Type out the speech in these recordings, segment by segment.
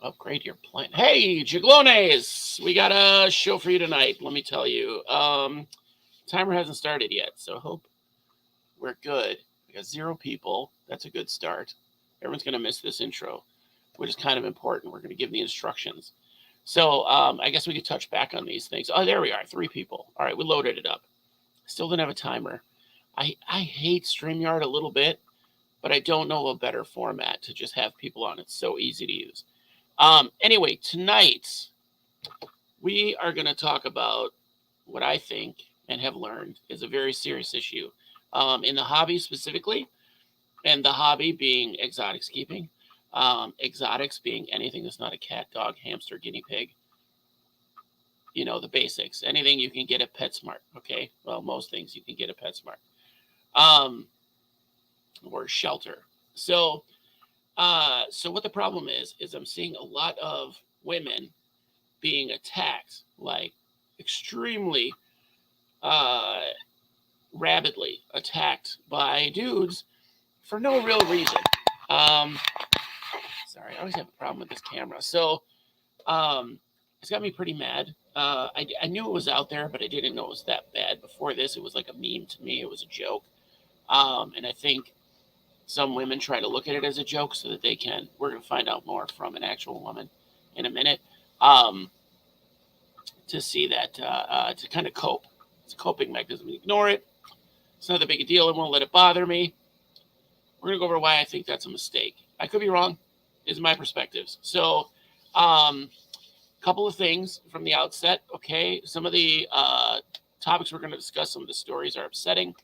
Upgrade your plan. Hey, Jiglones! We got a show for you tonight, let me tell you. Timer hasn't started yet, so I hope we're good. We got 0 people. That's a good start. Everyone's going to miss this intro, which is kind of important. We're going to give the instructions. So I guess we could touch back on these things. Oh, there we are. 3 people. All right, we loaded it up. Still didn't have a timer. I hate StreamYard a little bit, but I don't know a better format to just have people on. It's so easy to use. Anyway, tonight we are going to talk about what I think and have learned is a very serious issue in the hobby specifically, and the hobby being exotics keeping. Exotics being anything that's not a cat, dog, hamster, guinea pig. You know, the basics. Anything you can get at PetSmart, okay? Well, most things you can get at PetSmart. Or shelter. So what the problem is I'm seeing a lot of women being attacked, like extremely rabidly attacked by dudes for no real reason. Sorry, I always have a problem with this camera. So it's got me pretty mad. I knew it was out there, but I didn't know it was that bad. Before this, it was like a meme to me. It was a joke. And I think some women try to look at it as a joke so that they can. We're going to find out more from an actual woman in a minute to see that, to kind of cope. It's a coping mechanism. Ignore it. It's not that big a deal. I won't let it bother me. We're going to go over why I think that's a mistake. I could be wrong. Is my perspectives. So, couple of things from the outset. Okay, some of the topics we're going to discuss, some of the stories are upsetting.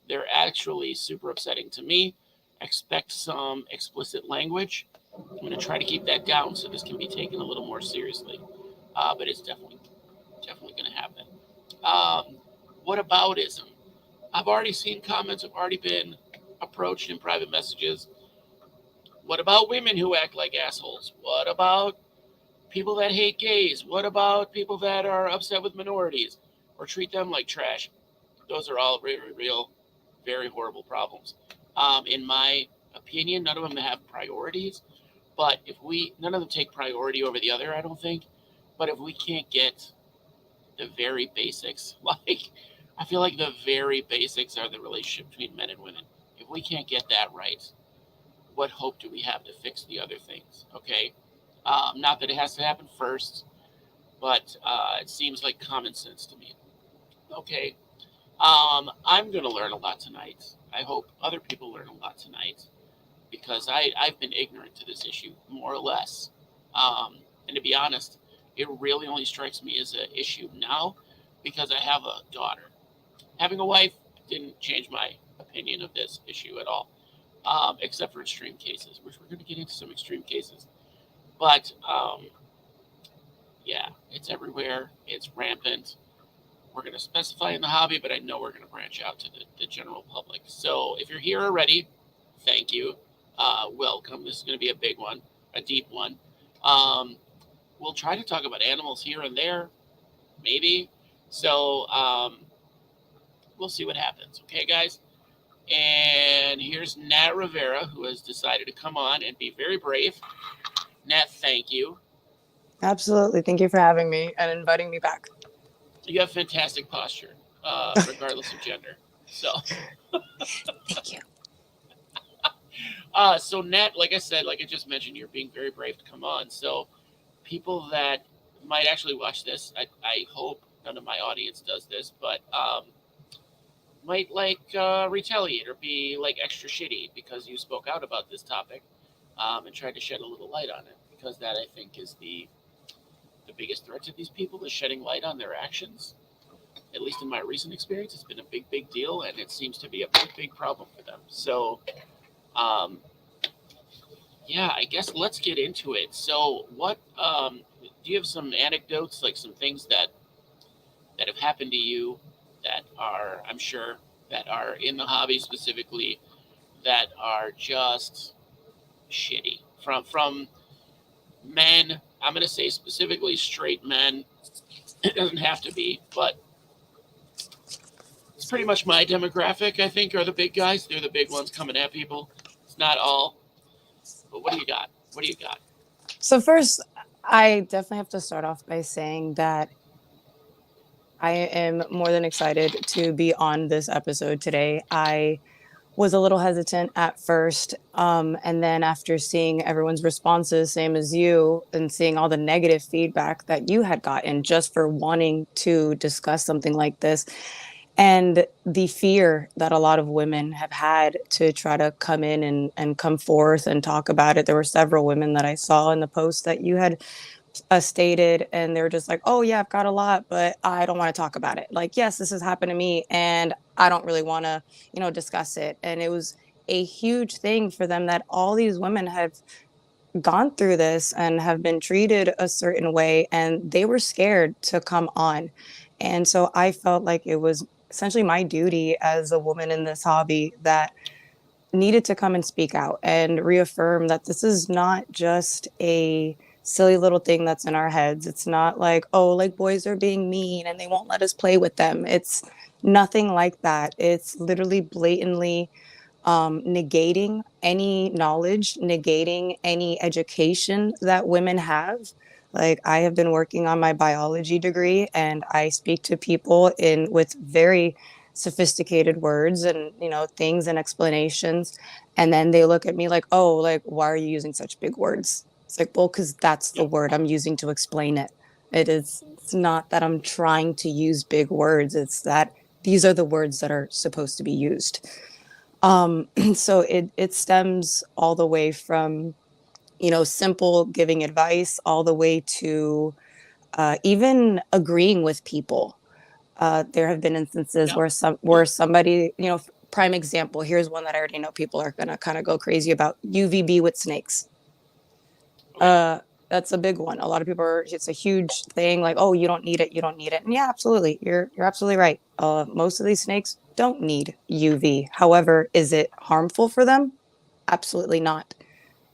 They're actually super upsetting to me. Expect some explicit language. I'm going to try to keep that down so this can be taken a little more seriously. But it's definitely going to happen. What aboutism? I've already seen comments. I've already been approached in private messages. What about women who act like assholes? What about people that hate gays? What about people that are upset with minorities or treat them like trash? Those are all real, very horrible problems. In my opinion, none of them have priorities. But none of them take priority over the other, I don't think. But if we can't get the very basics, like, I feel like the very basics are the relationship between men and women. If we can't get that right, what hope do we have to fix the other things? Okay? Not that it has to happen first, but it seems like common sense to me. Okay? I'm going to learn a lot tonight. I hope other people learn a lot tonight because I've been ignorant to this issue, more or less. And to be honest, it really only strikes me as an issue now because I have a daughter. Having a wife didn't change my opinion of this issue at all, except for extreme cases, which we're going to get into some extreme cases. But yeah, it's everywhere. It's rampant. We're going to specify in the hobby, but I know we're going to branch out to the general public. So if you're here already, thank you. Welcome. This is going to be a big one, a deep one. We'll try to talk about animals here and there, maybe. So we'll see what happens. Okay, guys? And here's Nat Rivera, who has decided to come on and be very brave. Nat, thank you. Absolutely. Thank you for having me and inviting me back. You have fantastic posture, regardless of gender. So, thank you. So Nat, like I said, like I just mentioned, you're being very brave to come on. So, people that might actually watch this, I hope none of my audience does this, but might like retaliate or be like extra shitty because you spoke out about this topic and tried to shed a little light on it. Because that I think is the biggest threat to these people is shedding light on their actions. At least in my recent experience, it's been a big deal, and it seems to be a big problem for them. So, yeah, I guess let's get into it. So, what do you have some anecdotes, like some things that have happened to you that are, I'm sure, that are in the hobby specifically, that are just shitty from men? I'm going to say specifically straight men. It doesn't have to be, but it's pretty much my demographic, I think, are the big guys. They're the big ones coming at people. It's not all. But what do you got? What do you got? So first, I definitely have to start off by saying that I am more than excited to be on this episode today. I was a little hesitant at first, and then after seeing everyone's responses, same as you, and seeing all the negative feedback that you had gotten just for wanting to discuss something like this, and the fear that a lot of women have had to try to come in and come forth and talk about it. There were several women that I saw in the post that you had stated, and they were just like, oh yeah, I've got a lot, but I don't want to talk about it. Like, yes, this has happened to me and I don't really want to, discuss it. And it was a huge thing for them that all these women have gone through this and have been treated a certain way, and they were scared to come on. And so I felt like it was essentially my duty as a woman in this hobby that needed to come and speak out and reaffirm that this is not just a silly little thing that's in our heads. It's not like, oh, like boys are being mean and they won't let us play with them. It's nothing like that. It's literally blatantly negating any knowledge, negating any education that women have. Like, I have been working on my biology degree, and I speak to people in with very sophisticated words and things and explanations, and then they look at me like, oh, like, why are you using such big words? It's like, well, because that's the Yeah. word I'm using to explain it. It's not that I'm trying to use big words, it's that these are the words that are supposed to be used. So it stems all the way from, simple giving advice all the way to even agreeing with people. There have been instances Yeah. where somebody, prime example, here's one that I already know people are gonna kind of go crazy about: UVB with snakes. Okay. Uh, that's a big one. A lot of people are, it's a huge thing, like, oh, you don't need it, you don't need it. And yeah, absolutely. You're absolutely right. Most of these snakes don't need UV. However, is it harmful for them? Absolutely not.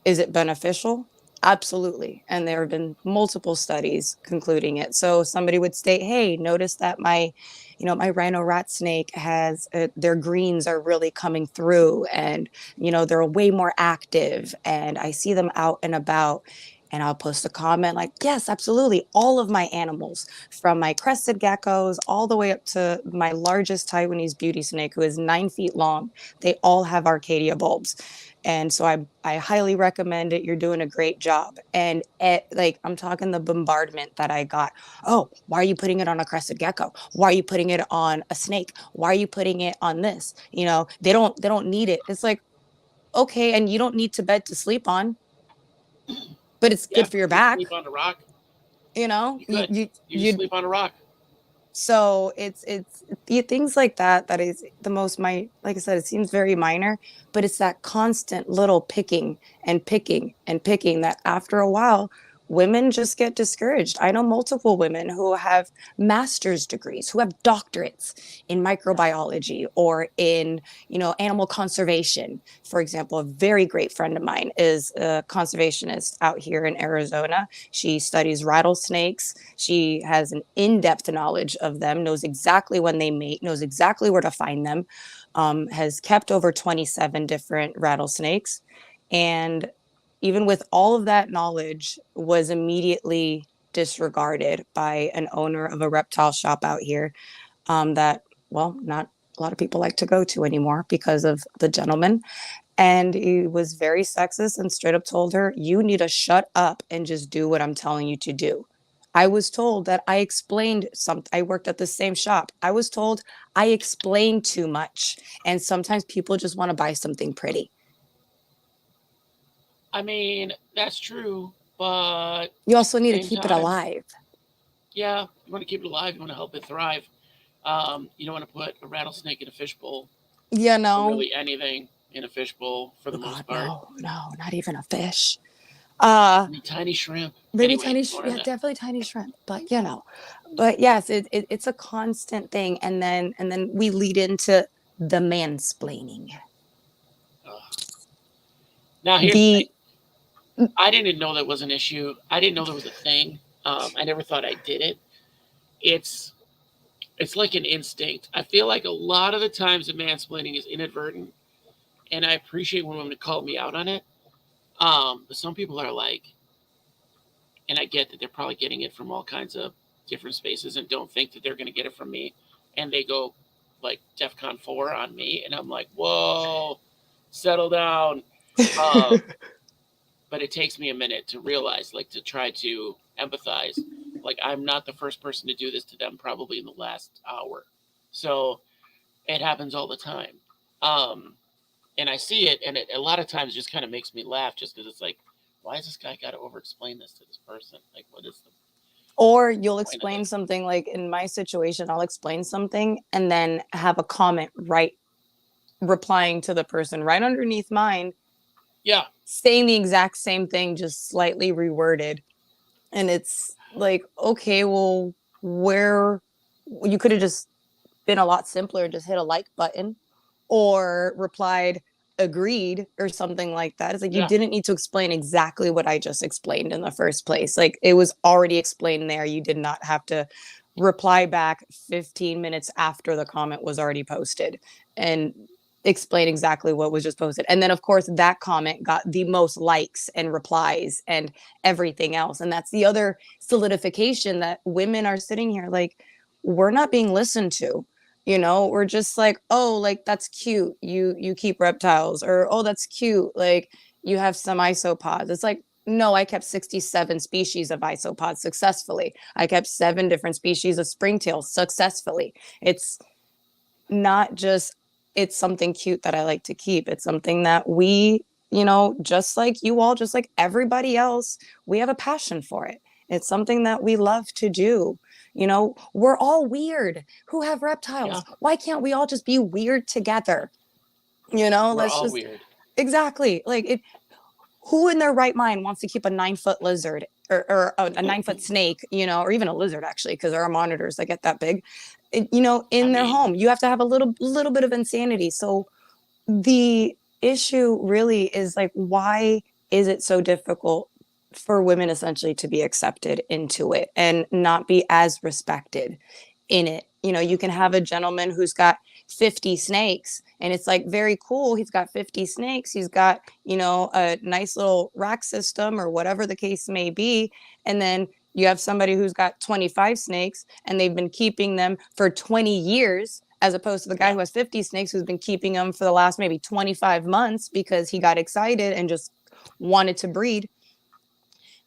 Is it beneficial? Absolutely. And there have been multiple studies concluding it. So somebody would state, hey, notice that my rhino rat snake has their greens are really coming through, and, they're way more active, and I see them out and about. And I'll post a comment like, yes, absolutely. All of my animals, from my crested geckos all the way up to my largest Taiwanese beauty snake, who is 9 feet long, they all have Arcadia bulbs. And so I highly recommend it. You're doing a great job. And like, I'm talking the bombardment that I got. Oh, why are you putting it on a crested gecko? Why are you putting it on a snake? Why are you putting it on this? They don't need it. It's like, okay, and you don't need to bed to sleep on, but it's good Yeah. for your You back. sleep on a rock. You know, You you could. you You just you sleep on a rock. So it's the things like that that is the most, my like I said, it seems very minor, but it's that constant little picking and picking and picking that after a while women just get discouraged. I know multiple women who have master's degrees, who have doctorates in microbiology or in, animal conservation. For example, a very great friend of mine is a conservationist out here in Arizona. She studies rattlesnakes. She has an in-depth knowledge of them, knows exactly when they mate, knows exactly where to find them, has kept over 27 different rattlesnakes. And even with all of that knowledge, was immediately disregarded by an owner of a reptile shop out here, that, well, not a lot of people like to go to anymore because of the gentleman. And he was very sexist and straight up told her, you need to shut up and just do what I'm telling you to do. I was told that I explained something. I worked at the same shop. I was told I explained too much. And sometimes people just want to buy something pretty. I mean, that's true, but at You also the need to same keep it time, alive. yeah, you want to keep it alive. You want to help it thrive. You don't want to put a rattlesnake in a fishbowl, You or know, really anything in a fishbowl for oh the God, most part. no, no, not even a fish. Uh, Any tiny shrimp. Maybe Anyway, tiny, more on yeah, that. definitely tiny shrimp, but but yes, it's a constant thing. And then we lead into the mansplaining. Ugh. Now here's the thing. The I didn't know that was an issue. I didn't know that was a thing. I never thought I did it. It's it's like an instinct. I feel like a lot of the times the mansplaining is inadvertent, and I appreciate when women call me out on it. But some people are like, and I get that they're probably getting it from all kinds of different spaces and don't think that they're going to get it from me, and they go like DEFCON 4 on me, and I'm like, whoa, settle down. Um, but it takes me a minute to realize, like, to try to empathize. Like, I'm not the first person to do this to them, probably in the last hour. So it happens all the time. Um, and I see it, and it a lot of times just kind of makes me laugh, just because it's like, why has this guy got to over-explain this to this person? Like, what is the Or you'll point of explain this? something, like in my situation, I'll explain something and then have a comment right replying to the person right underneath mine, Yeah, saying the exact same thing, just slightly reworded. And it's like, okay, well, where you could have just been a lot simpler, just hit a like button or replied agreed or something like that. It's like you yeah, didn't need to explain exactly what I just explained in the first place. Like it was already explained there. You did not have to reply back 15 minutes after the comment was already posted and explain exactly what was just posted. And then of course that comment got the most likes and replies and everything else. And that's the other solidification that women are sitting here like, we're not being listened to. You know, we're just like, oh, like that's cute, you keep reptiles, or oh, that's cute, like you have some isopods. It's like, no, I kept 67 species of isopods successfully. I kept 7 different species of springtails successfully. It's not just, it's something cute that I like to keep. It's something that we, you know, just like you all, just like everybody else, we have a passion for it. It's something that we love to do. You know, we're all weird who have yeah. reptiles. Why can't we all just be weird together? You know, We're let's all just, weird. exactly. Like it, who in their right mind wants to keep a 9-foot lizard or a 9-foot snake, you know, or even a lizard actually, because there are monitors that get that big, you know, I in their mean, home. You have to have a little bit of insanity. So the issue really is like, why is it so difficult for women essentially to be accepted into it and not be as respected in it? You know, you can have a gentleman who's got 50 snakes and it's like very cool. He's got 50 snakes. He's got, you know, a nice little rack system or whatever the case may be. And then you have somebody who's got 25 snakes and they've been keeping them for 20 years, as opposed to the guy yeah, who has 50 snakes who's been keeping them for the last maybe 25 months because he got excited and just wanted to breed.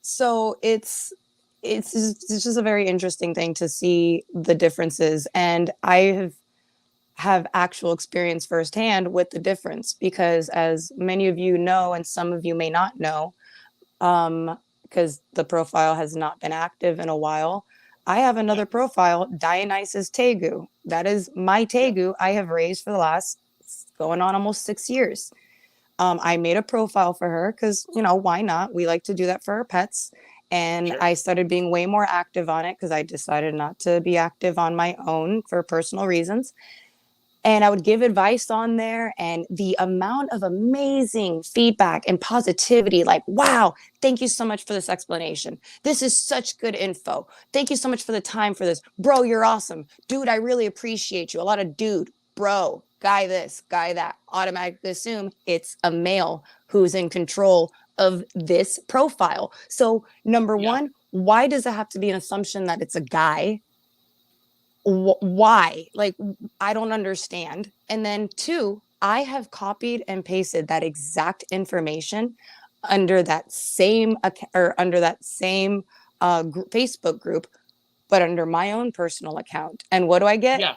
So it's just a very interesting thing to see the differences. And I have actual experience firsthand with the difference because, as many of you know and some of you may not know, because the profile has not been active in a while, I have yeah, another profile, Dionysus Tegu. That is my yeah. Tegu I have raised for the last going on almost 6 years. I made a profile for her because, you know, why not? We like to do that for our pets. And Sure. I started being way more active on it because I decided not to be active on my own for personal reasons. And I would give advice on there, and the amount of amazing feedback and positivity, like, wow, thank you so much for this explanation. This is such good info. Thank you so much for the time for this. Bro, you're awesome. Dude, I really appreciate you. A lot of dude, bro, guy this, guy that. Automatically assume it's a male who's in control of this profile. So, number Yeah, one, why does it have to be an assumption that it's a guy? Why? Like, I don't understand. And then two, I have copied and pasted that exact information under that same or under that same Facebook group, but under my own personal account. And what do I get? yeah,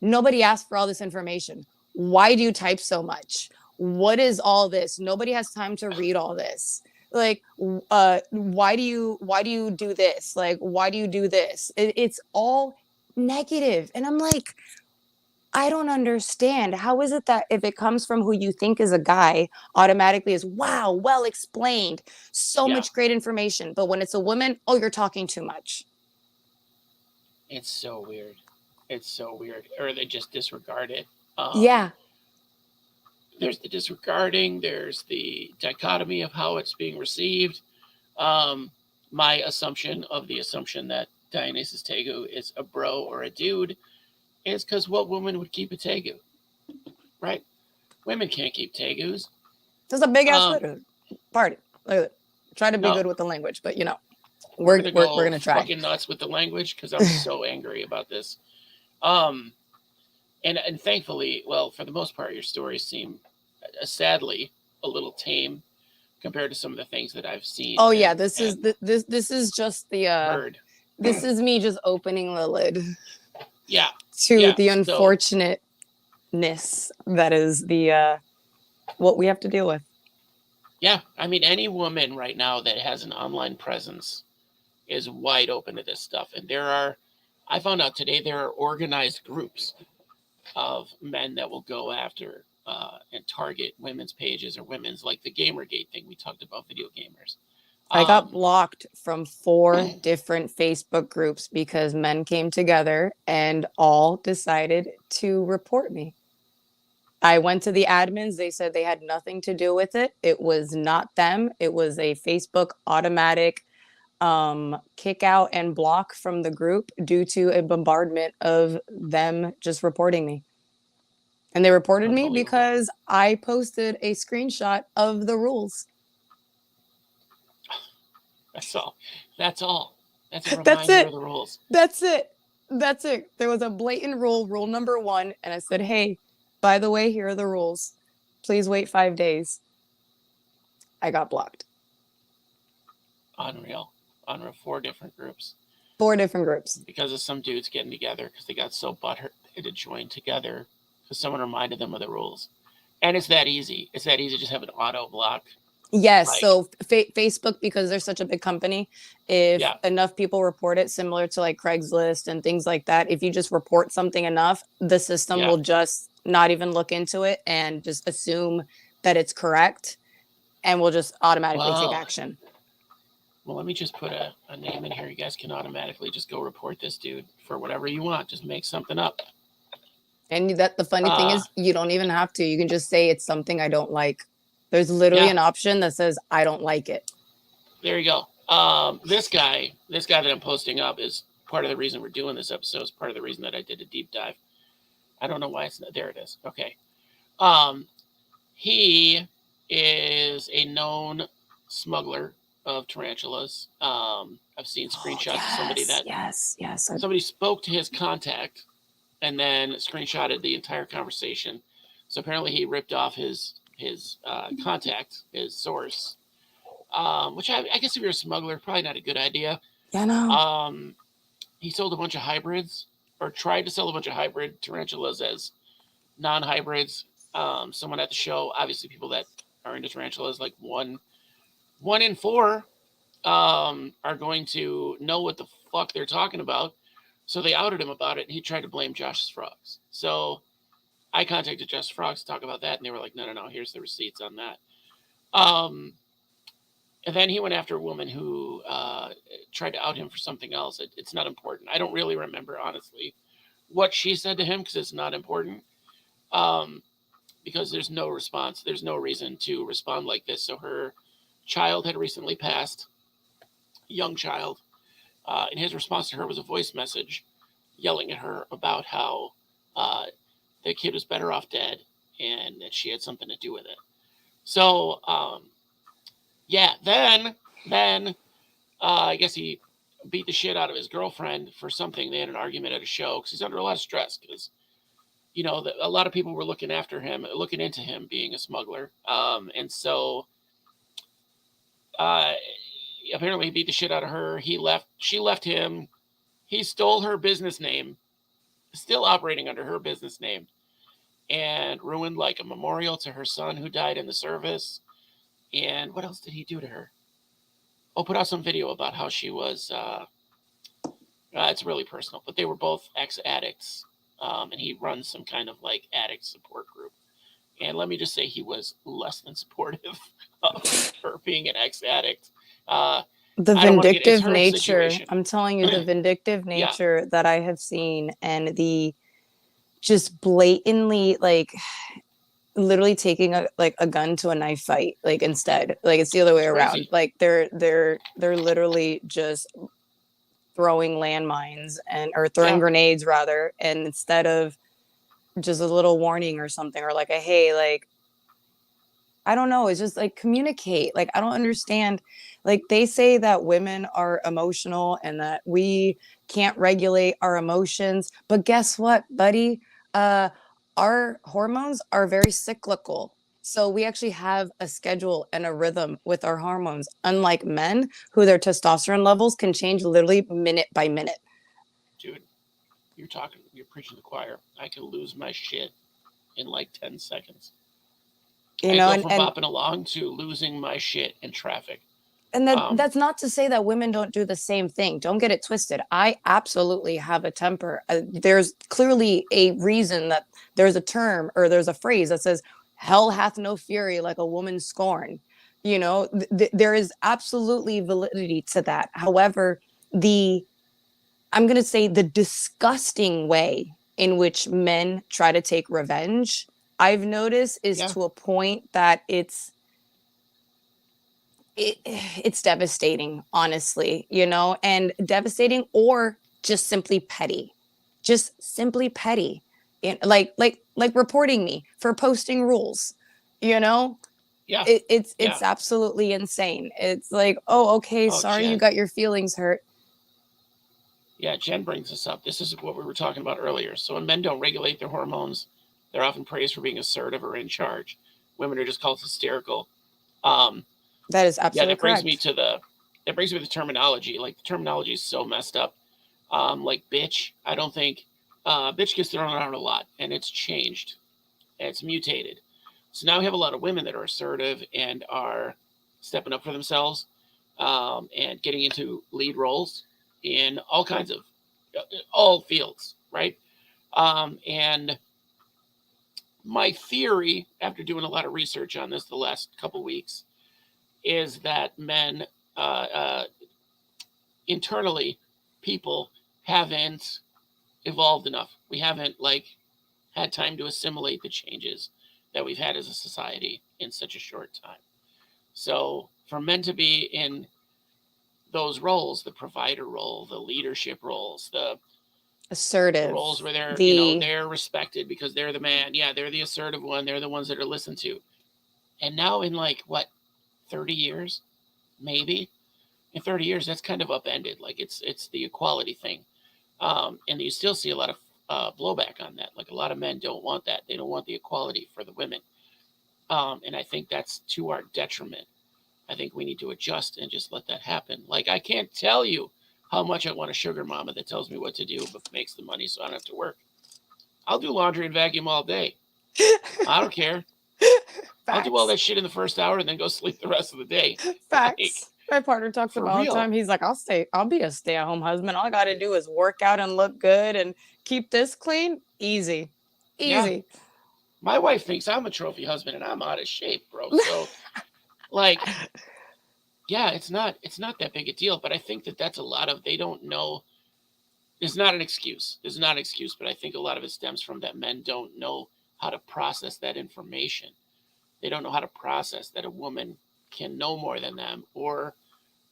Nobody asked for all this information. Why do you type so much? What is all this? Nobody has time to read all this. Like, why do you do this? Like, why do you do this? It's all negative. And I'm like, I don't understand. How is it that if it comes from who you think is a guy, automatically is, wow, well explained, so yeah. much great information. But when it's a woman, oh, you're talking too much. It's so weird. It's so weird. Or they just disregard it. Um, Yeah. there's the disregarding. There's the dichotomy of how it's being received. Um, my assumption of the assumption that Dionysus Tegu is a bro or a dude is because what woman would keep a Tegu, right? Women can't keep Tegus. There's a big ass Um, litter. Party. Look at it. Try to be no, good with the language, but you know. We're gonna we're go gonna try. fucking nuts with the language because I'm so angry about this. Um, and thankfully, well, for the most part, your stories seem sadly a little tame compared to some of the things that I've seen Oh yeah, and this is just the heard. this is me just opening the lid Yeah, to yeah. the So unfortunateness that is the what we have to deal with. yeah, I mean, any woman right now that has an online presence is wide open to this stuff, and I found out today there are organized groups of men that will go after and target women's pages or women's, like the Gamergate thing we talked about, video gamers. I got Um, blocked from 4 different Facebook groups because men came together and all decided to report me. I went to the admins. They said they had nothing to do with it. It was not them. It was a Facebook automatic kick out and block from the group due to a bombardment of them just reporting me. And they reported me Unbelievable. because I posted a screenshot of the rules. That's all. That's all. That's a That's reminder of it. the rules. That's it. That's it. There was a blatant rule number 1. And I said, hey, by the way, here are the rules. Please wait 5 days. I got blocked. Unreal. Unreal. 4 different groups 4 different groups. because of some dudes getting together because they got so butthurt they had to join together because someone reminded them of the rules. And it's that easy. It's that easy to just have an auto block. Yes. Like, So Facebook, because they're such a big company, if yeah, enough people report it, similar to like Craigslist and things like that, if you just report something enough, the system yeah. will just not even look into it and just assume that it's correct and will just automatically take Well, action. well, let me just put a name in here. You guys can automatically just go report this dude for whatever you want. Just make something up. And that the funny thing Uh, is, you don't even have to. You can just say it's something I don't like. There's literally yeah, an option that says I don't like it. there you go. This guy that I'm posting up is part of the reason we're doing this episode. Is part of the reason that I did a deep dive. I don't know why it's not there. It is okay. He is a known smuggler of tarantulas. I've seen screenshots of somebody that yes. somebody spoke to his contact and then screenshotted the entire conversation. So apparently he ripped off his contact, his source. Which I guess if you're a smuggler, probably not a good idea. Yeah, no. He sold a bunch of hybrids, or tried to sell a bunch of hybrid tarantulas as non-hybrids. Someone at the show, obviously people that are into tarantulas, like one in 4 are going to know what the fuck they're talking about. So they outed him about it, and he tried to blame Josh's Frogs. So I contacted Josh's Frogs to talk about that, and they were like, no, here's the receipts on that. And then he went after a woman who tried to out him for something else. It's not important. I don't really remember, honestly, what she said to him because it's not important. Because there's no response. There's no reason to respond like this. So her child had recently passed, young child, and his response to her was a voice message yelling at her about how the kid was better off dead and that she had something to do with it. So, yeah, then I guess he beat the shit out of his girlfriend for something. They had an argument at a show because he's under a lot of stress because, you know, a lot of people were looking into him being a smuggler. And so apparently he beat the shit out of her. She left him. He stole her business name, still operating under her business name, and ruined like a memorial to her son who died in the service. And what else did he do to her? Oh, put out some video about how she was, it's really personal, but they were both ex-addicts. And he runs some kind of like addict support group. And let me just say he was less than supportive of her being an ex-addict. The I don't want to get, it's vindictive her nature, situation. I'm telling you, the vindictive Yeah. nature that I have seen and the just blatantly like literally taking a gun to a knife fight, like instead, like it's the other way It's around. crazy. Like they're literally just throwing landmines or throwing grenades rather, and instead of just a little warning or something or like a hey, like I don't know. It's just like communicate. Like, I don't understand. Like, they say that women are emotional and that we can't regulate our emotions. But guess what, buddy? Our hormones are very cyclical. So we actually have a schedule and a rhythm with our hormones, unlike men who their testosterone levels can change literally minute by minute. Dude, you're preaching the choir. I can lose my shit in like 10 seconds. You I know, go and from bopping along to losing my shit in traffic. that's not to say that women don't do the same thing. Don't get it twisted. I absolutely have a temper. There's clearly a reason that there's a term or there's a phrase that says, hell hath no fury like a woman scorn. You know, there is absolutely validity to that. However, I'm going to say the disgusting way in which men try to take revenge, I've noticed, is to a point that it's devastating, honestly, you know, and devastating, or just simply petty, like reporting me for posting rules, you know. Yeah. It's absolutely insane. It's like, oh, okay, sorry, Jen. you got your feelings hurt. Yeah, Jen brings this up. This is what we were talking about earlier. So when men don't regulate their hormones, they're often praised for being assertive or in charge. Women are just called hysterical. That is absolutely that brings correct. me to the terminology. Like, the terminology is so messed up. Like bitch, I don't think bitch gets thrown around a lot, and it's changed, and it's mutated. So now we have a lot of women that are assertive and are stepping up for themselves, and getting into lead roles in all kinds of all fields, right? And my theory, after doing a lot of research on this the last couple weeks, is that men internally, people haven't evolved enough. We haven't had time to assimilate the changes that we've had as a society in such a short time. So for men to be in those roles, the provider role, the leadership roles, the Assertive, roles where they're the they're respected because they're the man. Yeah, they're the assertive one. They're the ones that are listened to. And now in 30 years, maybe in 30 years, that's kind of upended. Like, it's the equality thing, and you still see a lot of blowback on that. Like, a lot of men don't want that. They don't want the equality for the women, and I think that's to our detriment. I think we need to adjust and just let that happen. Like, I can't tell you how much I want a sugar mama that tells me what to do but makes the money so I don't have to work. I'll do laundry and vacuum all day. I don't care. I'll do all that shit in the first hour and then go sleep the rest of the day. Facts. My partner talks For about all the real. time. He's like, I'll be a stay-at-home husband. All I gotta do is work out and look good and keep this clean. Easy. Yeah. Easy. My wife thinks I'm a trophy husband and I'm out of shape, bro. So, yeah, it's not that big a deal. But I think that's a lot of, they don't know. There's not an excuse. But I think a lot of it stems from that men don't know how to process that information. They don't know how to process that a woman can know more than them, or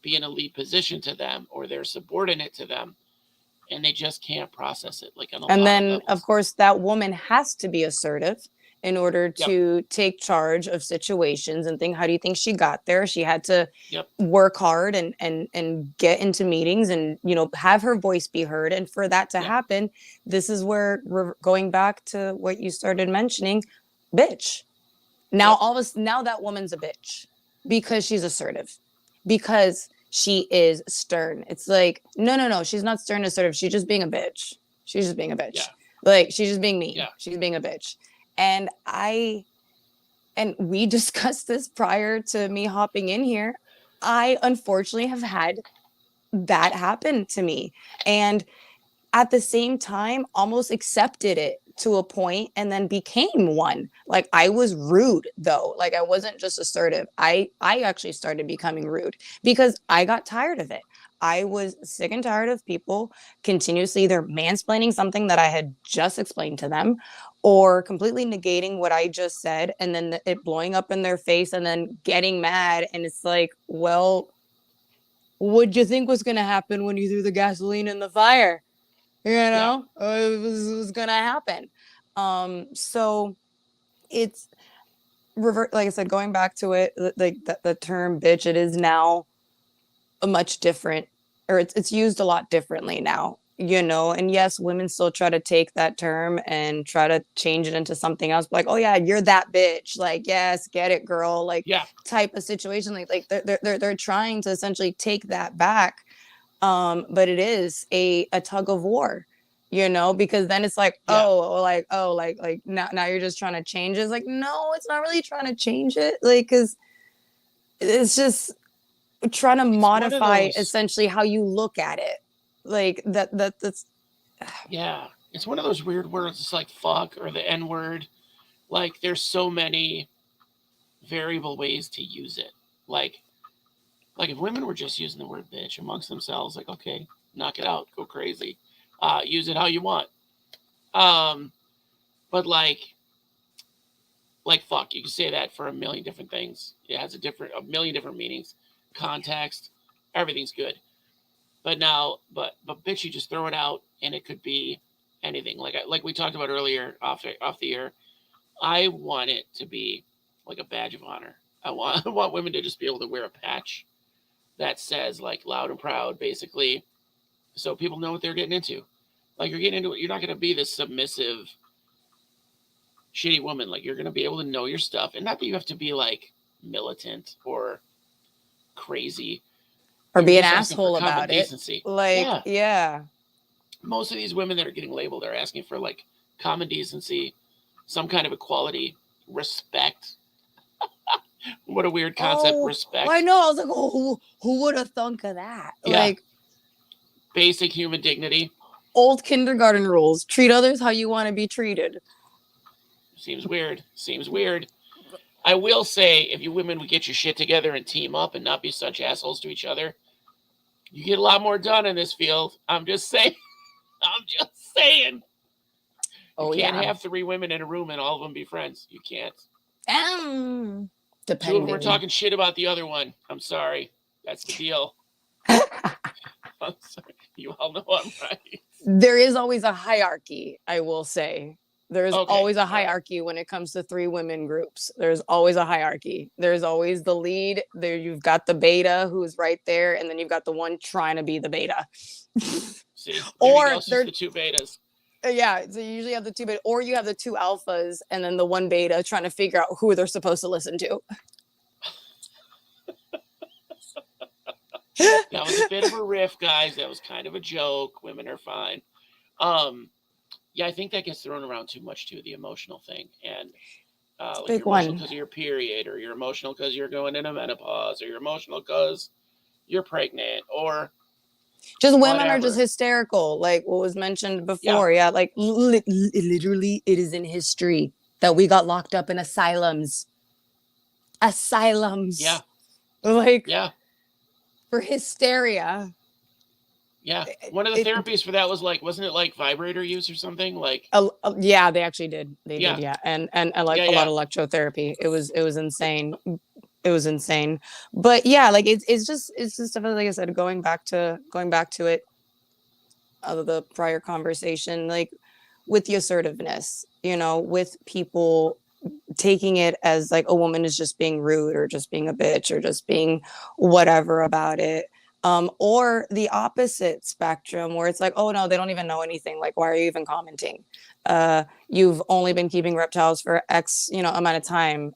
be in a lead position to them, or they're subordinate to them, and they just can't process it on a lot And of then, levels. of course, that woman has to be assertive in order to take charge of situations and think, how do you think she got there? She had to work hard and get into meetings and, have her voice be heard. And for that to happen, this is where we're going back to what you started mentioning, bitch. Now, now that woman's a bitch because she's assertive, because she is stern. It's like, no, she's not stern, assertive. She's just being a bitch. She's just being a bitch. Like, she's just being mean. She's being a bitch. And we discussed this prior to me hopping in here. I unfortunately have had that happen to me. And at the same time, almost accepted it to a point and then became one. Like, I was rude though. Like, I wasn't just assertive. I actually started becoming rude because I got tired of it. I was sick and tired of people continuously either mansplaining something that I had just explained to them, or completely negating what I just said, and then it blowing up in their face and then getting mad. And it's like, well, what'd you think was going to happen when you threw the gasoline in the fire? It was gonna happen. So it's revert, like I said, going back to it, like the term bitch, it is now a much different, or it's used a lot differently now, you know. And yes, women still try to take that term and try to change it into something else, like, oh yeah, you're that bitch, like, yes, get it, girl, like, Yeah. type of situation. Like they're trying to essentially take that back. But it is a tug of war, you know, because then it's like, Yeah. like now you're just trying to change it. It's like, no, it's not really trying to change it, like, because it's just trying to It's one of modify those. essentially how you look at it, like that's Yeah. It's one of those weird words. It's like fuck or the N word. Like there's so many variable ways to use it. Like if women were just using the word bitch amongst themselves, like okay, knock it out, go crazy, use it how you want. Um, but like fuck, you can say that for a million different things. It has a million different meanings, context, everything's good. But bitch, you just throw it out, and it could be anything. Like we talked about earlier off the air. I want it to be like a badge of honor. I want women to just be able to wear a patch that says like loud and proud, basically, so people know what they're getting into. Like you're getting into it. You're not going to be this submissive, shitty woman. Like you're going to be able to know your stuff, and not that you have to be like militant or crazy. or You're be an just asking for asshole common about it, decency. like, Yeah, yeah. most of these women that are getting labeled are asking for like common decency, some kind of equality, respect. What a weird concept, Oh, I respect. know, I was like, oh, who would have thunk of that, Yeah, like, basic human dignity. old kindergarten rules: treat others how you want to be treated. Seems weird. Seems weird. I will say, if you women would get your shit together and team up and not be such assholes to each other, you get a lot more done in this field. I'm just saying. I'm just saying. You Oh can't yeah. have three women in a room and all of them be friends. You can't. um Two of them are Depending. talking shit about the other one. I'm sorry. That's the deal. I'm sorry. You all know I'm right. There is always a hierarchy, I will say. There's Okay. always a All right. hierarchy when it comes to three women groups. There's always a hierarchy. There's always the lead. There you've got the beta who's right there, and then you've got the one trying to be the beta. See, there you go. Or It's just they're the two betas. yeah, so you usually have the two beta, or you have the two alphas and then the one beta trying to figure out who they're supposed to listen to. That was a bit of a riff, guys. That was kind of a joke. Women are fine. Um, yeah, I think that gets thrown around too much too. The emotional thing, and It's a like big you're emotional one. because of your period, or you're emotional because you're going into menopause, or you're emotional because you're pregnant, or Just women are just whatever. hysterical, like what was mentioned Yeah, before. Yeah, like literally, it is in history that we got locked up in asylums. yeah, Asylums, like, yeah, for hysteria. yeah. One of the It, therapies for that was like, wasn't it like vibrator use or something? Like, yeah, they actually did. They did, yeah, yeah, and like yeah, a lot yeah. of electrotherapy. It was insane. It was insane. But yeah, like it's just stuff, like I said, going back to it, of the prior conversation, like with the assertiveness, you know, with people taking it as like a woman is just being rude or just being a bitch or just being whatever about it. Or the opposite spectrum where it's like, oh no, they don't even know anything. Like, why are you even commenting? You've only been keeping reptiles for X, amount of time.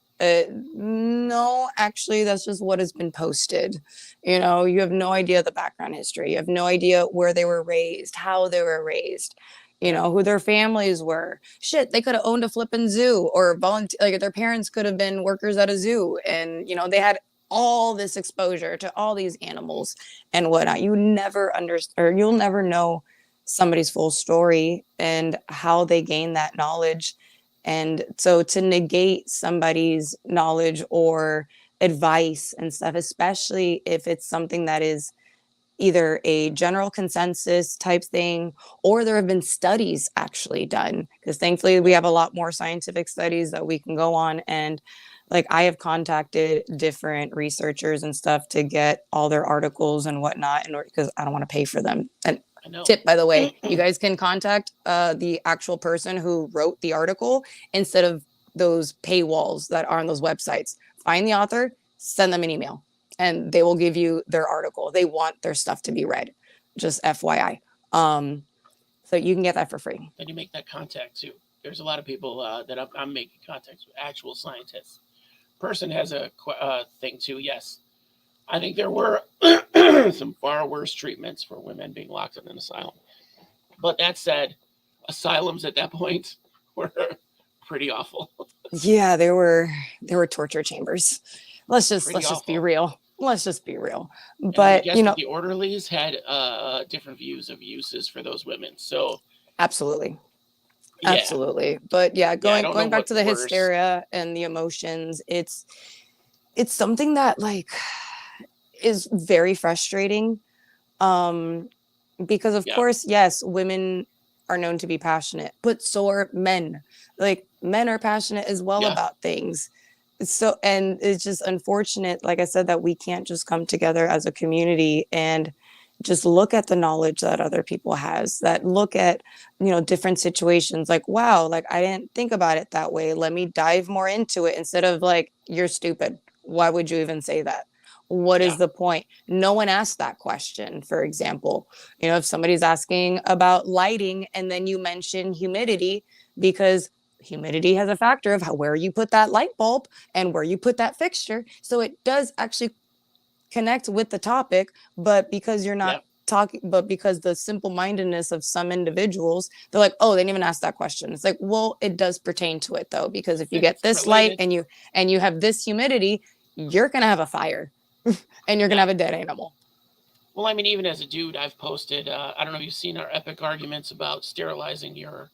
No, actually, that's just what has been posted. You have no idea the background history. You have no idea where they were raised, how they were raised, Yeah. who their families were. Shit, they could have owned a flipping zoo or volunteer, like their parents could have been workers at a zoo, and they had all this exposure to all these animals and whatnot. You never understand, or you'll never know somebody's full story and how they gain that knowledge. And so to negate somebody's knowledge or advice and stuff, especially if it's something that is either a general consensus type thing, or there have been studies actually done, because thankfully we have a lot more scientific studies that we can go on. And like, I have contacted different researchers and stuff to get all their articles and whatnot, in order, because I don't want to pay for them. And I know. tip, by the way, you guys can contact the actual person who wrote the article instead of those paywalls that are on those websites. Find the author, send them an email, and they will give you their article. They want their stuff to be read. Just FYI. So you can get that for free. Then you make that contact too. There's a lot of people that I'm making contacts with, actual scientists. Person has a thing too. Yes, I think there were some far worse treatments for women being locked in an asylum. But that said, asylums at that point were pretty awful. Yeah, there were torture chambers. Let's just be real. Let's just be real. But you know, the orderlies had different views of uses for those women. So absolutely. Yeah. Absolutely. But yeah, going back to the hysteria and the emotions, it's something that like is very frustrating. Because of course, yes, women are known to be passionate, but so are men. Like men are passionate as well about things. So, and it's just unfortunate, like I said, that we can't just come together as a community and just look at the knowledge that other people has, that look at, you know, different situations like, wow, like I didn't think about it that way. Let me dive more into it instead of like, you're stupid. Why would you even say that? What is the point? No one asked that question, for example. You know, if somebody's asking about lighting and then you mention humidity, because humidity has a factor of where you put that light bulb and where you put that fixture. So it does actually connect with the topic, but because you're not talking, but because the simple-mindedness of some individuals, they're like, oh, they didn't even ask that question. It's like, well, it does pertain to it though, because if you get this light and you have this humidity, you're going to have a fire. And you're going to have a dead animal. Well, I mean, even as a dude, I've posted, I don't know if you've seen our epic arguments about sterilizing your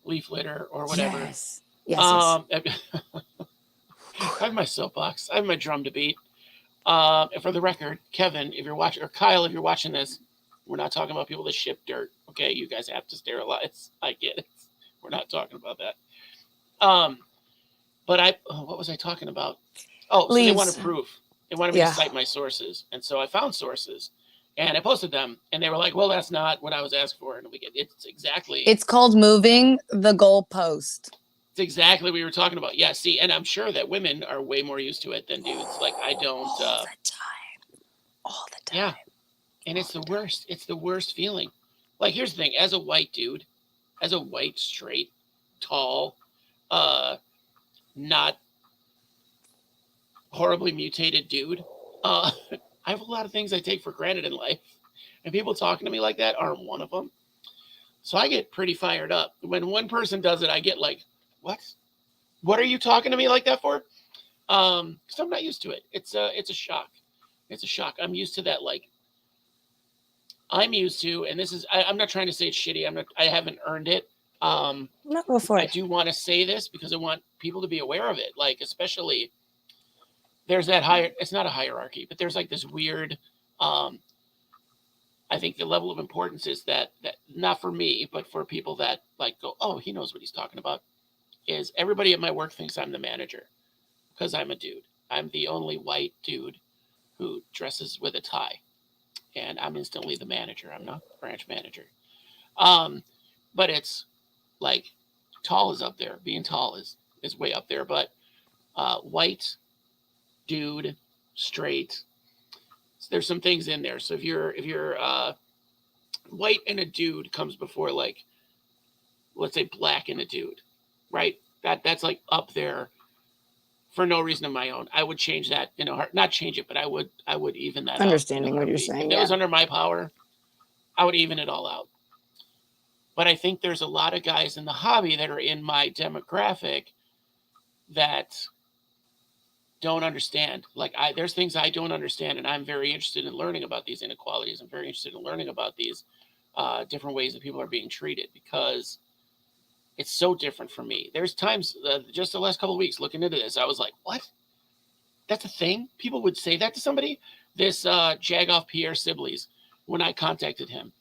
leaf litter or whatever. Yes. I have my soapbox. I have my drum to beat. And for the record, Kevin, if you're watching, or Kyle, if you're watching this, we're not talking about people that ship dirt. Okay, you guys have to sterilize. I get it. We're not talking about that. But what was I talking about? Oh, so they want proof. They wanted me to cite my sources. And so I found sources and I posted them and they were like, well, that's not what I was asked for. And it's called moving the goalpost. It's exactly what we were talking about. Yeah, see, and I'm sure that women are way more used to it than dudes. Like I don't. All the time. Yeah. And it's the worst. It's the worst feeling. Like, here's the thing. As a white dude, as a white, straight, tall, not horribly mutated dude, I have a lot of things I take for granted in life, and people talking to me like that aren't one of them. So I get pretty fired up when one person does it. I get like, what are you talking to me like that for? Because I'm not used to it. It's a shock. It's a shock. I'm used to that. Like, I'm used to, and this is, I'm not trying to say it's shitty. I haven't earned it. No, go for it. I do want to say this because I want people to be aware of it. Like, especially, there's that it's not a hierarchy, but there's like this weird, I think the level of importance is that not for me, but for people that like go, oh, he knows what he's talking about, is everybody at my work thinks I'm the manager because I'm a dude. I'm the only white dude who dresses with a tie, and I'm instantly the manager. I'm not branch manager. But it's like tall is up there. Being tall is way up there, but white, dude, straight. So there's some things in there. So if you're white and a dude comes before, like, let's say black and a dude, right? That's like up there for no reason of my own. I would change that, not change it, but I would even that Understanding what you're saying. If it was under my power, I would even it all out. But I think there's a lot of guys in the hobby that are in my demographic that don't understand. Like, there's things I don't understand, and I'm very interested in learning about these inequalities. I'm very interested in learning about these different ways that people are being treated, because it's so different from me. There's times, just the last couple of weeks looking into this, I was like, what? That's a thing? People would say that to somebody? This Jagoff Pierre Sibley's, when I contacted him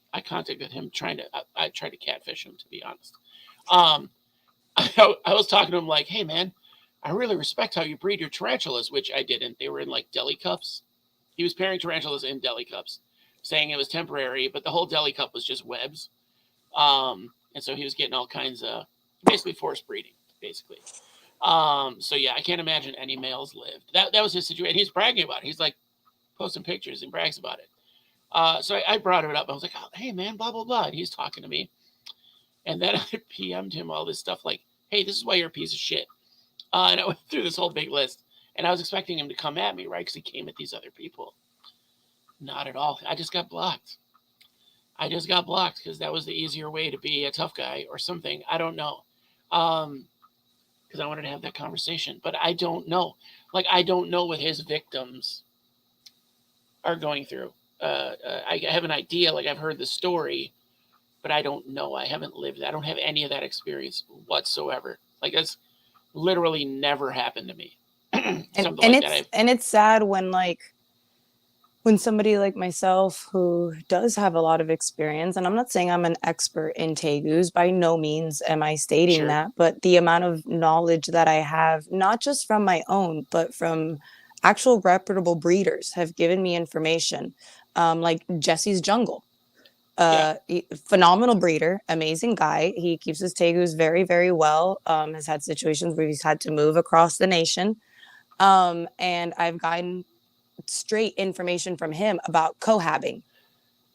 trying to catfish him, to be honest. I was talking to him like, hey, man, I really respect how you breed your tarantulas, which I didn't. They were in like deli cups. He was pairing tarantulas in deli cups, saying it was temporary, but the whole deli cup was just webs. And so he was getting all kinds of basically forced breeding, basically. So yeah, I can't imagine any males lived. That was his situation. He's bragging about it. He's like posting pictures and brags about it. So I brought it up. I was like, oh, hey man, blah blah blah. And he's talking to me, and then I PM'd him all this stuff like, hey, this is why you're a piece of shit. And I went through this whole big list, and I was expecting him to come at me, right? Because he came at these other people. Not at all. I just got blocked. I just got blocked because that was the easier way to be a tough guy or something. I don't know. Because I wanted to have that conversation, but I don't know. Like, I don't know what his victims are going through. I have an idea, like I've heard the story, but I don't know. I haven't lived it. I don't have any of that experience whatsoever. Like, that's literally never happened to me. Something like that. It's sad when when somebody like myself who does have a lot of experience, and I'm not saying I'm an expert in tegus, by no means am I stating Sure. that, but the amount of knowledge that I have, not just from my own, but from actual reputable breeders, have given me information. Like Jesse's Jungle, Yeah. phenomenal breeder, amazing guy. He keeps his tegus very, very well. Has had situations where he's had to move across the nation. And I've gotten straight information from him about cohabbing.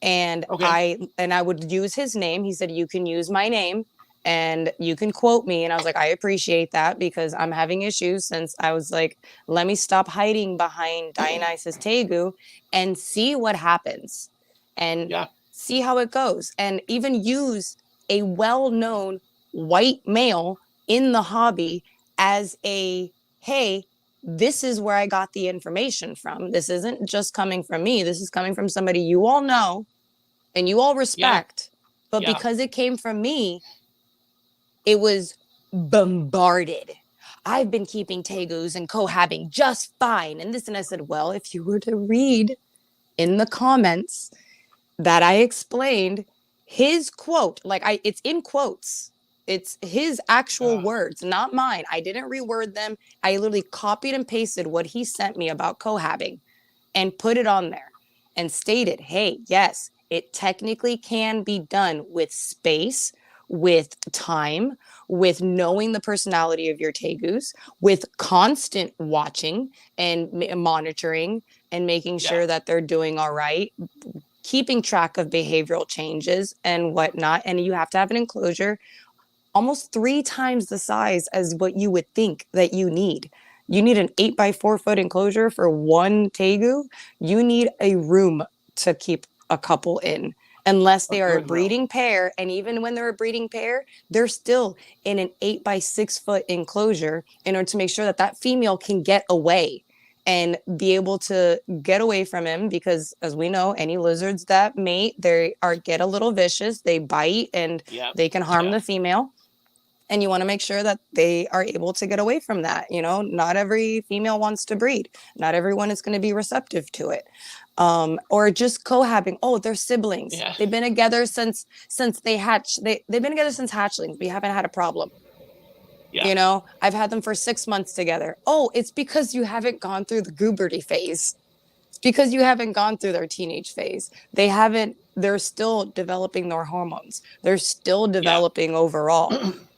And Okay. I would use his name. He said, you can use my name and you can quote me. And I was like, I appreciate that, because I'm having issues. Since I was like, let me stop hiding behind Dionysus Tegu and see what happens and Yeah. see how it goes. And even use a well-known white male in the hobby as a, hey, this is where I got the information from. This isn't just coming from me. This is coming from somebody you all know and you all Yeah. respect. But Yeah. because it came from me, it was bombarded. I've been keeping tegus and cohabbing just fine. And this, and I said, well, if you were to read in the comments that I explained his quote, it's in quotes. It's his actual words, not mine. I didn't reword them. I literally copied and pasted what he sent me about cohabbing and put it on there and stated, hey, yes, it technically can be done with space, with time, with knowing the personality of your tegus, with constant watching and monitoring and making Yeah. sure that they're doing all right, keeping track of behavioral changes and whatnot. And you have to have an enclosure almost 3 times the size as what you would think that you need. You need an 8 by 4 foot enclosure for one tegu. You need a room to keep a couple in, unless A they are a good room. breeding pair. And even when they're a breeding pair, they're still in an 8 by 6 foot enclosure in order to make sure that that female can get away and be able to get away from him, because as we know, any lizards that mate, they are get a little vicious, they bite, and Yeah. they can harm Yeah. the female. And you want to make sure that they are able to get away from that. You know, not every female wants to breed. Not everyone is going to be receptive to it. Or just cohabbing. Oh, they're siblings. Yeah. They've been together since they hatch. They've been together since hatchlings. We haven't had a problem. Yeah. You know, I've had them for 6 months together. Oh, it's because you haven't gone through the puberty phase. It's because you haven't gone through their teenage phase. They're still developing their hormones. They're still Yeah. developing overall.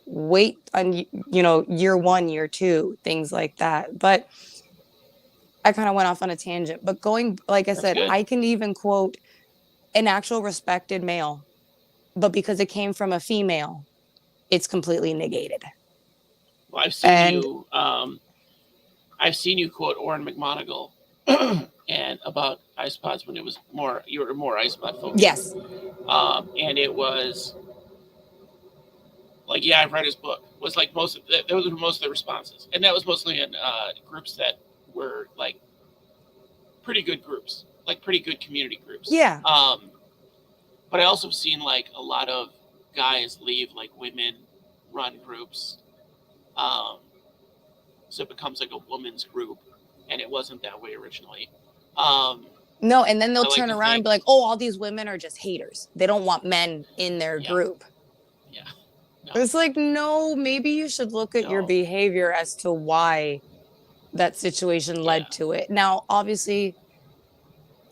Wait on, year 1, year 2, things like that. But I kind of went off on a tangent. But going, like I That's said, good. I can even quote an actual respected male, but because it came from a female, it's completely negated. Well, I've seen And you. I've seen you quote Orrin McMonigal and about isopods when it was more you were more isopod focused. yes, And it was like, yeah, I've read his book. Was like those were most of the responses, and that was mostly in groups that were like pretty good groups, like pretty good community groups. yeah, But I also have seen like a lot of guys leave like women run groups. Um, so it becomes like a woman's group, and it wasn't that way originally. Um, no, and then they'll I like turn to around and think, be like, oh, all these women are just haters. They don't want men in their yeah, group. yeah, no, It's like, no, maybe you should look at your no, behavior as to why that situation yeah, led to it. Now, obviously,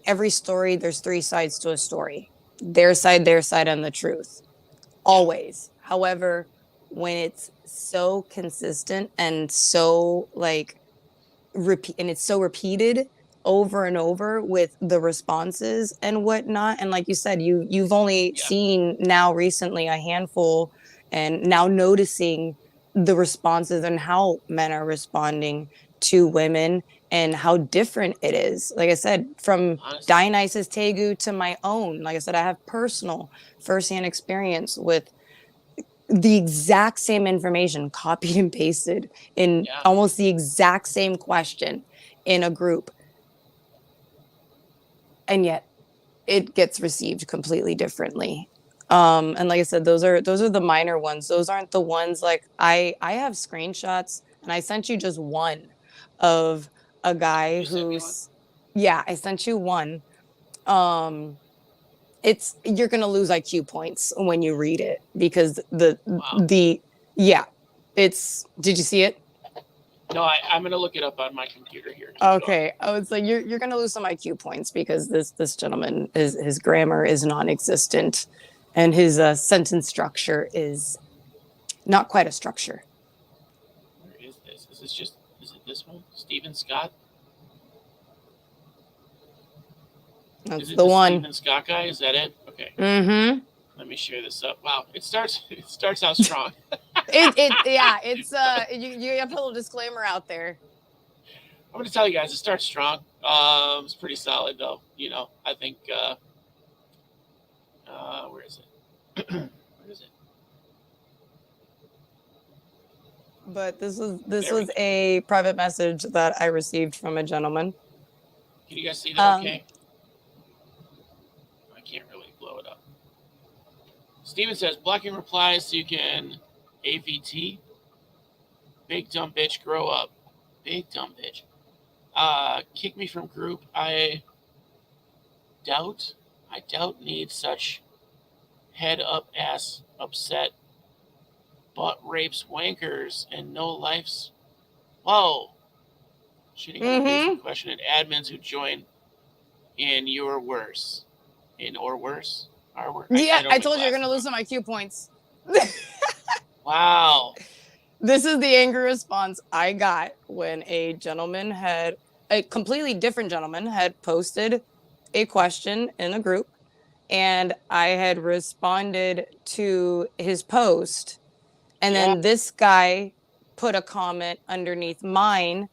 every story, there's 3 sides to a story: their side, and the truth, yeah, always. However, when it's so consistent and so like repeat, and it's so repeated over and over with the responses and whatnot. And like you said, you've only Yeah. seen now recently a handful, and now noticing the responses and how men are responding to women and how different it is. Like I said, from Honestly. Dionysus Tegu to my own, like I said, I have personal firsthand experience with the exact same information copied and pasted in Yeah. almost the exact same question in a group, and yet it gets received completely differently. And like I said, those are the minor ones. Those aren't the ones like I have screenshots, and I sent you just one of a guy You sent me one? who's, yeah, I sent you one. um it's, you're gonna lose IQ points when you read it, because Wow. the yeah, it's, did you see it? No, I'm gonna look it up on my computer here. Keep going. Okay, I would say you're gonna lose some IQ points, because this gentleman, his grammar is non-existent, and his sentence structure is not quite a structure. Where is this? Is this just? Is it this one? Stephen Scott? Is That's it the the one. Stephen Scott guy? Is that it? Okay. Mm-hmm. Let me share this up. Wow, it starts. It starts out strong. It yeah, it's you have a little disclaimer out there. I'm gonna tell you guys, it starts strong. It's pretty solid though. You know, I think. Where is it? Where is it? But this There we was go. a private message that I received from a gentleman. Can you guys see that? Um, Okay. I can't really blow it up. Steven says blocking replies so you can AVT. Big dumb bitch, grow up. Big dumb bitch. Kick me from group. Doubt. I doubt need such head up ass upset butt rapes wankers and no life's. Whoa. Shitting on the basic mm-hmm. question and admins who join in your worse. In or worse? Our worse. Yeah, I don't I have my told you you're glasses gonna on. lose some IQ points. Wow. This is the angry response I got when a completely different gentleman had posted a question in a group, and I had responded to his post, and Yeah. then this guy put a comment underneath mine,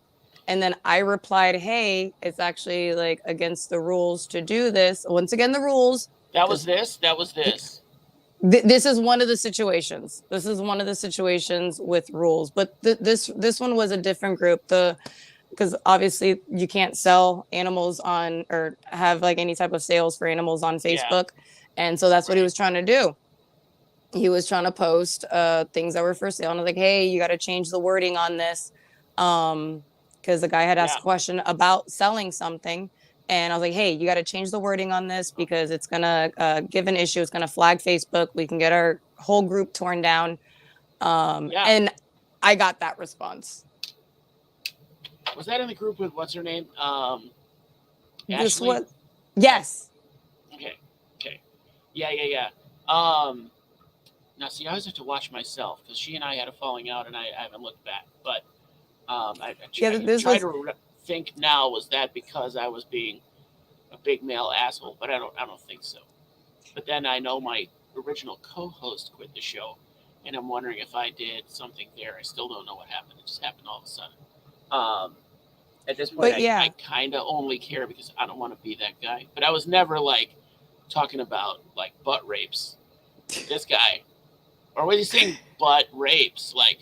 and then I replied, "Hey, it's actually like against the rules to do this." Once again, the rules, That was because this. That was this. this is one of the situations. This is one of the situations with rules, but this one was a different group. Because obviously you can't sell animals on, or have like any type of sales for animals on Yeah. Facebook, and so that's what he Right. was trying to do. He was trying to post things that were for sale, and I was like, "Hey, you got to change the wording on this," because the guy had asked Yeah. a question about selling something, and I was like, "Hey, you got to change the wording on this, because it's gonna give an issue. It's gonna flag Facebook. We can get our whole group torn down." Yeah. And I got that response. Was that in the group with what's her name? This Ashley? was, yes. Okay. Okay. Yeah. Yeah. Yeah. Um, Now, see, I always have to watch myself because she and I had a falling out, and I haven't looked back. But Yeah, I this try was, to think now, was that because I was being a big male asshole? But I don't think so. But then I know my original co-host quit the show, and I'm wondering if I did something there. I still don't know what happened. It just happened all of a sudden. Um, at this point, but I yeah. kind of only care because I don't want to be that guy. But I was never like talking about like butt rapes. This guy, or was he saying butt rapes? Like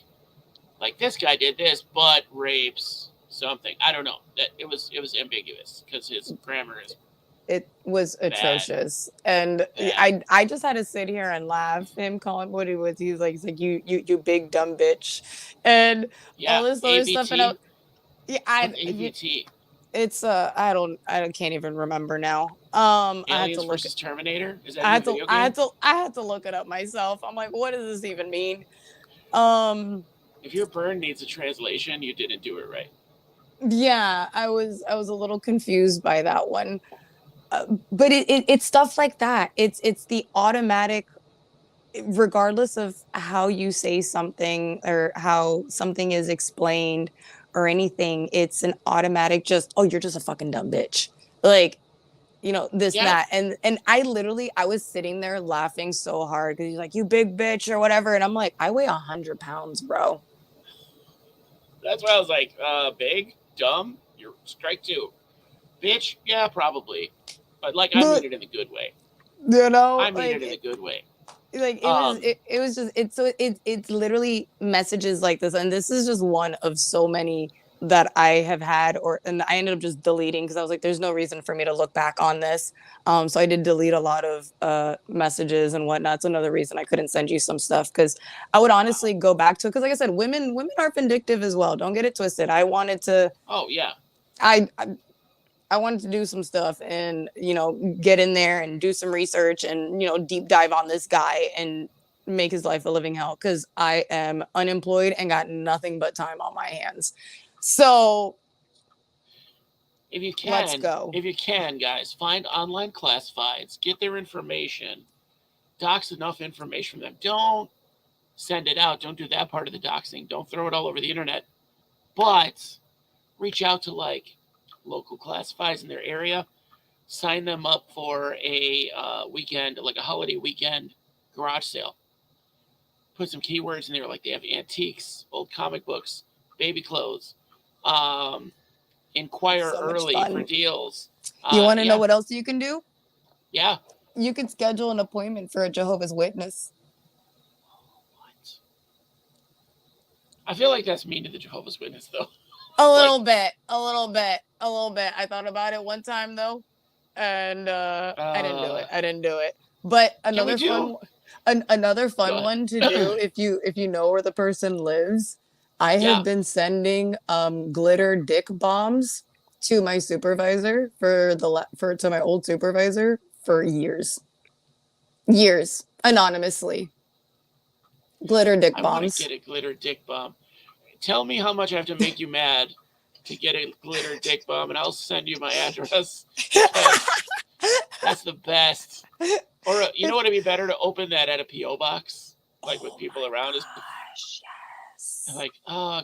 this guy did this, butt rapes something. I don't know. That it was ambiguous because his grammar is It was bad, atrocious, and bad. I just had to sit here and laugh. Him calling what he was, he's like, you big dumb bitch, and all Yeah, this other stuff. And AVT. yeah, What's AVT? it's I don't can't even remember now. I had to Aliens look. versus Terminator. Is that a new video game? I had to look it up myself. I'm like, what does this even mean? Um, If your burn needs a translation, you didn't do it right. yeah, I was a little confused by that one. But it's stuff like that. It's the automatic. regardless of how you say something or how something is explained or anything, it's an automatic just, oh, you're just a fucking dumb bitch. Like, this and Yeah, that. And I was sitting there laughing so hard because he's like, you big bitch or whatever. And I'm like, I weigh 100 pounds, bro. that's why I was like, big, dumb, you're strike two. Bitch, yeah, probably. But like I mean But it in a good way. I mean it in a like good way. it was just it's so it's literally messages like this, and this is just one of so many that I have had, and I ended up just deleting because I was like, there's no reason for me to look back on this. So I did delete a lot of messages and whatnot. It's another reason I couldn't send you some stuff because I would Wow. honestly go back to it because, like I said, women are vindictive as well. Don't get it twisted. Oh yeah. I I wanted to do some stuff and, get in there and do some research and, deep dive on this guy and make his life a living hell because I am unemployed and got nothing but time on my hands. So If you let's can, go. if you can, guys, find online classifieds, get their information, dox enough information from them. Don't send it out. Don't do that part of the doxing. Don't throw it all over the internet. But reach out to like local classifieds in their area. Sign them up for a weekend, like a holiday weekend garage sale. Put some keywords in there, like they have antiques, old comic books, baby clothes. Um, inquire So much early for fun. deals. You want to know Yeah, what else you can do? yeah. You can schedule an appointment for a Jehovah's Witness. What? I feel like that's mean to the Jehovah's Witness, though. A Like, little bit, a little bit, a little bit. I thought about it one time though, and I didn't do it. uh, I didn't do it. But can we do? another Go fun one to do ahead. if you know where the person lives. I have Yeah, been sending glitter dick bombs to my supervisor for to my old supervisor for years anonymously. Glitter dick I want to bombs. get a glitter dick bomb. Tell me how much I have to make you mad to get a glitter dick bomb, and I'll send you my address because that's the best. Or you know what? It'd be better to open that at a PO box, like with Oh people my around us, gosh, and yes. like,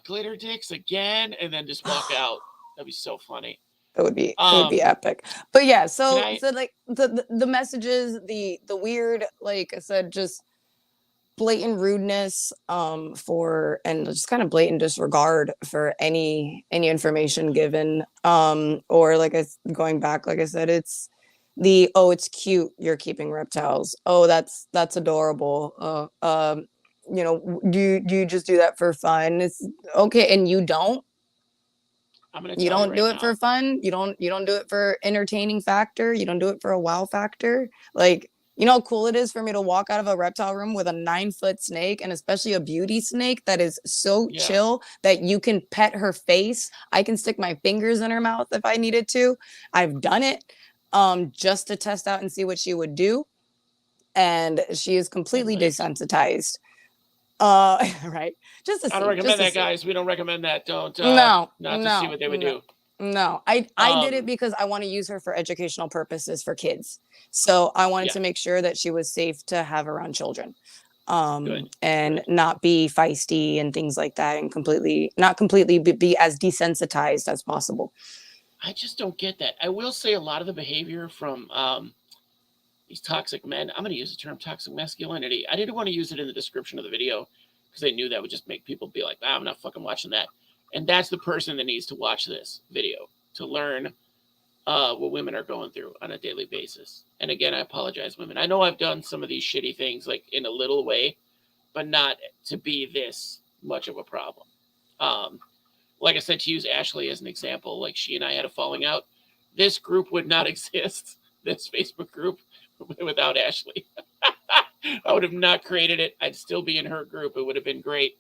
glitter dicks again, and then just walk out. That'd be so funny. It would be Um, epic. But yeah, can so I? like the messages, the weird, like I said, just blatant rudeness for and just kind of blatant disregard for any information given or going back, like I said, it's the, oh, it's cute you're keeping reptiles, oh, that's adorable, do you just do that for fun? It's okay, and I'm gonna you tell you don't do right it for now. fun. You don't do it for entertaining factor. You don't do it for a wow factor. Like, you know how cool it is for me to walk out of a reptile room with a 9 foot snake, and especially a beauty snake that is so Yeah, chill that you can pet her face. I can stick my fingers in her mouth if I needed to. I've done it just to test out and see what she would do. And she is and completely lived. desensitized. Right. Just to I don't see, just recommend to that, see. guys. We don't recommend that. Don't No, not to see no, what they would no. do. No, I did it Um, because I want to use her for educational purposes for kids. So I wanted yeah, to make sure that she was safe to have around children. good, And good. not be feisty and things like that, and not completely be as desensitized as possible. I just don't get that. I will say a lot of the behavior from these toxic men. I'm going to use the term toxic masculinity. I didn't want to use it in the description of the video because I knew that would just make people be like, I'm not fucking watching that. And that's the person that needs to watch this video to learn what women are going through on a daily basis. And again, I apologize, women. I know I've done some of these shitty things like in a little way, but not to be this much of a problem. Um, like I said, to use Ashley as an example, like she and I had a falling out. This group would not exist, this Facebook group, without Ashley. I would have not created it. I'd still be in her group. It would have been great.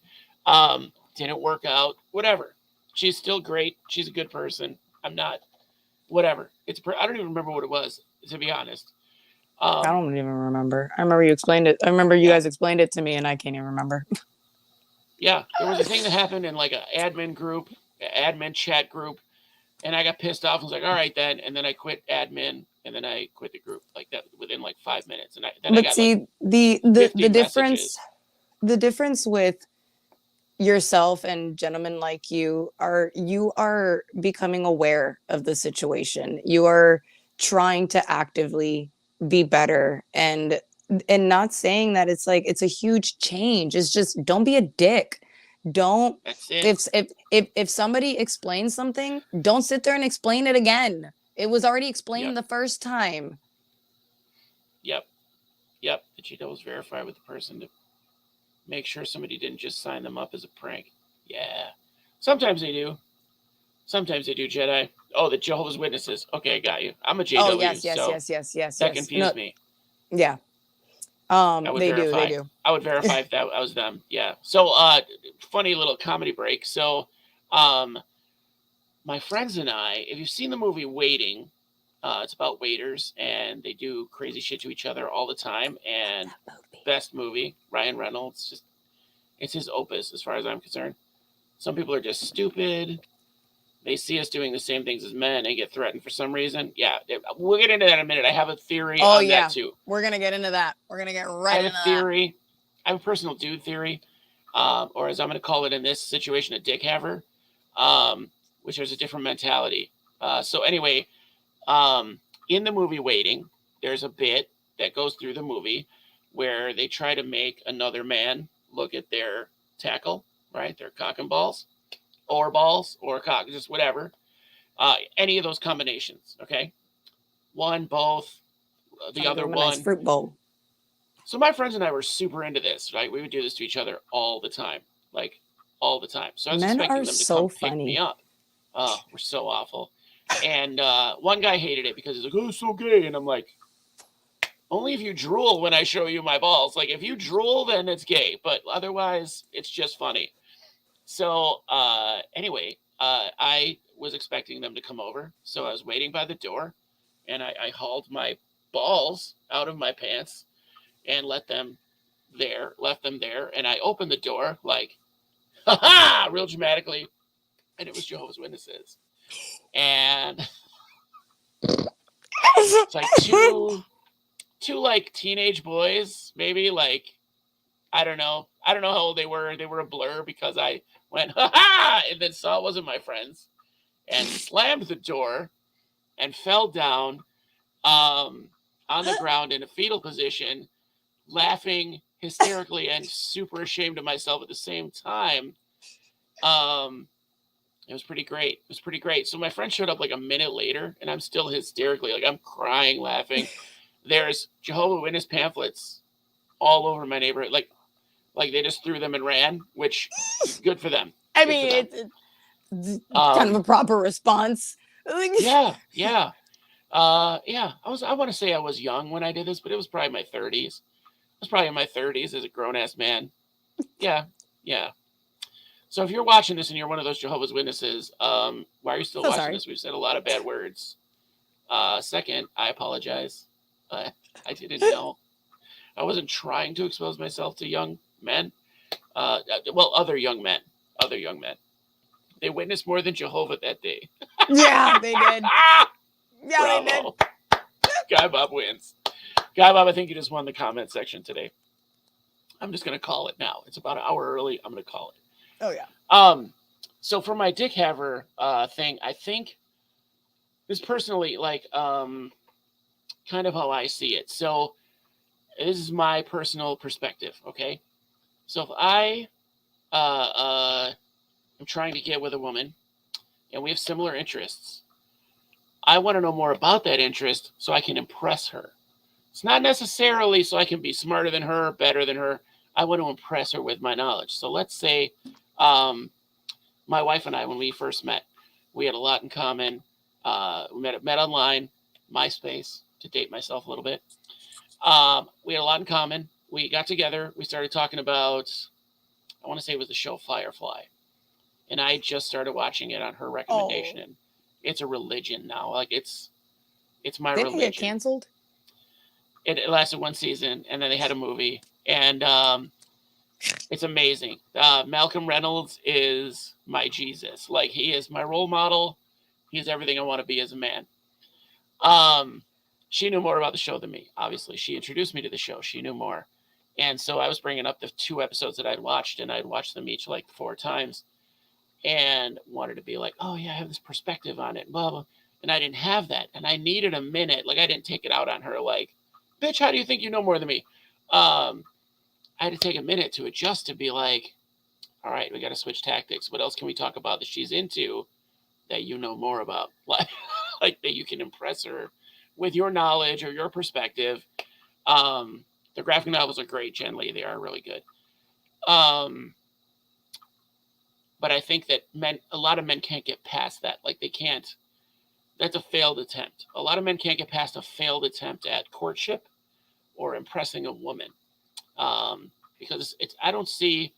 Didn't work out. Whatever. She's still great. She's a good person. I'm not. Whatever. I don't even remember what it was, to be honest. I Um, don't even remember. I remember you explained it. I remember you yeah, guys explained it to me, and I can't even remember. yeah. There was a thing that happened in like an admin group, admin chat group, and I got pissed off. I was like, all right then, and then I quit admin, and then I quit the group like that within like 5 minutes, and I But got like see, the 50 difference, messages. the difference with yourself and gentlemen like you are becoming aware of the situation. You are trying to actively be better, and not saying that it's like it's a huge change. It's just don't be a dick. Don't That's it. if somebody explains something, don't sit there and explain it again. It was already explained Yep. the first time. Yep. Yep. The Cheeto was verified with the person to make sure somebody didn't just sign them up as a prank. Yeah. Sometimes they do. Sometimes they do, Jedi. Oh, the Jehovah's Witnesses. Okay, I got you. I'm a Oh JW, yes, yes, so yes, yes, yes, that yes. No, confused me. yeah. I would They do, they verify. do. I would verify if that was them. Yeah. So, funny little comedy break. So, um, my friends and I, if you've seen the movie Waiting, it's about waiters and they do crazy shit to each other all the time. And best movie, Ryan Reynolds. Just it's his opus as far as I'm concerned. Some people are just stupid. They see us doing the same things as men and get threatened for some reason. Yeah, we'll get into that in a minute. I have a theory Oh on that yeah, too. we're gonna get into that. We're gonna get I right have into a that. theory. I have a personal dude theory, or as I'm going to call it in this situation, a dick haver, which is a different mentality. So anyway, in the movie Waiting, there's a bit that goes through the movie where they try to make another man look at their tackle, right? Their cock and balls, or cock, just whatever. Any of those combinations, okay? One, both, the Trying to give other him a nice one. fruit bowl. So my friends and I were super into this, right? We would do this to each other all the time, like all the time. So I was Men are expecting them to come so pick me funny. up. Oh, we're so awful. And one guy hated it because he's like, "Oh, it's so gay," and I'm like, "Only if you drool when I show you my balls. Like if you drool, then it's gay, but otherwise, it's just funny." So anyway, I was expecting them to come over, so I was waiting by the door, and I hauled my balls out of my pants and left them there, and I opened the door like, ha ha, real dramatically, and it was Jehovah's Witnesses, and it's like two like teenage boys, maybe like I don't know how old they were. They were a blur because I went ha ha, and then saw it wasn't my friends, and slammed the door and fell down on the ground in a fetal position, laughing hysterically and super ashamed of myself at the same time. Um, it was pretty great. It was pretty great. So my friend showed up like a minute later, and I'm still hysterically, like I'm crying, laughing. There's Jehovah's Witness pamphlets all over my neighborhood. Like they just threw them and ran, which good for them. I Good for mean, them. it's kind of Um, a proper response. yeah, yeah, yeah. I want to say I was young when I did this, but it was probably my 30s. I was probably in my 30s as a grown ass man. Yeah, yeah. So if you're watching this and you're one of those Jehovah's Witnesses, why are you still So watching sorry. this? We've said a lot of bad words. Second, I apologize. I didn't know. I wasn't trying to expose myself to young men. Well, other young men. Other young men. They witnessed more than Jehovah that day. Yeah, they did. Yeah, they did. Bravo. Guy Bob wins. Guy Bob, I think you just won the comment section today. I'm just going to call it now. It's about an hour early. I'm going to call it. Oh yeah. So for my dick haver thing, I think this personally, like, kind of how I see it. So this is my personal perspective, okay? So if I am trying to get with a woman and we have similar interests, I want to know more about that interest so I can impress her. It's not necessarily so I can be smarter than her, better than her. I want to impress her with my knowledge. So let's say my wife and I, when we first met, we had a lot in common. We met online, MySpace, to date myself a little bit. We had a lot in common. We got together. We started talking about, I want to say it was the show Firefly. And I just started watching it on her recommendation. Oh. And it's a religion now. Like it's my Didn't it religion. get canceled? It lasted one season, and then they had a movie. And it's amazing. Malcolm Reynolds is my Jesus. Like he is my role model. He's everything I want to be as a man. Um, she knew more about the show than me. Obviously, she introduced me to the show. She knew more. And so I was bringing up the 2 episodes that I'd watched, and I'd watched them each like 4 times and wanted to be like, oh, yeah, I have this perspective on it, blah, blah. And I didn't have that. And I needed a minute. Like, I didn't take it out on her like, bitch, how do you think you know more than me? I had to take a minute to adjust to be like, all right, we got to switch tactics. What else can we talk about that she's into that you know more about? Like that you can impress her with your knowledge or your perspective. The graphic novels are great, generally. They are really good. But I think that a lot of men can't get past that. Like they can't. That's a failed attempt. A lot of men can't get past a failed attempt at courtship or impressing a woman. Because I don't see,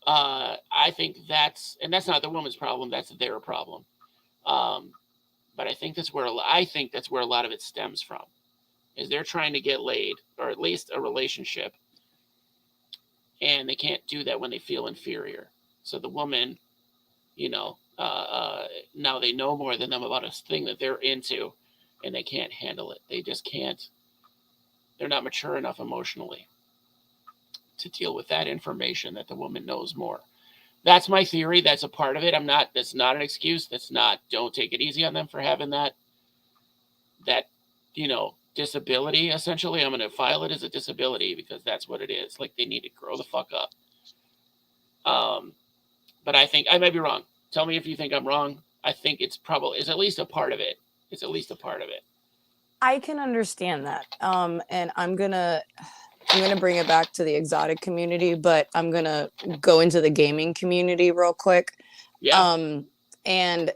I think that's not the woman's problem. That's their problem. But I think that's where a lot of it stems from, is they're trying to get laid, or at least a relationship, and they can't do that when they feel inferior. So the woman, now they know more than them about a thing that they're into, and they can't handle it. They just can't. They're not mature enough emotionally to deal with that information that the woman knows more. That's my theory. That's a part of it. That's not an excuse. Don't take it easy on them for having that, disability, essentially. I'm going to file it as a disability because that's what it is. Like, they need to grow the fuck up. But I think I might be wrong. Tell me if you think I'm wrong. I think it's at least a part of it. It's at least a part of it. I can understand that. And I'm gonna bring it back to the exotic community, but I'm gonna go into the gaming community real quick. Yeah. And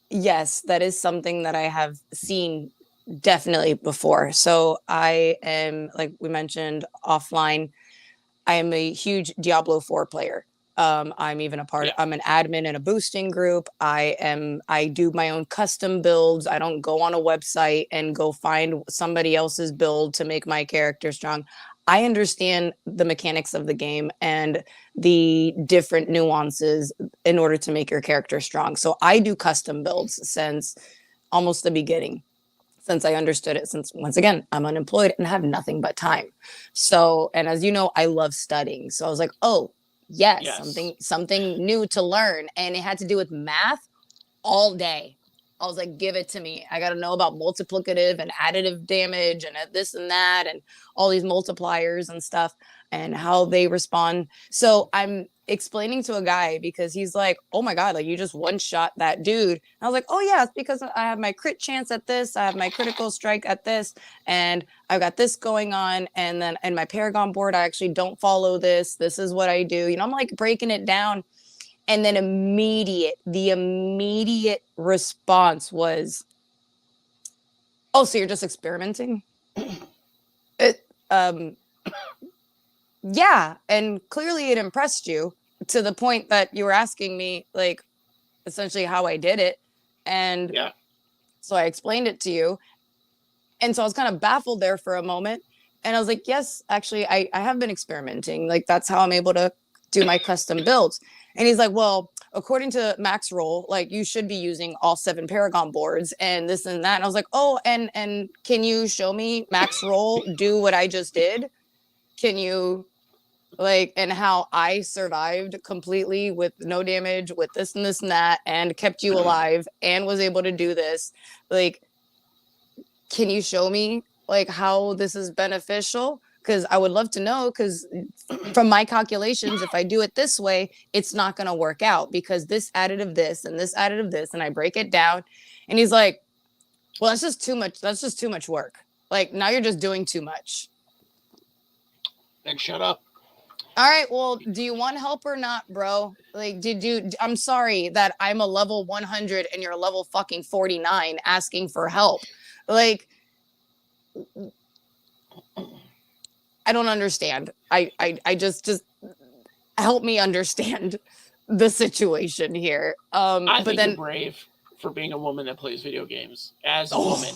yes, that is something that I have seen definitely before. So I am, like we mentioned offline, I am a huge Diablo 4 player. I'm even I'm an admin in a boosting group. I do my own custom builds. I don't go on a website and go find somebody else's build to make my character strong. I understand the mechanics of the game and the different nuances in order to make your character strong. So I do custom builds since almost the beginning, since I understood it, since once again, I'm unemployed and have nothing but time. So, and as you know, I love studying. So I was like, oh, yes. Something new to learn. And it had to do with math all day. I was like, give it to me. I got to know about multiplicative and additive damage and this and that and all these multipliers and stuff and how they respond. So I'm explaining to a guy because he's like, oh my God, like you just one shot that dude. And I was like, oh yeah, it's because I have my crit chance at this. I have my critical strike at this. And I've got this going on. And then in my Paragon board, I actually don't follow this. This is what I do. I'm like breaking it down. And then the immediate response was, oh, so you're just experimenting? Yeah. And clearly it impressed you to the point that you were asking me, like, essentially how I did it. And so I explained it to you. And so I was kind of baffled there for a moment. And I was like, yes, actually, I have been experimenting. Like, that's how I'm able to do my custom builds. And he's like, well, according to Max Roll, like you should be using all 7 Paragon boards and this and that. And I was like, oh, and can you show me Max Roll do what I just did? Can you and how I survived completely with no damage with this and this and that and kept you alive and was able to do this? Like, can you show me how this is beneficial? Because I would love to know, because from my calculations, if I do it this way, it's not going to work out because this additive this and this additive this, and I break it down. And he's like, well, that's just too much. That's just too much work. Like, now you're just doing too much. Then shut up. All right. Well, do you want help or not, bro? Like, I'm sorry that I'm a level 100 and you're a level fucking 49 asking for help. Like, I don't understand. I just help me understand the situation here. I think you're brave for being a woman that plays video games. As a woman,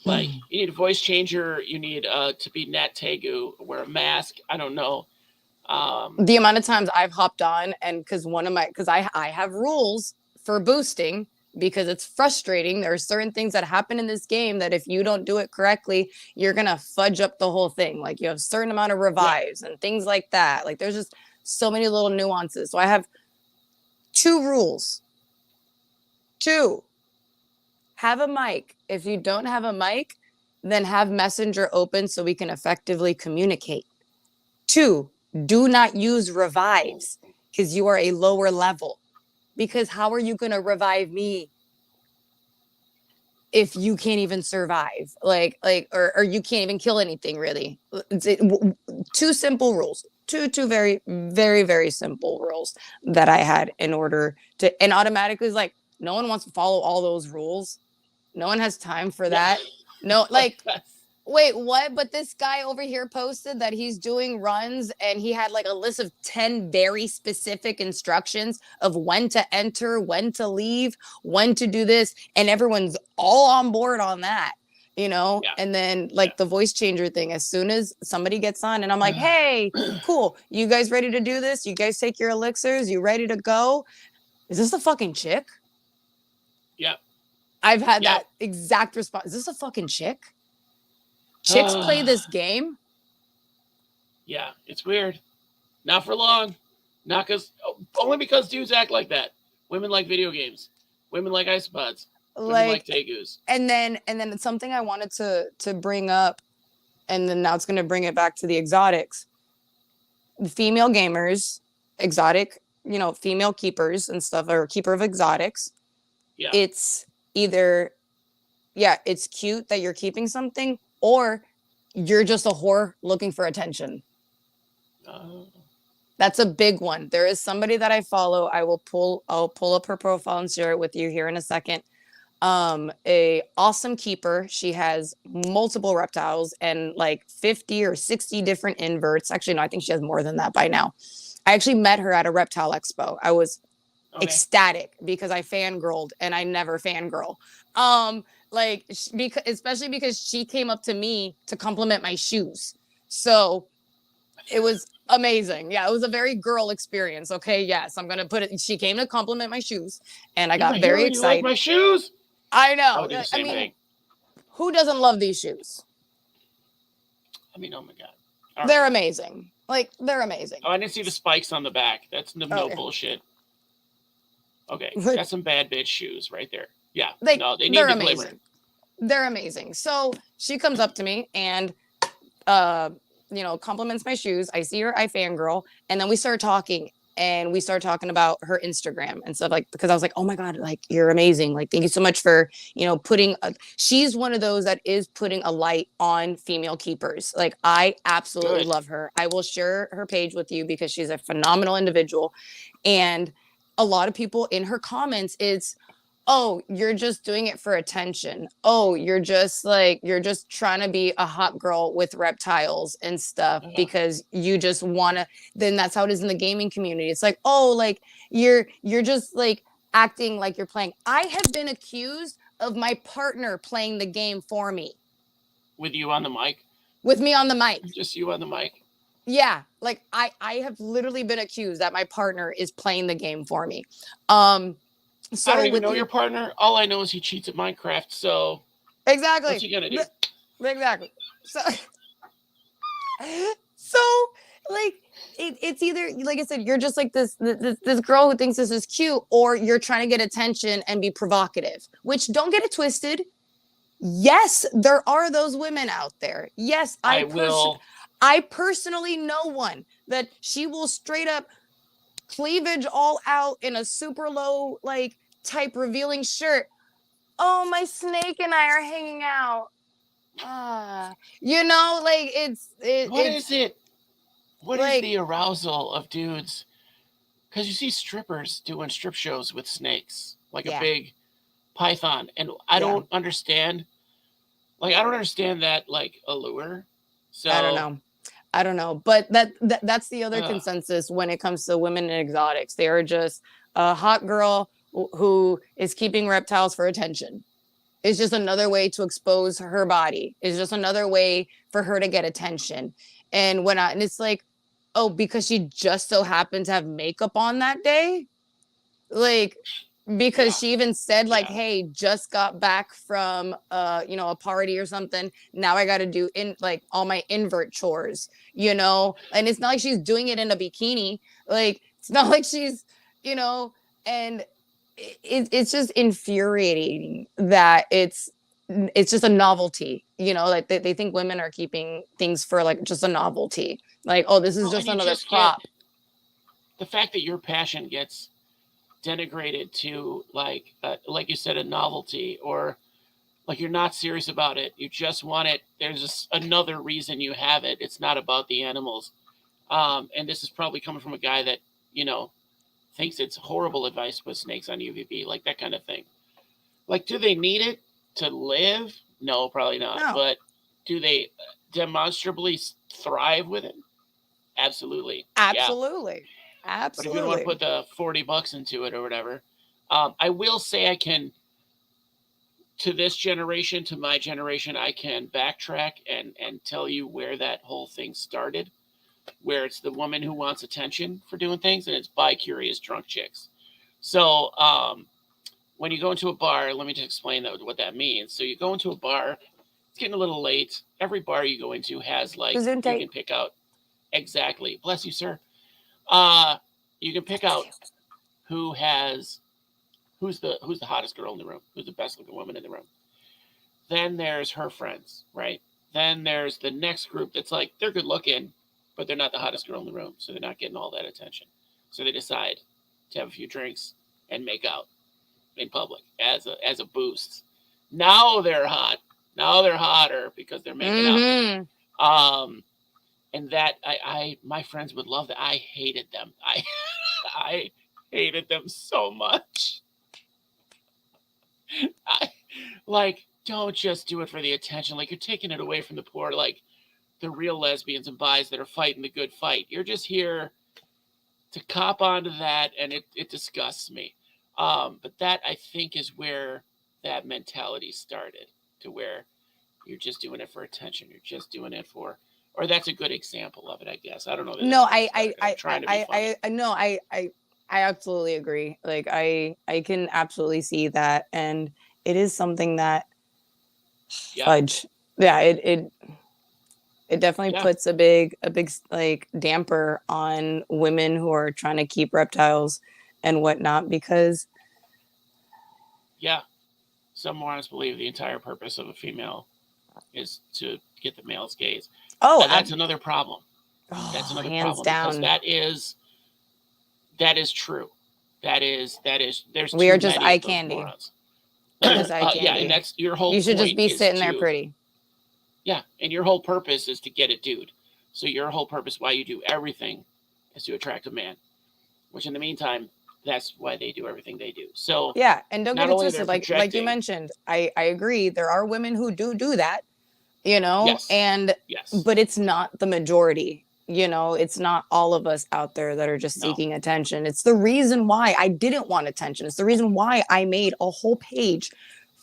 like you need a voice changer. You need to be Nat Tegu, wear a mask. I don't know. The amount of times I've hopped on and because I have rules for boosting. because it's frustrating. There are certain things that happen in this game that if you don't do it correctly, you're gonna fudge up the whole thing. Like you have a certain amount of revives and things like that. Like there's just so many little nuances. So I have 2 rules. 2, have a mic. If you don't have a mic, then have Messenger open so we can effectively communicate. 2, do not use revives because you are a lower level. Because how are you going to revive me if you can't even survive? Or you can't even kill anything, really. 2 simple rules. Two very, very, very simple rules that I had in order to, and automatically is like, no one wants to follow all those rules. No one has time for that. No, like, wait, what? But this guy over here posted that he's doing runs and he had like a list of 10 very specific instructions of when to enter, when to leave, when to do this. And everyone's all on board on that, you know? Yeah. And then like the voice changer thing, as soon as somebody gets on and I'm like, hey, cool. You guys ready to do this? You guys take your elixirs? You ready to go? Is this a fucking chick? Yeah. I've had that exact response. Is this a fucking chick? Chicks play this game? Yeah, it's weird. Not for long. Not only because dudes act like that. Women like video games. Women like isopods. Women like tegus. And then it's something I wanted to bring up, and then now it's going to bring it back to the exotics. The female gamers, exotic, you know, female keepers and stuff, or keeper of exotics. Yeah. It's either, it's cute that you're keeping something, or you're just a whore looking for attention. That's a big one. There is somebody that I follow. I'll pull up her profile and share it with you here in a second. A awesome keeper. She has multiple reptiles and like 50 or 60 different inverts. Actually, no, I think she has more than that by now. I actually met her at a reptile expo. I was ecstatic because I fangirled and I never fangirl. Especially because she came up to me to compliment my shoes. So it was amazing. Yeah, it was a very girl experience. Okay, yes, I'm gonna put it. She came to compliment my shoes, and I got very excited. You like my shoes? I know. I mean, thing. Who doesn't love these shoes? I mean, oh my god, they're amazing. Like they're amazing. Oh, I didn't see the spikes on the back. That's no bullshit. Okay, that's some bad bitch shoes right there. Yeah, they need the glamour. They're amazing. So she comes up to me and, compliments my shoes. I see her, I fangirl, and then we start talking. And we started talking about her Instagram and stuff, like, because I was like, oh my God, like, you're amazing. Like, thank you so much for, she's one of those that is putting a light on female keepers. Like, I absolutely love her. I will share her page with you because she's a phenomenal individual. And a lot of people in her comments, it's, oh, you're just doing it for attention. Oh, you're just trying to be a hot girl with reptiles and stuff because you just want to. Then that's how it is in the gaming community. It's like, oh, like you're just like acting like you're playing. I have been accused of my partner playing the game for me. With you on the mic? With me on the mic. Just you on the mic? Yeah. Like I have literally been accused that my partner is playing the game for me. So I don't even know your partner. All I know is he cheats at Minecraft. So exactly, what's he gonna do? Exactly. So like it's either, like I said, you're just like this girl who thinks this is cute, or you're trying to get attention and be provocative. Which, don't get it twisted. Yes, there are those women out there. Yes, I personally know one that she will straight up cleavage all out in a super low like type revealing shirt. Oh, my snake and I are hanging out. Like what is it? What is the arousal of dudes? Because you see strippers doing strip shows with snakes, like a big python, and I don't understand. Like, I don't understand that like allure. So I don't know, but that's the other consensus when it comes to women and exotics. They are just a hot girl who is keeping reptiles for attention. It's just another way to expose her body. It's just another way for her to get attention. And it's like, oh, because she just so happened to have makeup on that day. Like, because Yeah. she even said like, Yeah. hey, just got back from a party or something, now I got to do in like all my invert chores, and it's not like she's doing it in a bikini, like it's not like she's you know and it's just infuriating that it's just a novelty, like they think women are keeping things for like just a novelty, like, oh, this is Well, and just you another just get prop. the fact that your passion gets denigrated to like you said, a novelty, or like you're not serious about it. You just want it. There's just another reason you have it. It's not about the animals. And this is probably coming from a guy that you know thinks it's horrible advice to put snakes on UVB, like that kind of thing. Like, do they need it to live? No, probably not. No, But do they demonstrably thrive with it? Absolutely. Yeah. absolutely, But if you don't want to absolutely. put the $40 into it or whatever, I will say I can, to this generation, to my generation, I can backtrack and tell you where that whole thing started, where it's the woman who wants attention for doing things, and it's bi curious drunk chicks. So when you go into a bar, let me just explain what that means. So you go into a bar, it's getting a little late. Every bar you go into has like you Gesundheit. can pick out exactly. Bless you, sir. Uh, you can pick Thank out you. who's the hottest girl in the room, who's the best looking woman in the room. Then there's her friends, right? Then there's the next group that's like they're good looking, but they're not the hottest girl in the room, so they're not getting all that attention. So they decide to have a few drinks and make out in public as a boost. Now they're hot. Now they're hotter because they're making out. Mm-hmm. Um, and that my friends would love that. I hated them. I hated them so much. I, like, don't just do it for the attention. Like, you're taking it away from the poor, like the real lesbians and bis that are fighting the good fight. You're just here to cop onto that, and it disgusts me. But that, I think, is where that mentality started, to where you're just doing it for attention. You're just doing it for, or that's a good example of it, I guess. I don't know that No, that's where it started. I'm trying to be funny. no, I absolutely agree. Like I can absolutely see that, and it is something that Yeah, fudge. Yeah, it definitely yeah, puts a big like damper on women who are trying to keep reptiles and whatnot, because yeah. Some morons believe the entire purpose of a female is to get the male's gaze. oh, That's another problem. That's oh, another hands problem because down, that is true. That is there's we are too just many eye of those candy. morons. We're just eye Yeah, and candy. that's your whole You should just point be is sitting there to pretty. yeah, and your whole purpose is to get a dude. So your whole purpose why you do everything is to attract a man. Which in the meantime, that's why they do everything they do. So Yeah, and don't get not it only they're twisted. Like you projecting, mentioned, I agree. There are women who do that, yes, and yes, but it's not the majority. It's not all of us out there that are just no, seeking attention. It's the reason why I didn't want attention. It's the reason why I made a whole page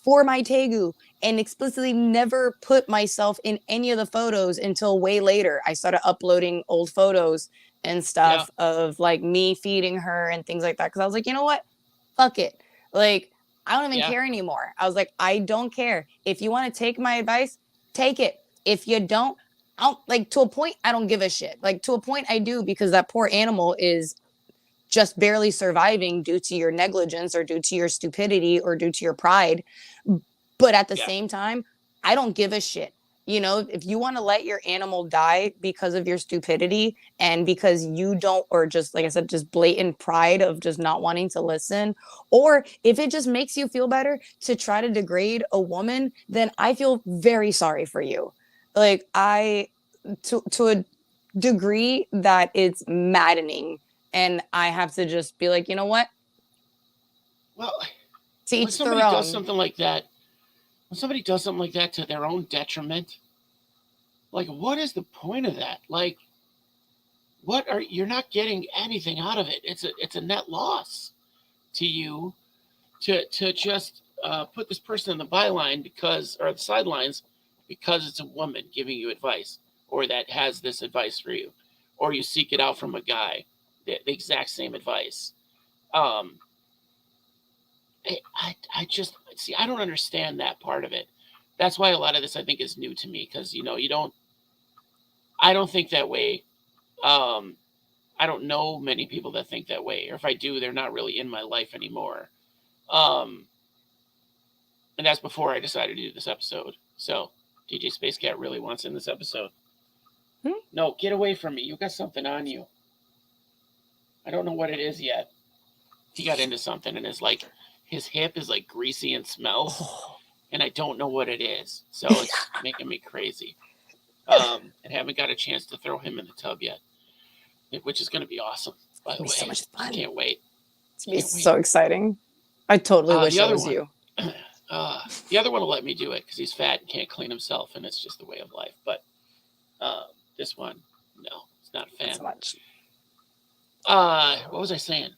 for my Tegu and explicitly never put myself in any of the photos until way later. I started uploading old photos and yeah, stuff of like me feeding her and things like that, because I was like, you know what? Fuck it. Like, I don't even yeah, care anymore. I was like, I don't care. If you want to take my advice, take it. If you don't, I'll like, to a point, I don't give a shit. Like, to a point, I do, because that poor animal is just barely surviving due to your negligence or due to your stupidity or due to your pride. But at the yeah, same time, I don't give a shit. If you want to let your animal die because of your stupidity and because you don't, or just like I said, just blatant pride of just not wanting to listen, or if it just makes you feel better to try to degrade a woman, then I feel very sorry for you. Like, to a degree that it's maddening, and I have to just be like, you know what? well, To when each their somebody does own. something like that, when somebody does something like that to their own detriment, like what is the point of that? Like, you're not getting anything out of it. It's a net loss to you to just put this person on the byline or the sidelines because it's a woman giving you advice, or that has this advice for you, or you seek it out from a guy, the exact same advice. Um, I just see. I don't understand that part of it. That's why a lot of this I think is new to me because you don't. I don't think that way. Um, I don't know many people that think that way, or if I do, they're not really in my life anymore. Um, and that's before I decided to do this episode. So DJ Space Cat really wants in this episode. No, get away from me. You got something on you. I don't know what it is yet. He got into something and his hip is like greasy and smells. And I don't know what it is. So it's making me crazy. And haven't got a chance to throw him in the tub yet, which is going to be awesome, by the way. So much fun. I can't wait. It's going to be so exciting. I totally wish it was you. The other one will let me do it because he's fat and can't clean himself, and it's just the way of life. But this one, no, it's not a fan. Not so much. What was I saying?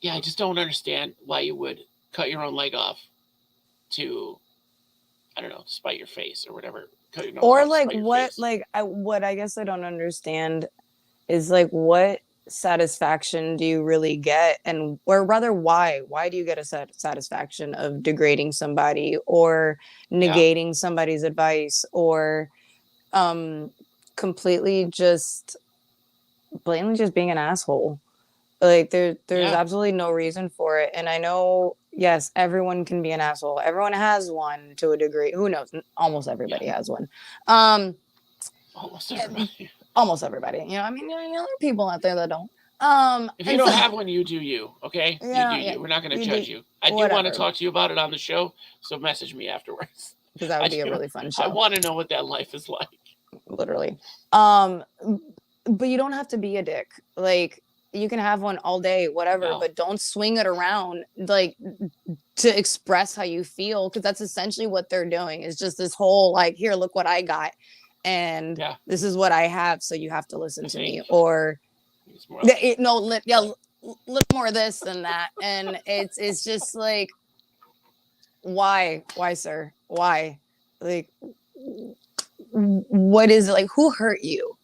Yeah, I just don't understand why you would cut your own leg off to, I don't know, spite your face or whatever. Or like what, what I guess I don't understand is like what satisfaction do you really get, and or rather why do you get a satisfaction of degrading somebody or negating somebody's advice or completely just blatantly just being an asshole? Like there's absolutely no reason for it. And I know, yes, everyone can be an asshole. Everyone has one to a degree. Who knows? Almost everybody has one. Almost everybody. Almost everybody. You know, I mean, there are people out there that don't. If you don't have one, you do you. Okay, yeah, you do you. We're not going to judge you. I do want to talk to you about it on the show, so message me afterwards. Because that would be a really fun show. I want to know what that life is like. Literally. But you don't have to be a dick. Like, you can have one all day, whatever, but don't swing it around like to express how you feel, because that's essentially what they're doing. Is just this whole like, here, look what I got, and this is what I have, so you have to listen to me, or little more this than that, and it's just like, why, sir, why, like, what is it, like, who hurt you?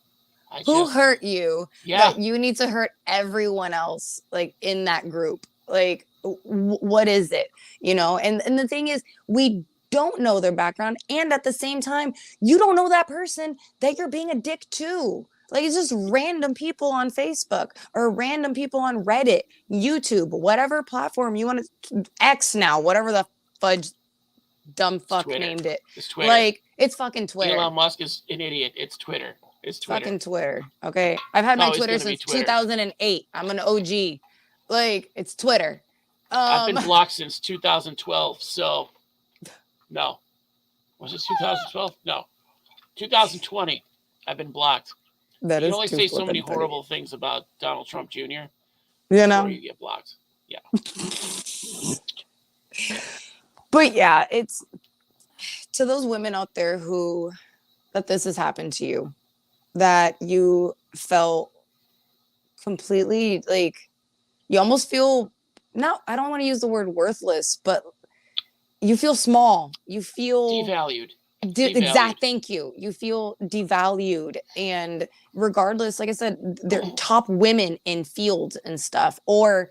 Who hurt you that you need to hurt everyone else, like, in that group? Like, what is it? You know, and the thing is, we don't know their background. And at the same time, you don't know that person that you're being a dick to. Like, it's just random people on Facebook or random people on Reddit, YouTube, whatever platform you want to, X now, whatever the fudge dumb fuck named it. It's Twitter. Like, it's fucking Twitter. Elon Musk is an idiot. It's Twitter. It's Twitter. Fucking Twitter. Okay. I've had my Twitter since 2008. I'm an OG. Like, it's Twitter. I've been blocked since 2012. So, no. Was it 2012? No. 2020. I've been blocked. You can only say so many horrible things about Donald Trump Jr. You know? Before you get blocked. Yeah. But yeah, it's to those women out there that this has happened to you, that you felt completely like, you almost feel, I don't want to use the word worthless, but you feel small. You feel devalued. Exact. Thank you. You feel devalued. And regardless, like I said, they're top women in fields and stuff, or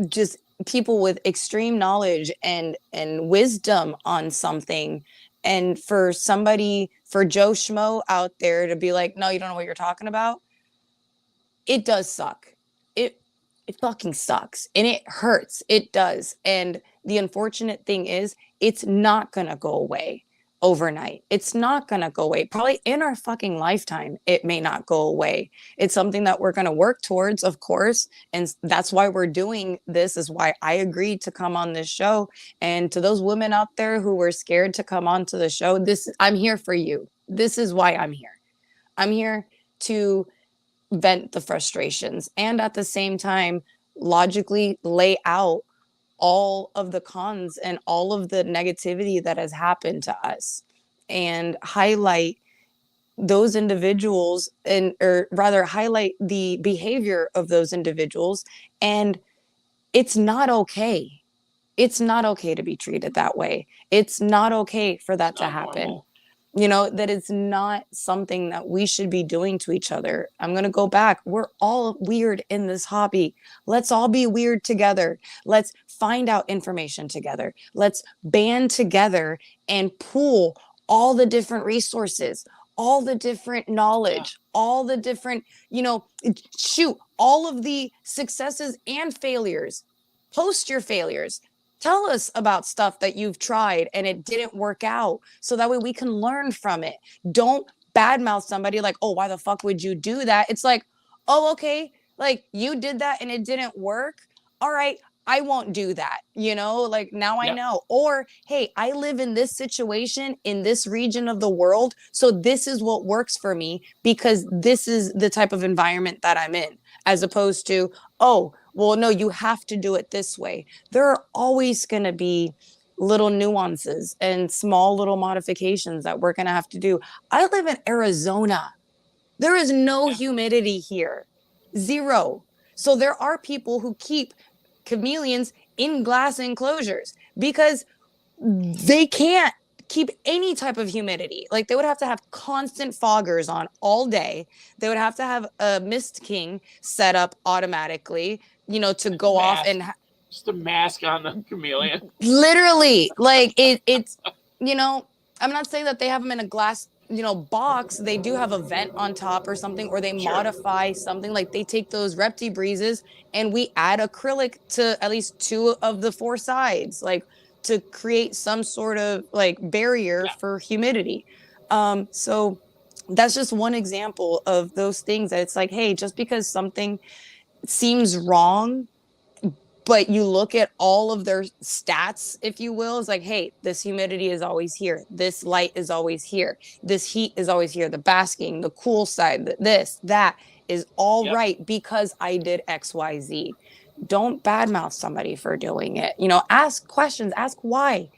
just people with extreme knowledge and wisdom on something. And for Joe Schmo out there to be like, no, you don't know what you're talking about. It does suck. It fucking sucks. And it hurts. It does. And the unfortunate thing is, it's not going to go away overnight. It's not going to go away. Probably in our fucking lifetime, it may not go away. It's something that we're going to work towards, of course. And that's why we're doing this, is why I agreed to come on this show. And to those women out there who were scared to come onto the show, I'm here for you. This is why I'm here. I'm here to vent the frustrations and at the same time logically lay out all of the cons and all of the negativity that has happened to us, and highlight those individuals, or rather highlight the behavior of those individuals. And it's not okay. It's not okay to be treated that way. It's not okay for that to happen. Normal. that it's not something that we should be doing to each other. I'm going to go back. We're all weird in this hobby. Let's all be weird together. Let's find out information together. Let's band together and pool all the different resources, all the different knowledge, all the different, shoot, all of the successes and failures. Post your failures. Tell us about stuff that you've tried and it didn't work out, so that way we can learn from it. Don't badmouth somebody like, oh, why the fuck would you do that? It's like, oh, okay, like you did that and it didn't work. All right, I won't do that. Like now I know. Or, hey, I live in this situation in this region of the world, so this is what works for me because this is the type of environment that I'm in, as opposed to, oh, well, no, you have to do it this way. There are always going to be little nuances and small little modifications that we're going to have to do. I live in Arizona. There is no humidity here. Zero. So there are people who keep chameleons in glass enclosures because they can't keep any type of humidity. Like they would have to have constant foggers on all day. They would have to have a mist king set up automatically, to go off and just a mask on the chameleon. Literally, like it's I'm not saying that they have them in a glass box. They do have a vent on top or something, or they modify something. Like they take those repti breezes and we add acrylic to at least 2 of the 4 sides, like to create some sort of like barrier for humidity. So that's just one example of those things that it's like, hey, just because something seems wrong, but you look at all of their stats, if you will, it's like, hey, this humidity is always here. This light is always here. This heat is always here. The basking, the cool side, this, that is all right because I did X, Y, Z. Don't badmouth somebody for doing it. Ask questions, ask why.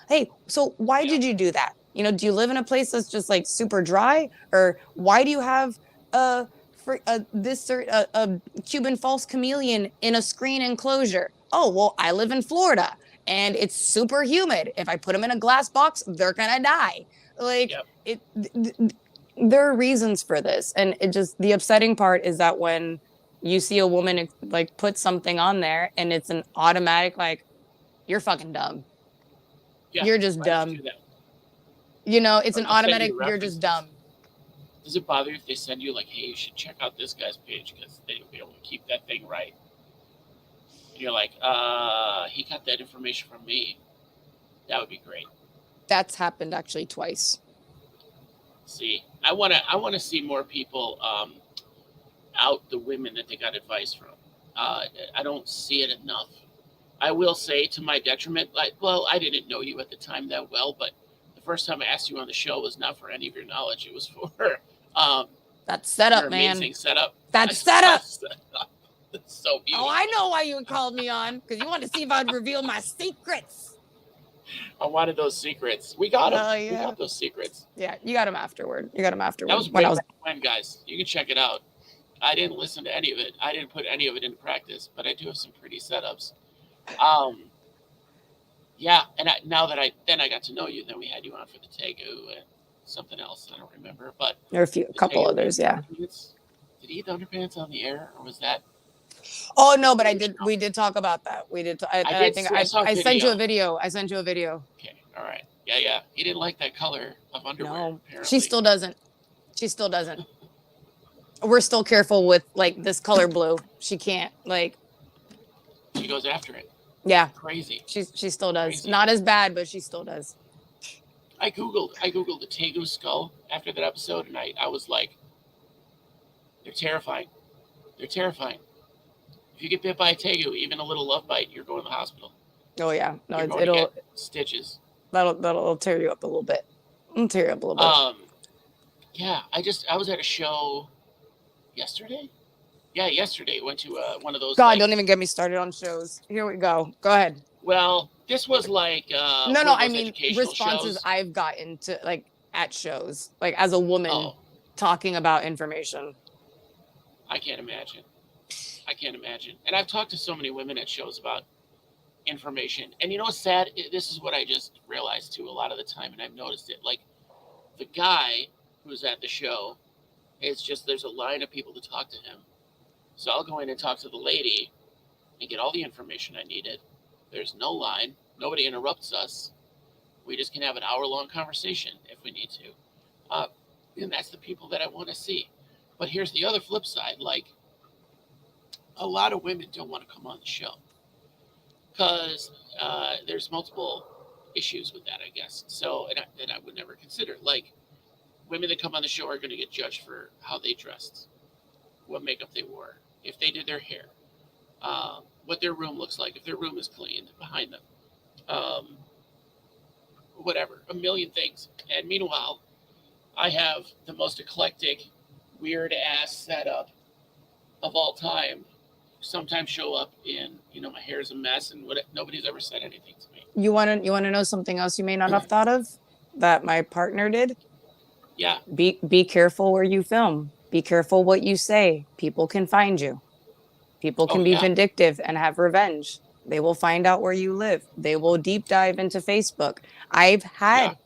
Hey, so why did you do that? Do you live in a place that's just like super dry? Or why do you have a Cuban false chameleon in a screen enclosure? Oh, well, I live in Florida and it's super humid. If I put them in a glass box, they're gonna die. Like there are reasons for this, and the upsetting part is that when you see a woman like put something on there and it's an automatic like, you're fucking dumb. You're just dumb. It's an automatic, you're just dumb. Does it bother you if they send you like, hey, you should check out this guy's page because they'll be able to keep that thing right? And you're like, he got that information from me. That would be great. That's happened actually twice. See, I wanna see more people out the women that they got advice from. I don't see it enough. I will say, to my detriment, I didn't know you at the time that well, but the first time I asked you on the show was not for any of your knowledge. It was for that setup, man. Amazing setup. That setup. It's so beautiful. Oh, I know why you called me on, because you wanted to see if I'd reveal my secrets. I wanted those secrets. We got them. Yeah. We got those secrets. Yeah, you got them afterward. That was when, guys. You can check it out. I didn't listen to any of it. I didn't put any of it into practice, but I do have some pretty setups. Yeah, and now that I got to know you, then we had you on for the Tegu and something else I don't remember, but there are a couple others. Yeah. Did he eat the underpants on the air, or was that? Oh no, but we did talk about that. We did. I think I sent you a video. I sent you a video. Okay, all right. Yeah. He didn't like that color of underwear. No, apparently. She still doesn't. We're still careful with like this color blue. She can't like. She goes after it. Yeah. Crazy. She still does. Crazy. Not as bad, but she still does. I googled the Tegu skull after that episode, and I was like, they're terrifying. They're terrifying. If you get bit by a Tegu, even a little love bite, you're going to the hospital. Oh yeah, no, it'll get stitches. That'll tear you up a little bit. It'll tear you up a little bit. Yeah, I was at a show yesterday. Yeah, yesterday went to one of those. God, don't even get me started on shows. Here we go. Go ahead. Well, this was like no, I mean responses shows. I've gotten to like at shows, like as a woman talking about information. I can't imagine. And I've talked to so many women at shows about information. And you know what's sad? This is what I just realized too a lot of the time, and I've noticed it. Like, the guy who's at the show, it's just there's a line of people to talk to him. So I'll go in and talk to the lady and get all the information I needed. There's no line. Nobody interrupts us. We just can have an hour-long conversation if we need to. And that's the people that I want to see. But here's the other flip side. Like, a lot of women don't want to come on the show because there's multiple issues with that, I guess. So, and I would never consider. Like, women that come on the show are going to get judged for how they dressed, what makeup they wore, if they did their hair, what their room looks like, if their room is clean behind them, whatever, a million things. And meanwhile, I have the most eclectic, weird ass setup of all time. Sometimes show up in, my hair is a mess and nobody's ever said anything to me. You want to know something else you may not have thought of that my partner did? Yeah. Be careful where you film. Be careful what you say. People can find you. People can be vindictive and have revenge. They will find out where you live. They will deep dive into Facebook. I've had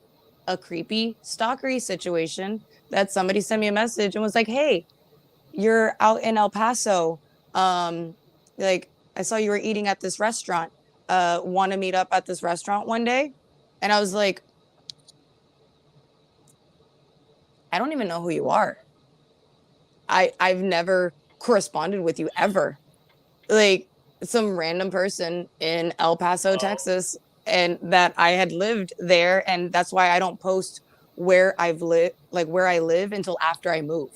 a creepy stalkery situation that somebody sent me a message and was like, "Hey, you're out in El Paso. Like, I saw you were eating at this restaurant. Want to meet up at this restaurant one day?" And I was like, I don't even know who you are. I've never corresponded with you ever. Like, some random person in El Paso, Texas, and that I had lived there, and that's why I don't post where I've lived, like where I live, until after I move.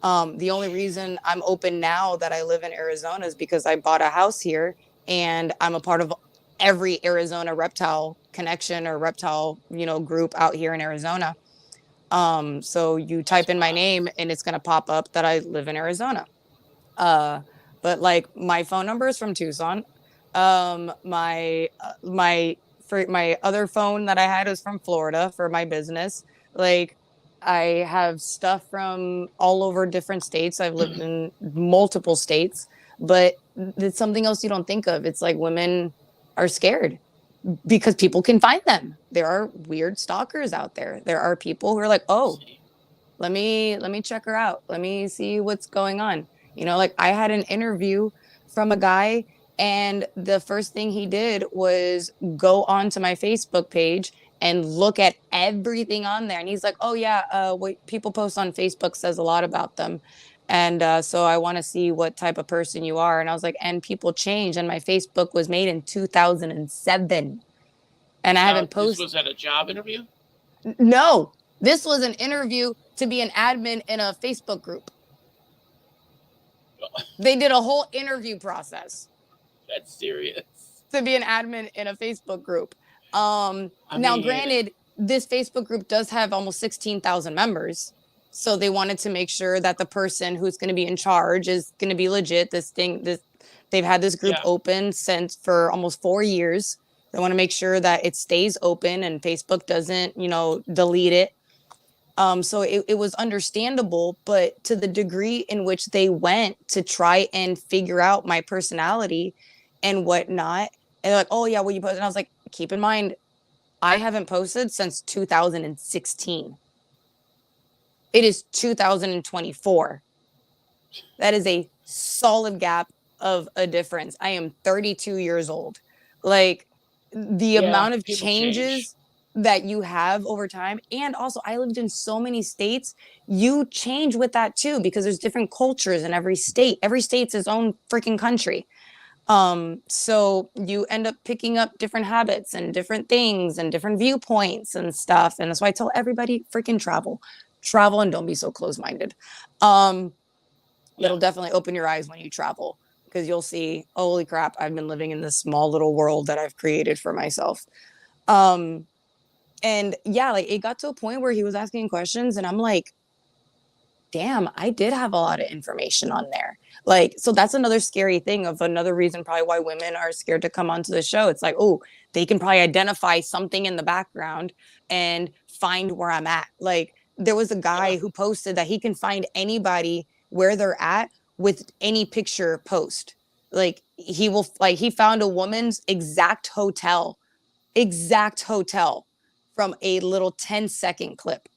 The only reason I'm open now that I live in Arizona is because I bought a house here and I'm a part of every Arizona reptile connection or reptile, group out here in Arizona. So you type in my name and it's going to pop up that I live in Arizona. But like, my phone number is from Tucson. My other phone that I had is from Florida for my business. Like, I have stuff from all over different states. I've lived in multiple states, but it's something else you don't think of. It's like women are scared because people can find them. There are weird stalkers out there. There are people who are like, "Oh, let me check her out. Let me see what's going on." Like, I had an interview from a guy, and the first thing he did was go onto my Facebook page and look at everything on there. And he's like, "Oh yeah, what people post on Facebook says a lot about them. And so I want to see what type of person you are." And I was like, "And people change." And my Facebook was made in 2007. And I haven't This posted. was at a job interview? No, this was an interview to be an admin in a Facebook group. They did a whole interview process. That's serious. To be an admin in a Facebook group. Now, granted, this Facebook group does have almost 16,000 members. So they wanted to make sure that the person who's going to be in charge is going to be legit. They've had this group open for almost 4 years. They want to make sure that it stays open and Facebook doesn't, delete it. So it was understandable, but to the degree in which they went to try and figure out my personality and whatnot, and they're like, "Oh yeah, well, you post," and I was like, keep in mind, I haven't posted since 2016. It is 2024. That is a solid gap of a difference. I am 32 years old. Like, the amount of changes that you have over time. And also, I lived in so many states. You change with that too, because there's different cultures in every state. Every state's its own freaking country. So you end up picking up different habits and different things and different viewpoints and stuff. And that's why I tell everybody, freaking travel and don't be so close-minded. It'll definitely open your eyes when you travel, because you'll see, holy crap, I've been living in this small little world that I've created for myself. And yeah, like, it got to a point where he was asking questions and I'm like, damn, I did have a lot of information on there. Like, so that's another scary thing, of another reason probably why women are scared to come onto the show. It's like, oh, they can probably identify something in the background and find where I'm at. Like, there was a guy who posted that he can find anybody where they're at with any picture post. Like, he found a woman's exact hotel from a little 10-second clip.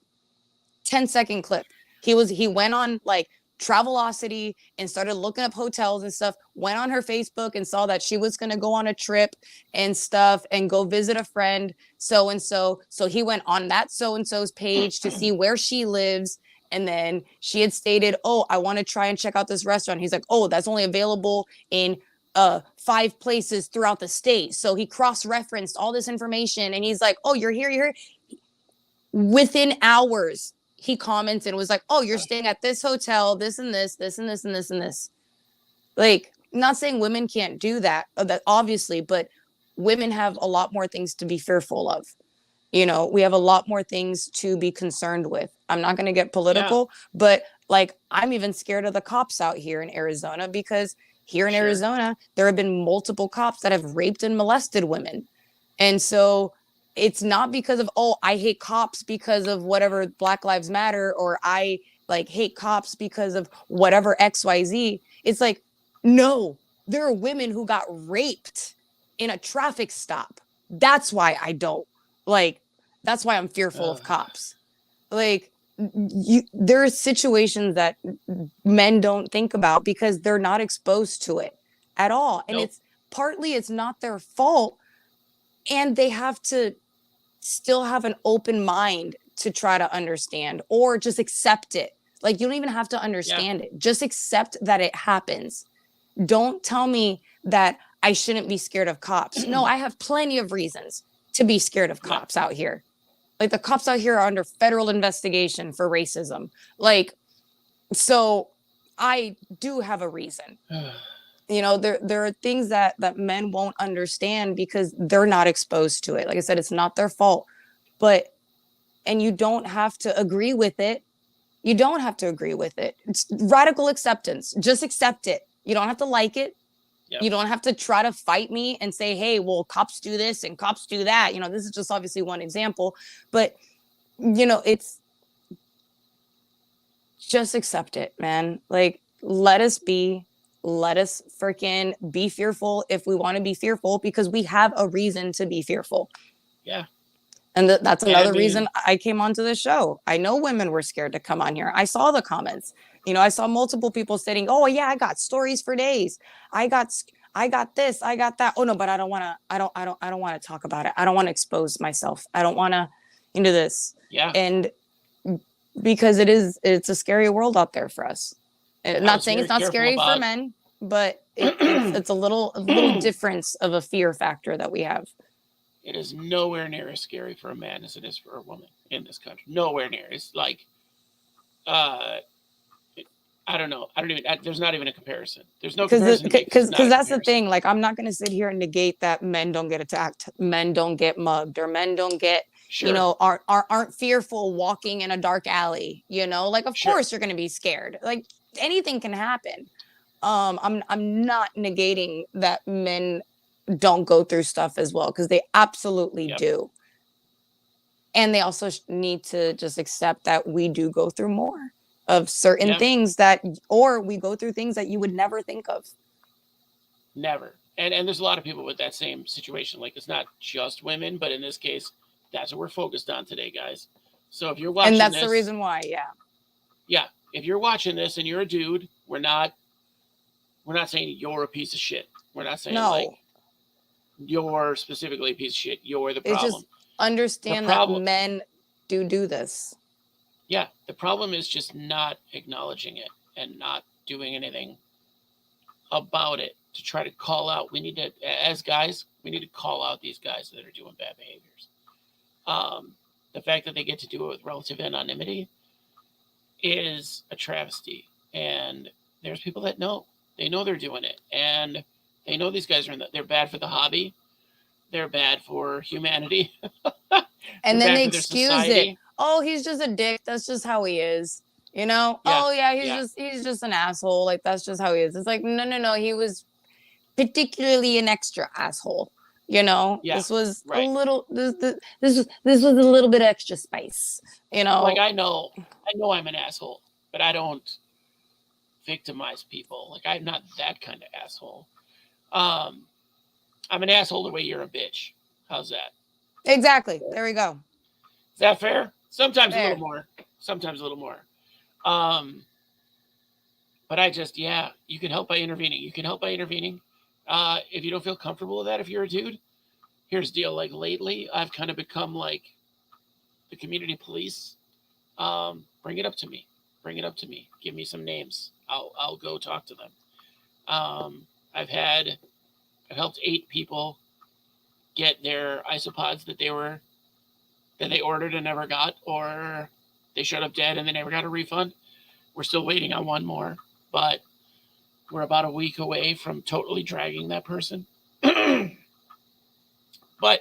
10-second clip. He went on like Travelocity and started looking up hotels and stuff, went on her Facebook and saw that she was going to go on a trip and stuff and go visit a friend, so and so. So he went on that so and so's page to see where she lives. And then she had stated, oh, I want to try and check out this restaurant. He's like, oh, that's only available in 5 places throughout the state. So he cross-referenced all this information and he's like, oh, you're here. Within hours, he commented and was like, oh, you're staying at this hotel, this and this, this and this and this and this. Like, not saying women can't do that obviously, but women have a lot more things to be fearful of. You know, we have a lot more things to be concerned with. I'm not going to get political, but like, I'm even scared of the cops out here in Arizona, because here in Arizona, there have been multiple cops that have raped and molested women. And so it's not because of, oh, I hate cops because of whatever Black Lives Matter, or I like hate cops because of whatever XYZ. It's like, no, there are women who got raped in a traffic stop. That's why I don't like, that's why I'm fearful of cops. Like, there are situations that men don't think about because they're not exposed to it at all. And it's partly, it's not their fault. And they have to still have an open mind to try to understand, or just accept it. Like, you don't even have to understand it. Just accept that it happens. Don't tell me that I shouldn't be scared of cops. No, I have plenty of reasons to be scared of cops out here. Like, the cops out here are under federal investigation for racism. Like, so I do have a reason. You know, there are things that men won't understand because they're not exposed to it. Like I said, it's not their fault. And you don't have to agree with it. You don't have to agree with it. It's radical acceptance. Just accept it. You don't have to like it. Yep. You don't have to try to fight me and say, hey, well, cops do this and cops do that. You know, this is just obviously one example. But, you know, it's just accept it, man. Like, let us freaking be fearful if we want to be fearful, because we have a reason to be fearful. Yeah. And that's another reason I came onto the show. I know women were scared to come on here. I saw the comments. You know, I saw multiple people saying, oh yeah, I got stories for days. I got this, I got that. Oh no, but I don't want to talk about it. I don't want to expose myself. I don't want to into this. Yeah. And because it's a scary world out there for us. Not saying it's not scary for men, but it's a little difference of a fear factor that we have. It is nowhere near as scary for a man as it is for a woman in this country. Nowhere near. It's like, I don't know. There's not even a comparison. There's no comparison. Because that's the thing. Like, I'm not going to sit here and negate that men don't get attacked, men don't get mugged, or men don't get, you know, aren't fearful walking in a dark alley. You know, like, of course you're going to be scared. Like, anything can happen. I'm not negating that men don't go through stuff as well, because they absolutely do. And they also need to just accept that we do go through more of certain things or we go through things that you would never think of. Never. And there's a lot of people with that same situation. Like, it's not just women, but in this case, that's what we're focused on today, guys. So if you're watching this, and that's the reason why, yeah. If you're watching this and you're a dude, we're not saying you're a piece of shit. We're not saying like you're specifically a piece of shit. You're the problem. It's just understand that men do this. Yeah, the problem is just not acknowledging it and not doing anything about it to try to call out. We need to, as guys, call out these guys that are doing bad behaviors. The fact that they get to do it with relative anonymity is a travesty. And there's people that know. They know they're doing it. And they know these guys they're bad for the hobby. They're bad for humanity. And then they excuse it. Oh, he's just a dick. That's just how he is. You know? Yeah. Oh yeah, he's just an asshole. Like, that's just how he is. It's like, no. He was particularly an extra asshole. You know? Yeah, this was a little this was a little bit extra spice. You know? Like, I know I'm an asshole, but I don't victimize people. Like, I'm not that kind of asshole. I'm an asshole the way you're a bitch. How's that? Exactly. There we go. Is that fair? Sometimes fair. A little more. sometimes a little more. Um, but I just, yeah, you can help by intervening. You can help by intervening. If you don't feel comfortable with that, if you're a dude, here's the deal. Like lately, I've kind of become like the community police. Bring it up to me. Bring it up to me. Give me some names. I'll go talk to them. Um, I've had I've helped 8 people get their isopods that they ordered and never got, or they showed up dead and they never got a refund. We're still waiting on one more, but we're about a week away from totally dragging that person. But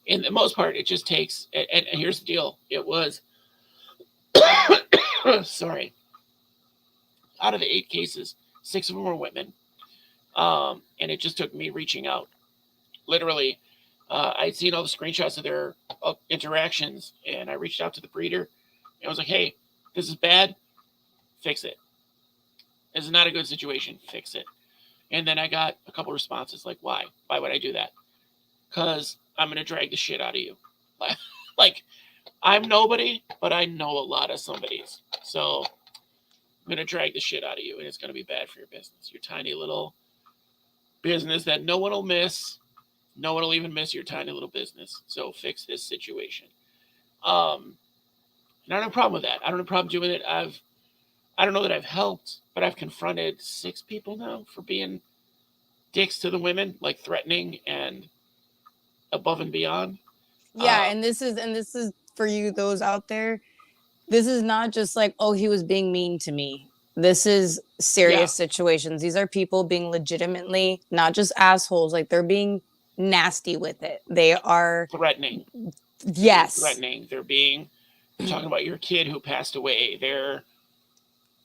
in the most part, it just takes. And here's the deal: it was sorry, out of the 8 cases, 6 of them were women, and it just took me reaching out. Literally, I'd seen all the screenshots of their interactions, and I reached out to the breeder, and I was like, "Hey, this is bad. Fix it. This is not a good situation. Fix it." And then I got a couple responses like, "Why? Why would I do that? Because I'm gonna drag the shit out of you." Like I'm nobody, but I know a lot of somebodies. So I'm gonna drag the shit out of you, and it's gonna be bad for your business. Your tiny little business that no one will miss. No one will even miss your tiny little business. So fix this situation. And I don't have a problem with that. I don't have a problem doing it. I don't know that I've helped, but I've confronted 6 people now for being dicks to the women, like threatening and above and beyond. Yeah, and this is for you those out there. This is not just like, oh, he was being mean to me. This is Yeah, serious situations. These are people being legitimately not just assholes, like they're being nasty with it. They are, threatening. They're being yes. threatening. They're talking about your kid who passed away. They're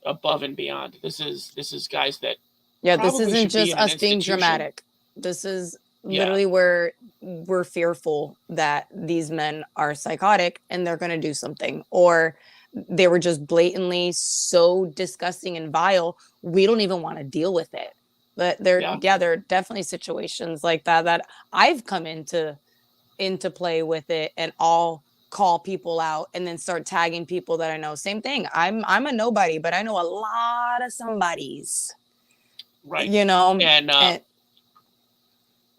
above and beyond. This is guys that Yeah, this probably isn't should be just in an us being institution. dramatic. This is Yeah, literally where we're fearful that these men are psychotic and they're going to do something, or they were just blatantly so disgusting and vile. We don't even want to deal with it. But yeah, there are definitely situations like that I've come into play with it, and I'll call people out and then start tagging people that I know. Same thing. I'm a nobody, but I know a lot of somebodies, right. you know. And And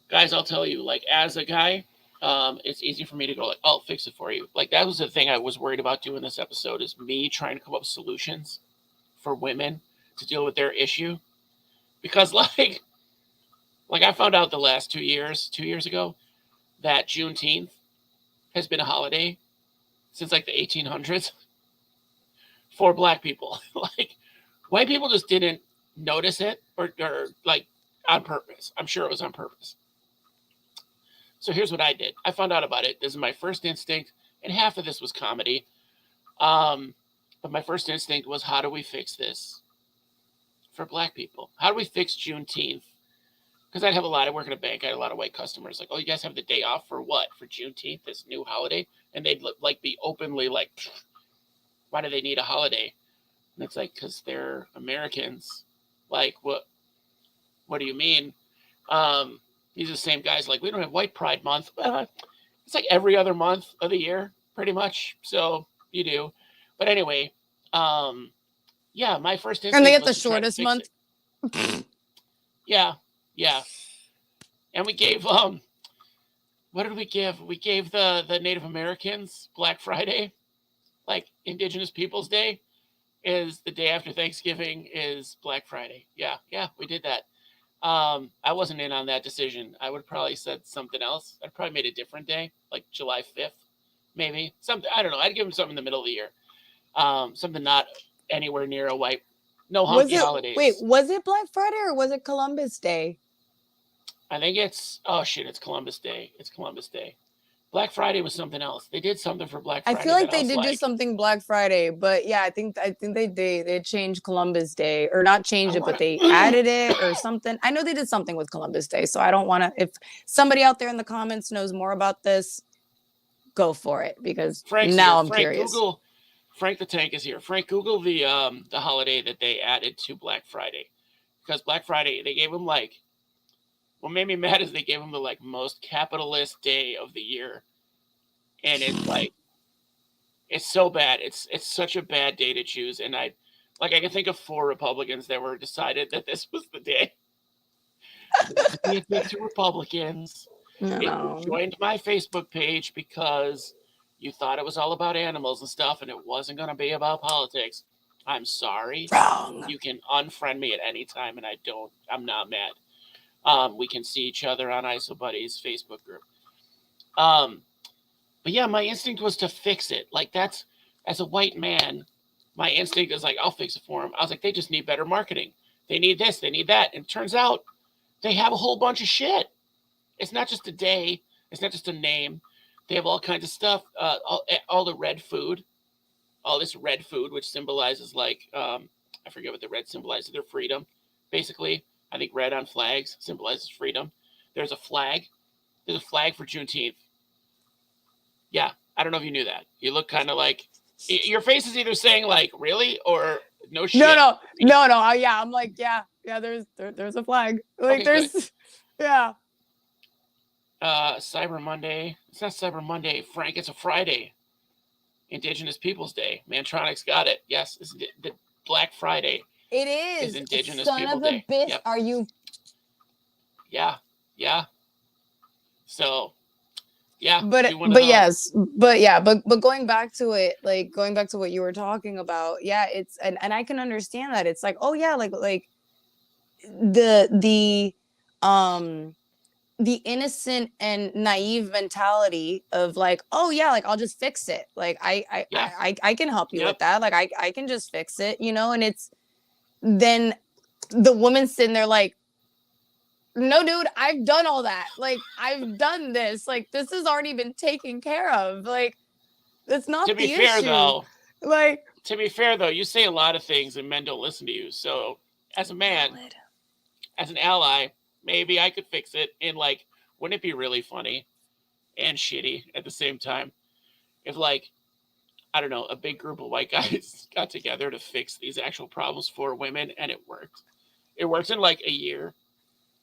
guys, I'll tell you, like as a guy, it's easy for me to go like, "I'll fix it for you." Like that was the thing I was worried about doing this episode is me trying to come up with solutions for women to deal with their issue because like I found out the last 2 years, 2 years ago, that Juneteenth has been a holiday since like the 1800s for Black people. Like white people just didn't notice it or like on purpose. I'm sure it was on purpose. So here's what I did. I found out about it. This is my first instinct, and half of this was comedy. Um, but my first instinct was, how do we fix this for Black people? How do we fix Juneteenth? Because I'd have a lot. I work at a bank. I had a lot of white customers. Like, oh, you guys have the day off for what? For Juneteenth, this new holiday? And they'd like be openly like, why do they need a holiday? And it's like, because they're Americans. Like, what? What do you mean? Um, these are the same guys. Like, we don't have White Pride Month. It's like every other month of the year, pretty much. So you do. But anyway, um, yeah, my first they instinct get was the to try to shortest fix it. month. Yeah, yeah. And we gave what did we give? We gave the Native Americans Black Friday, like Indigenous Peoples Day is the day after Thanksgiving is Black Friday. Yeah, yeah, we did that. I wasn't in on that decision. I would probably said something else. I'd probably made a different day, like July 5th, maybe something. I don't know. I'd give them something in the middle of the year. Something not anywhere near a white, no Was honky it wait, holidays. was it Black Friday or was it Columbus Day? I think it's oh shit, it's Columbus Day. It's Columbus Day. Black Friday was something else. They did something for Black I feel Friday like that I they was did do like, something Black Friday, but yeah, I think they changed Columbus Day, or not I changed it, but want they to. added it or something. I know they did something with Columbus Day, so I don't want to. If somebody out there in the comments knows more about this, go for it, because Frank's here. now I'm curious. Frank the Tank is here. Frank, Google the holiday that they added to Black Friday, because Black Friday they gave them like what made me mad is they gave them the like most capitalist day of the year, and it's like It's so bad. It's such a bad day to choose. And I can think of 4 Republicans that were decided that this was the day to be a dick to Republicans. You If you know, joined my Facebook page because you thought it was all about animals and stuff and it wasn't going to be about politics, I'm sorry. wrong. You can unfriend me at any time, and I'm not mad. We can see each other on ISO Buddies Facebook group. But yeah, my instinct was to fix it. Like, that's, as a white man, my instinct is like, I'll fix it for them. I was like, they just need better marketing. They need this, they need that. And it turns out they have a whole bunch of shit. It's not just a day. It's not just a name. They have all kinds of stuff. All the red food, all this red food, which symbolizes I forget what the red symbolizes. Their freedom, basically. I think red on flags symbolizes freedom. There's a flag. There's a flag for Juneteenth. Yeah, I don't know if you knew that. You look kind of like your face is either saying like really or no shit. No. Yeah, I'm like, yeah. There's a flag. Like, Okay, there's, good. yeah. Cyber Monday. It's not Cyber Monday, Frank. It's a Friday. Indigenous Peoples Day. Mantronic's got it. Yes, it's the Black Friday. It is. Indigenous Son People of a Day. bitch. Yep. Are you? Yeah. So, yeah. But going back to it, like going back to what you were talking about, yeah, it's and I can understand that. It's like, oh yeah, like the innocent and naive mentality of like, oh yeah, like I'll just fix it. Like I can help you with that. Like I can just fix it, and it's then the woman sitting there like, no, dude, I've done all that. Like, I've done this. Like, this has already been taken care of. Like, that's not the issue. To be fair, though, you say a lot of things and men don't listen to you. So, as a man, as an ally, maybe I could fix it. And, like, wouldn't it be really funny and shitty at the same time if, like, I don't know, a big group of white guys got together to fix these actual problems for women and it worked? It worked in, like, a year.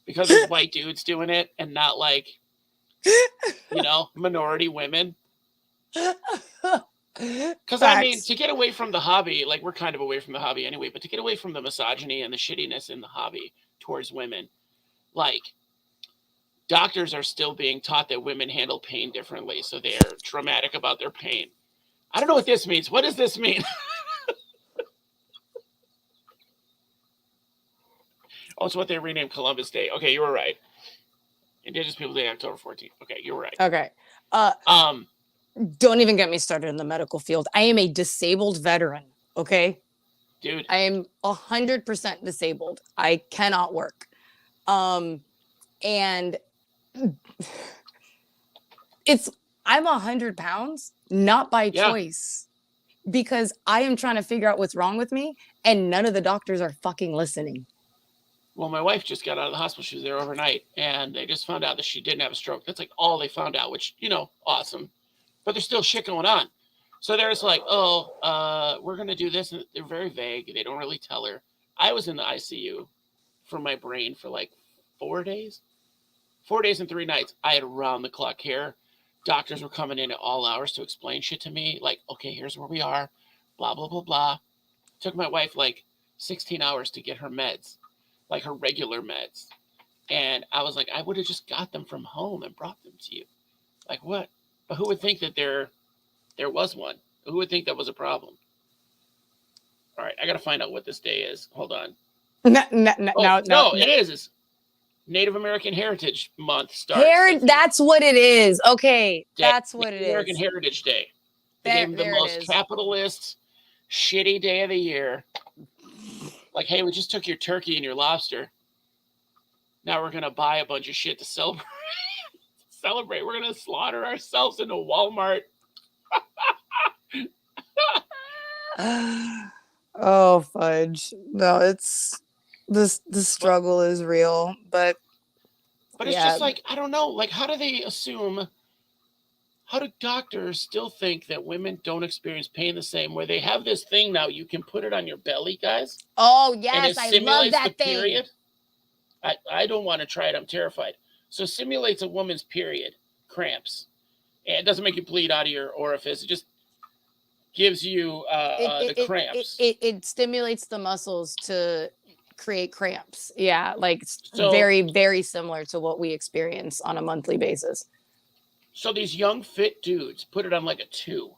Because it's white dudes doing it and not like, minority women. Because, I mean, to get away from the hobby, like, we're kind of away from the hobby anyway, but to get away from the misogyny and the shittiness in the hobby towards women, like, doctors are still being taught that women handle pain differently, so they're dramatic about their pain. I don't know what this means. What does this mean? Oh, it's what they renamed Columbus Day. Okay, you were right. Indigenous Peoples Day, October 14th. Okay, you were right. Okay. Don't even get me started in the medical field. I am a disabled veteran. Okay. Dude. I am 100% disabled. I cannot work. And I'm 100 pounds, not by choice, because I am trying to figure out what's wrong with me, and none of the doctors are fucking listening. Well, my wife just got out of the hospital. She was there overnight, and they just found out that she didn't have a stroke. That's like all they found out, which, awesome. But there's still shit going on. So they're just like, we're going to do this. And they're very vague. They don't really tell her. I was in the ICU for my brain for like 4 days. 4 days and 3 nights. I had round-the-clock care. Doctors were coming in at all hours to explain shit to me. Like, okay, here's where we are. Blah, blah, blah, blah. It took my wife like 16 hours to get her meds. Like her regular meds. And I was like, I would have just got them from home and brought them to you. Like, what? But who would think that there was one? Who would think that was a problem? All right, I got to find out what this day is. Hold on. It is. It's Native American Heritage Month starts. That's what it is. Okay, that's what it is. American Heritage Day. They gave them the most capitalist, shitty day of the year. Like, hey, we just took your turkey and your lobster. Now we're going to buy a bunch of shit to celebrate. We're going to slaughter ourselves into Walmart. Oh, fudge. No, it's the struggle is real, but it's just like, I don't know. Like, how do doctors still think that women don't experience pain the same way? They have this thing now, you can put it on your belly, guys. Oh, yes, I love that thing. Period. I don't want to try it. I'm terrified. So it simulates a woman's period, cramps. And it doesn't make you bleed out of your orifice. It just gives you the cramps. It stimulates the muscles to create cramps. Yeah, like So very, very similar to what we experience on a monthly basis. so these young fit dudes put it on like a 2,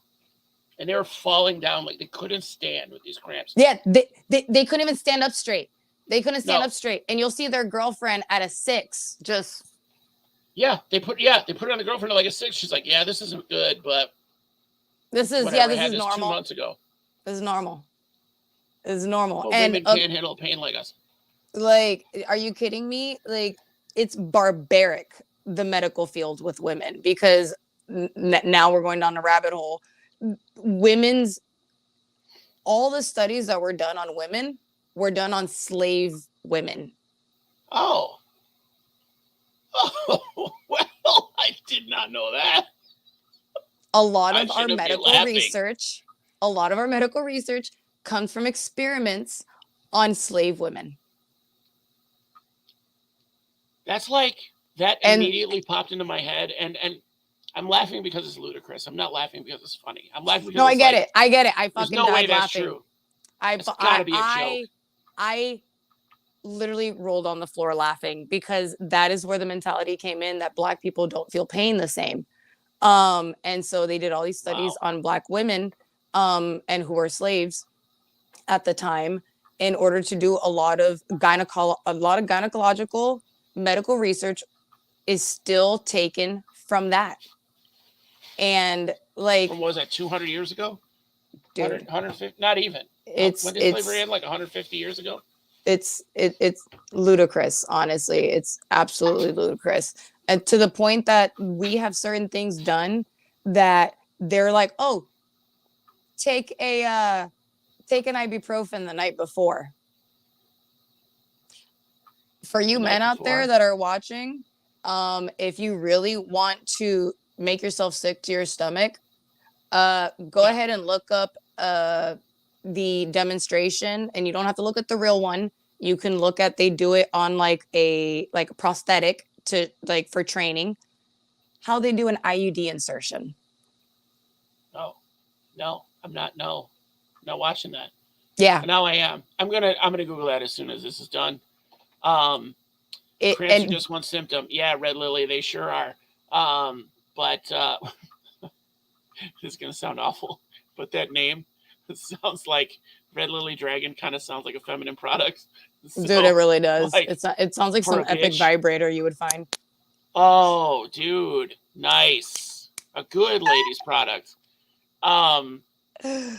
and they were falling down like they couldn't stand with these cramps. Yeah, they couldn't even stand up straight. They couldn't stand No. up straight, and you'll see their girlfriend at a 6 just. Yeah, they put it on the girlfriend at like a 6. She's like, yeah, this isn't good, but this is whatever. this I had is this normal. 2 months ago. This is normal. This is normal. But And women can't handle pain like us. like, are you kidding me? Like, it's barbaric, the medical field with women, because now we're going down a rabbit hole. Women's, all the studies that were done on women were done on slave women. Oh. Oh, well, I did not know that. A lot of our medical research comes from experiments on slave women. That's like, that immediately popped into my head, and I'm laughing because it's ludicrous. I'm not laughing because it's funny. I'm laughing because I get it. I fucking there's no way died that's laughing. true. It's gotta be a joke. I literally rolled on the floor laughing, because that is where the mentality came in, that Black people don't feel pain the same. And so they did all these studies on Black women, and who were slaves at the time, in order to do a lot of gynecological medical research is still taken from that. And like, From, what was that, 200 years ago? Dude, 150? Not even. When did slavery end? Like 150 years ago? It's ludicrous, honestly. It's absolutely ludicrous. And to the point that we have certain things done that they're like, oh, take an ibuprofen the night before. For you men out there that are watching, if you really want to make yourself sick to your stomach, go ahead and look up the demonstration, and you don't have to look at the real one. You can look at, they do it on like a prosthetic to, like, for training, how they do an IUD insertion. No, I'm not watching that. Yeah. Now I am. I'm gonna Google that as soon as this is done. Cramps are just one symptom. Yeah, Red Lily, they sure are. But this is gonna sound awful, but that name, it sounds like Red Lily Dragon, kind of sounds like a feminine product. So, dude, it really does. Like, it sounds like some epic vibrator you would find. Oh, dude, nice. A good ladies product.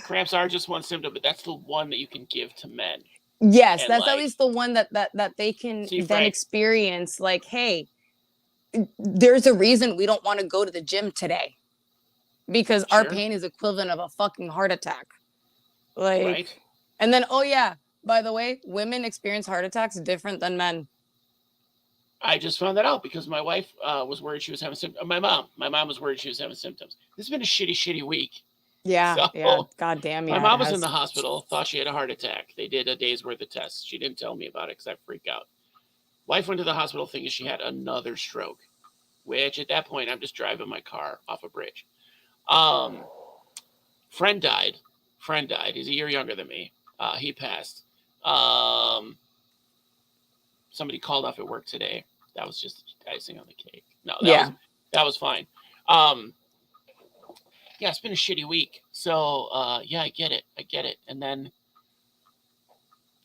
Cramps are just one symptom, but that's the one that you can give to men. Yes, and that's like, at least the one that they can then experience. Like, hey, there's a reason we don't want to go to the gym today, because our pain is equivalent of a fucking heart attack. Like, and then, oh yeah, by the way, women experience heart attacks different than men. I just found that out because my wife was worried she was having symptoms. My mom was worried she was having symptoms. This has been a shitty week. Yeah, yeah. God damn. My mom was in the hospital, thought she had a heart attack. They did a day's worth of tests. She didn't tell me about it because I freak out. Wife went to the hospital thinking she had another stroke, which at that point I'm just driving my car off a bridge. Friend died. He's a year younger than me. He passed. Somebody called off at work today. That was just icing on the cake. No, that was fine. Yeah, it's been a shitty week. So, yeah, I get it. And then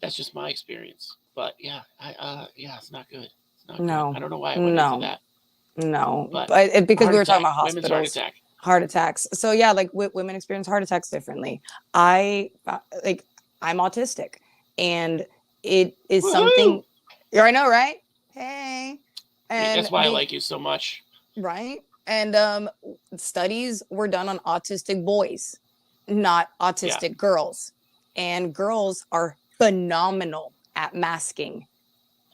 that's just my experience. But yeah, it's not good. It's not good. I don't know why I went into that. No, but because we were talking about hospitals. Women's heart attacks. So yeah, like women experience heart attacks differently. I'm autistic, and it is something. I know, right? Hey, and that's why I like you so much. Right. And studies were done on autistic boys, not autistic girls. And girls are phenomenal at masking.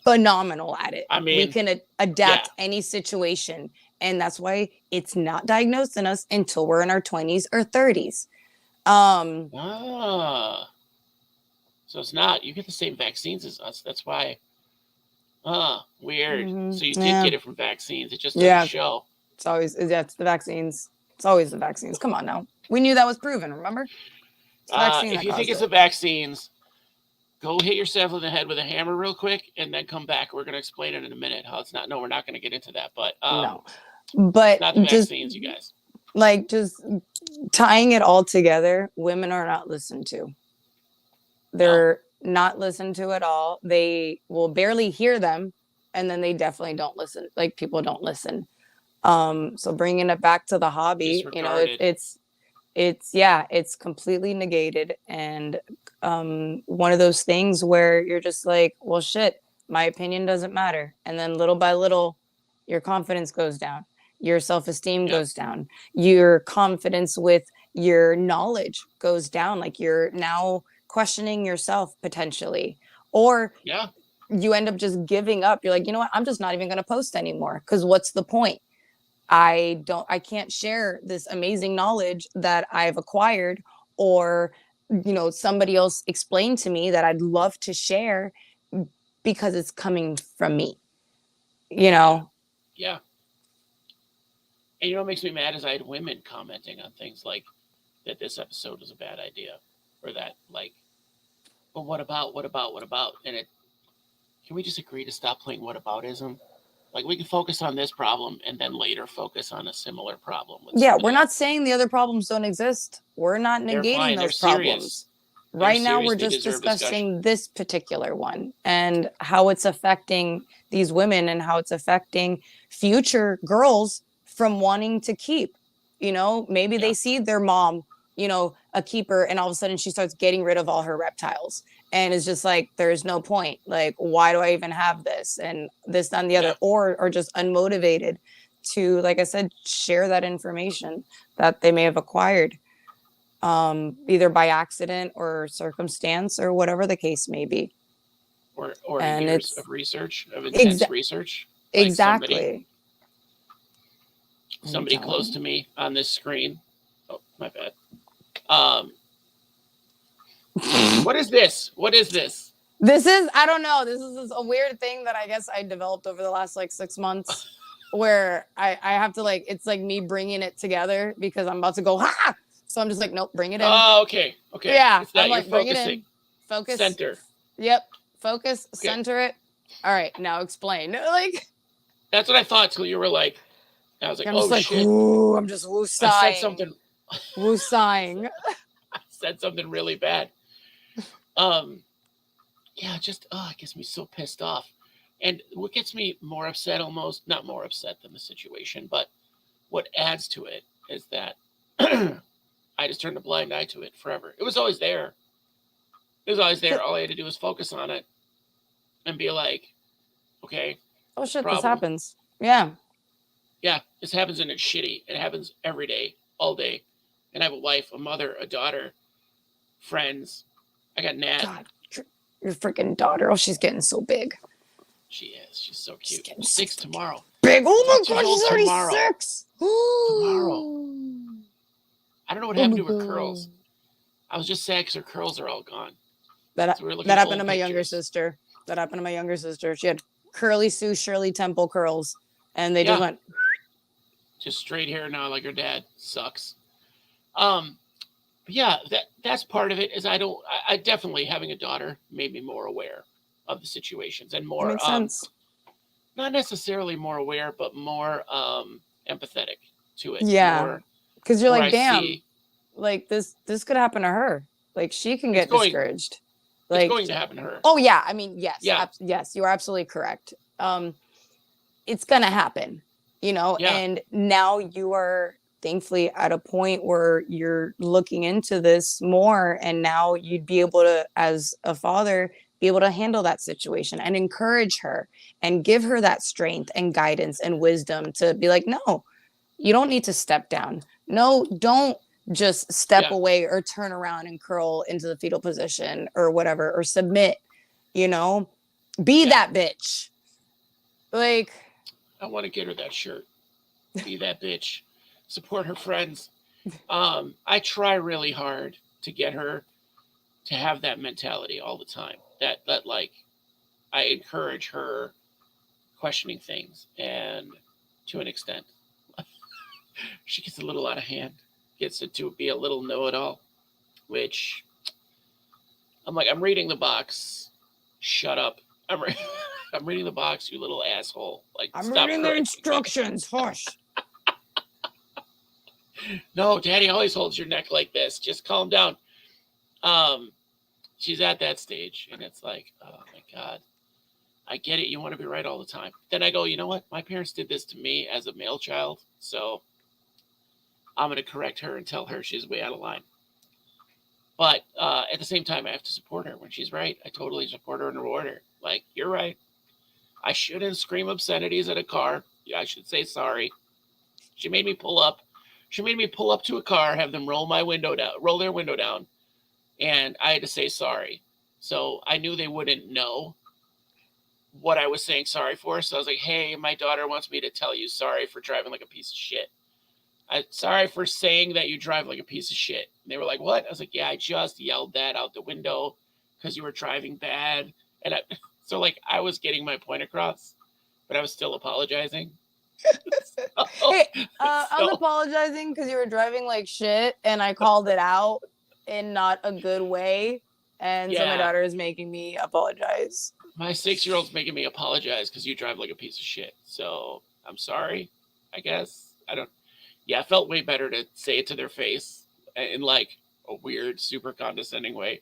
Phenomenal at it. I mean, we can adapt any situation. And that's why it's not diagnosed in us until we're in our 20s or 30s. So it's not. You get the same vaccines as us. That's why. Weird. Mm-hmm. So you did get it from vaccines. It just doesn't show. It's always, it's the vaccines. It's always the vaccines. Come on now. We knew that was proven, remember? It's the vaccine If that you think caused it's it. the vaccines, go hit yourself in the head with a hammer real quick and then come back. We're going to explain it in a minute how it's not. No, we're not going to get into that. But No. it's But not the just vaccines, you guys. like just tying it all together, women are not listened to. They're not listened to at all. They will barely hear them, and then they definitely don't listen. Like people don't listen. So bringing it back to the hobby, you know, Disregarded. it's completely negated, and one of those things where you're just like, well, shit, my opinion doesn't matter, and then little by little, your confidence goes down, your self-esteem Yep. goes down, your confidence with your knowledge goes down. Like you're now questioning yourself potentially, or Yeah. you end up just giving up. You're like, you know what? I'm just not even going to post anymore because what's the point? I can't share this amazing knowledge that I've acquired, or you know, somebody else explained to me that I'd love to share because it's coming from me, you know. Yeah. And you know what makes me mad is I had women commenting on things like that this episode was a bad idea, or that like, well, what about, and it. Can we just agree to stop playing whataboutism? Like we can focus on this problem and then later focus on a similar problem with Yeah, we're somebody not else. saying the other problems don't exist. We're not They're negating fine. They're those serious. problems. Right now, we're They just deserve discussion. discussing this particular one and how it's affecting these women and how it's affecting future girls from wanting to keep. You know, maybe Yeah. they see their mom, you know, a keeper, and all of a sudden she starts getting rid of all her reptiles. And it's just like, there's no point. Like, why do I even have this? And this, and the other, Yeah. or are just unmotivated to, like I said, share that information that they may have acquired, either by accident or circumstance or whatever the case may be. Or And years it's of research, of intense research. Like exactly. somebody close to me on this screen. Oh, my bad. Um, what is this? What is this? This is, I don't know. This is a weird thing that I guess I developed over the last like 6 months, where I have to like, it's like me bringing it together because I'm about to go, ha! So I'm just like, nope, bring it in. Oh, okay. Okay. Yeah. It's that I'm like, bring it in. Focus. Center. Yep. Focus. Okay. Center it. All right. Now explain. Like, that's what I thought till you were like, I was like, I'm oh just like, shit. ooh, I'm just woo-sighing. I said something. Woo-sighing. I said something really bad. Yeah, just it gets me so pissed off. And what gets me more upset, almost not more upset than the situation, but what adds to it is that I just turned a blind eye to it forever. It was always there. It was always there. All I had to do was focus on it and be like, okay. Oh shit, this happens. Yeah. Yeah, this happens and it's shitty. It happens every day, all day. And I have a wife, a mother, a daughter, friends. I got Nat. God, your freaking daughter. Oh, she's getting so big. She is. She's so cute. She's 6 tomorrow. Big. Oh my god, she's already tomorrow. 6. Tomorrow. I don't know what happened to her God. curls. I was just sad because her curls are all gone. That So happened to my younger sister. That happened to my younger sister. She had curly Sue Shirley Temple curls, and they just went just straight hair now, like her dad. Sucks. But yeah, that's part of it. Is I definitely, having a daughter made me more aware of the situations and more makes sense. Not necessarily more aware, but more empathetic to it. Yeah, because you're like, damn, see, like this could happen to her. Like she can get discouraged. Like, it's going to happen to her. Oh yeah, I mean, yes, yeah. Yes, you are absolutely correct. It's gonna happen, you know. Yeah. And now you are thankfully at a point where you're looking into this more, and now you'd be able to, as a father, be able to handle that situation and encourage her and give her that strength and guidance and wisdom to be like, no, you don't need to step down. No, don't just step away or turn around and curl into the fetal position or whatever, or submit, you know, be that bitch. Like, I want to get her that shirt. Be that bitch. Support her friends. I try really hard to get her to have that mentality all the time. That like, I encourage her questioning things, and to an extent, she gets a little out of hand. gets to be a little know-it-all, which I'm like, I'm reading the box. Shut up. I'm, re- I'm reading the box, you little asshole. Like, I'm stop reading the correcting me. instructions. Hush. No, Daddy always holds your neck like this. Just calm down. Um, she's at that stage, and it's like, oh my God. I get it. You want to be right all the time. Then I go, you know what? My parents did this to me as a male child, so I'm going to correct her and tell her she's way out of line. But at the same time, I have to support her when she's right. I totally support her and reward her. Like, you're right. I shouldn't scream obscenities at a car. I should say sorry. She made me pull up. She made me pull up to a car, have them roll their window down, and I had to say sorry. So I knew they wouldn't know what I was saying sorry for. So I was like, hey, my daughter wants me to tell you sorry for driving like a piece of shit. Sorry for saying that you drive like a piece of shit. And they were like, what? I was like, yeah, I just yelled that out the window because you were driving bad. And so like I was getting my point across, but I was still apologizing. Hey, I was apologizing because you were driving like shit and I called it out in not a good way. And so my daughter is making me apologize. My 6-year-old's making me apologize because you drive like a piece of shit. So I'm sorry, I guess. I felt way better to say it to their face in like a weird, super condescending way.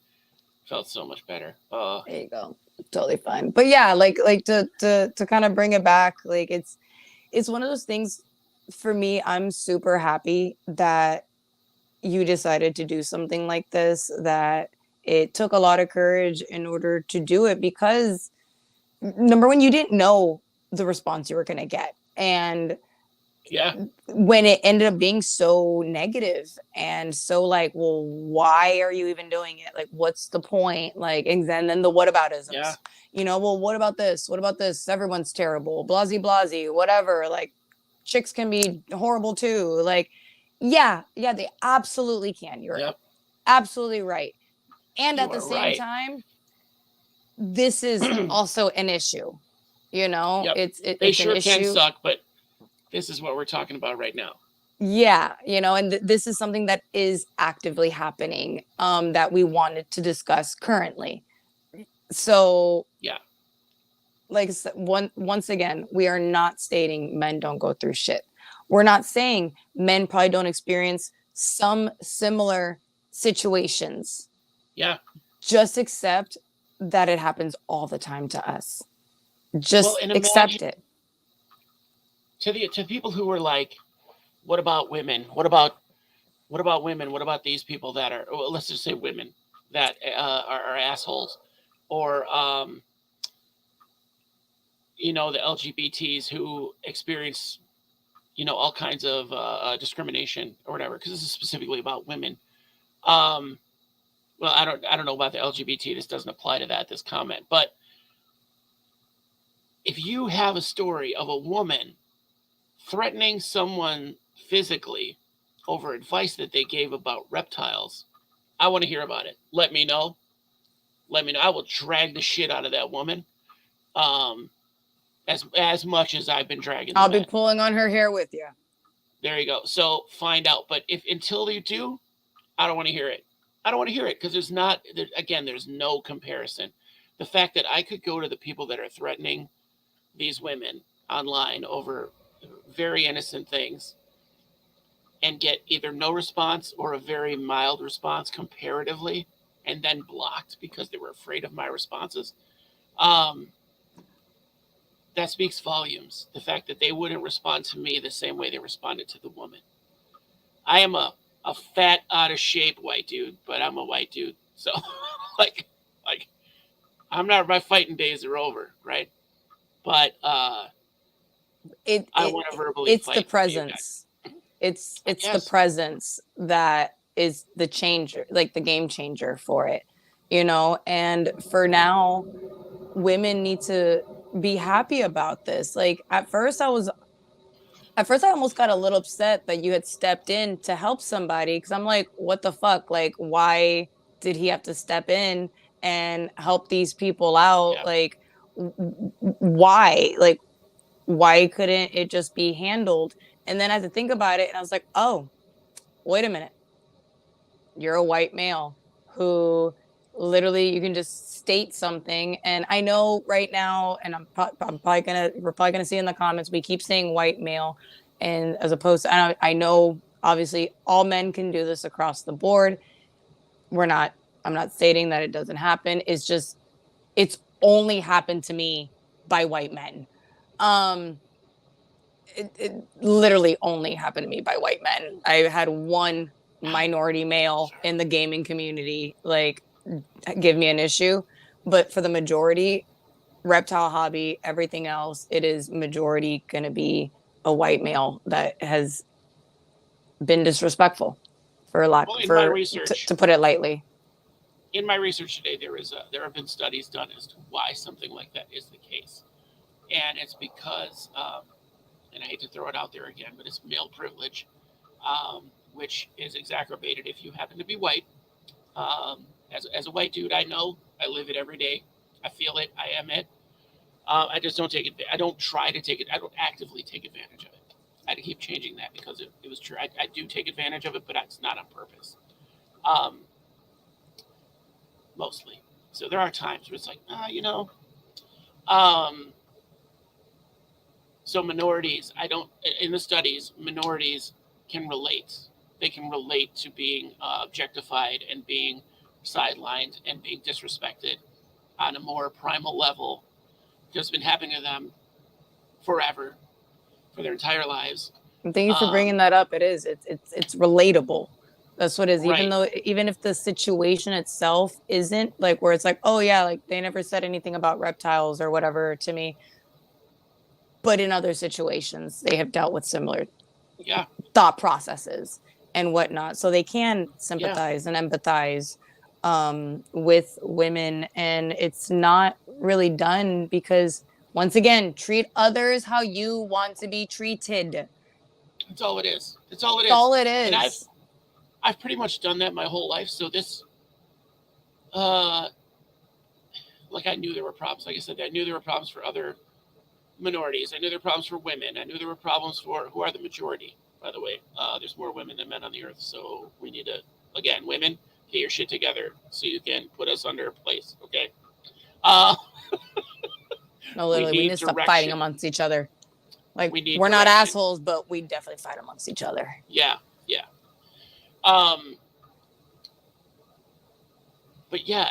Felt so much better. There you go. Totally fine. But yeah, like to kind of bring it back, like it's one of those things for me. I'm super happy that you decided to do something like this, that it took a lot of courage in order to do it, because number one, you didn't know the response you were going to get. And when it ended up being so negative and so like, well, why are you even doing it? Like, what's the point? Like, and then the whataboutisms, well, what about this? What about this? Everyone's terrible, blasey, blasey, whatever. Like, chicks can be horrible too. Like, yeah, they absolutely can. You're absolutely right. And at the same time, this is also an issue. It's they sure an issue. Can suck, but this is what we're talking about right now. Yeah, and this is something that is actively happening, that we wanted to discuss currently. So like once again, we are not stating men don't go through shit. We're not saying men probably don't experience some similar situations. Yeah. Just accept that it happens all the time to us. Just accept it. To people who are like, what about women? What about women? What about these people that are, well, let's just say women that are assholes, or the LGBTs who experience all kinds of discrimination or whatever, because this is specifically about women. Well, I don't know about the LGBT. This doesn't apply to that, this comment. But if you have a story of a woman threatening someone physically over advice that they gave about reptiles, I want to hear about it. Let me know. I will drag the shit out of that woman. As much as I've been dragging. I'll be pulling on her hair with you. There you go. So find out. But if until you do, I don't want to hear it. I don't want to hear it because there's no comparison. The fact that I could go to the people that are threatening these women online over very innocent things and get either no response or a very mild response comparatively, and then blocked because they were afraid of my responses. That speaks volumes. The fact that they wouldn't respond to me the same way they responded to the woman. I am a fat, out of shape white dude, but I'm a white dude. So like I'm not, my fighting days are over, right? But I want to verbally it's the presence. It's the presence that is the changer, like the game changer for it, and for now, women need to be happy about this. Like at first I almost got a little upset that you had stepped in to help somebody, because I'm like, what the fuck? Like, why did he have to step in and help these people out? Like, why? Like, why couldn't it just be handled? And then I had to think about it, and I was like, oh, wait a minute, you're a white male who literally you can just state something. And I know right now, and we're probably gonna see in the comments, we keep saying white male, and as opposed to, I know obviously all men can do this across the board. I'm not stating that it doesn't happen. It's just, it's only happened to me by white men. Um, it literally only happened to me by white men. I had one minority male in the gaming community like give me an issue, but for the majority, reptile hobby, everything else, it is majority going to be a white male that has been disrespectful for a lot Well, for to put it lightly. in my research today, there have been studies done as to why something like that is the case, and it's because, and I hate to throw it out there again, but it's male privilege, which is exacerbated if you happen to be white. As a white dude, I know I live it every day. I feel it. I am it. I just don't take it. I don't try to take it. I don't actively take advantage of it. I had to keep changing that because it was true. I do take advantage of it, but it's not on purpose. Um, Mostly. So there are times where it's like, Um, so minorities, I don't, in the studies, minorities can relate. They can relate to being objectified and being sidelined and being disrespected on a more primal level. It's been happening to them forever, for their entire lives. And thank you for Um, bringing that up. It's relatable. That's what it is. right. Even if the situation itself isn't like where it's like, oh yeah, like they never said anything about reptiles or whatever to me, but in other situations they have dealt with similar Yeah. thought processes and whatnot, so they can Yeah. sympathize and empathize with women, and it's not really done because once again, treat others how you want to be treated. That's all it is. That's all it That's is. all it And I've is. I've pretty much done that my whole life. So this, uh, like I knew there were problems. Like I said, I knew there were problems for other minorities. I knew there were problems for women. I knew there were problems for who are the majority. By the way, there's more women than men on the earth. So we need to, again, women, get your shit together so you can put us under place. Okay. Uh, No, we literally, we need need to stop fighting direction. amongst each other. Like, We need we're not direction. assholes, but we definitely fight amongst each other. Yeah. Yeah. Um, but yeah,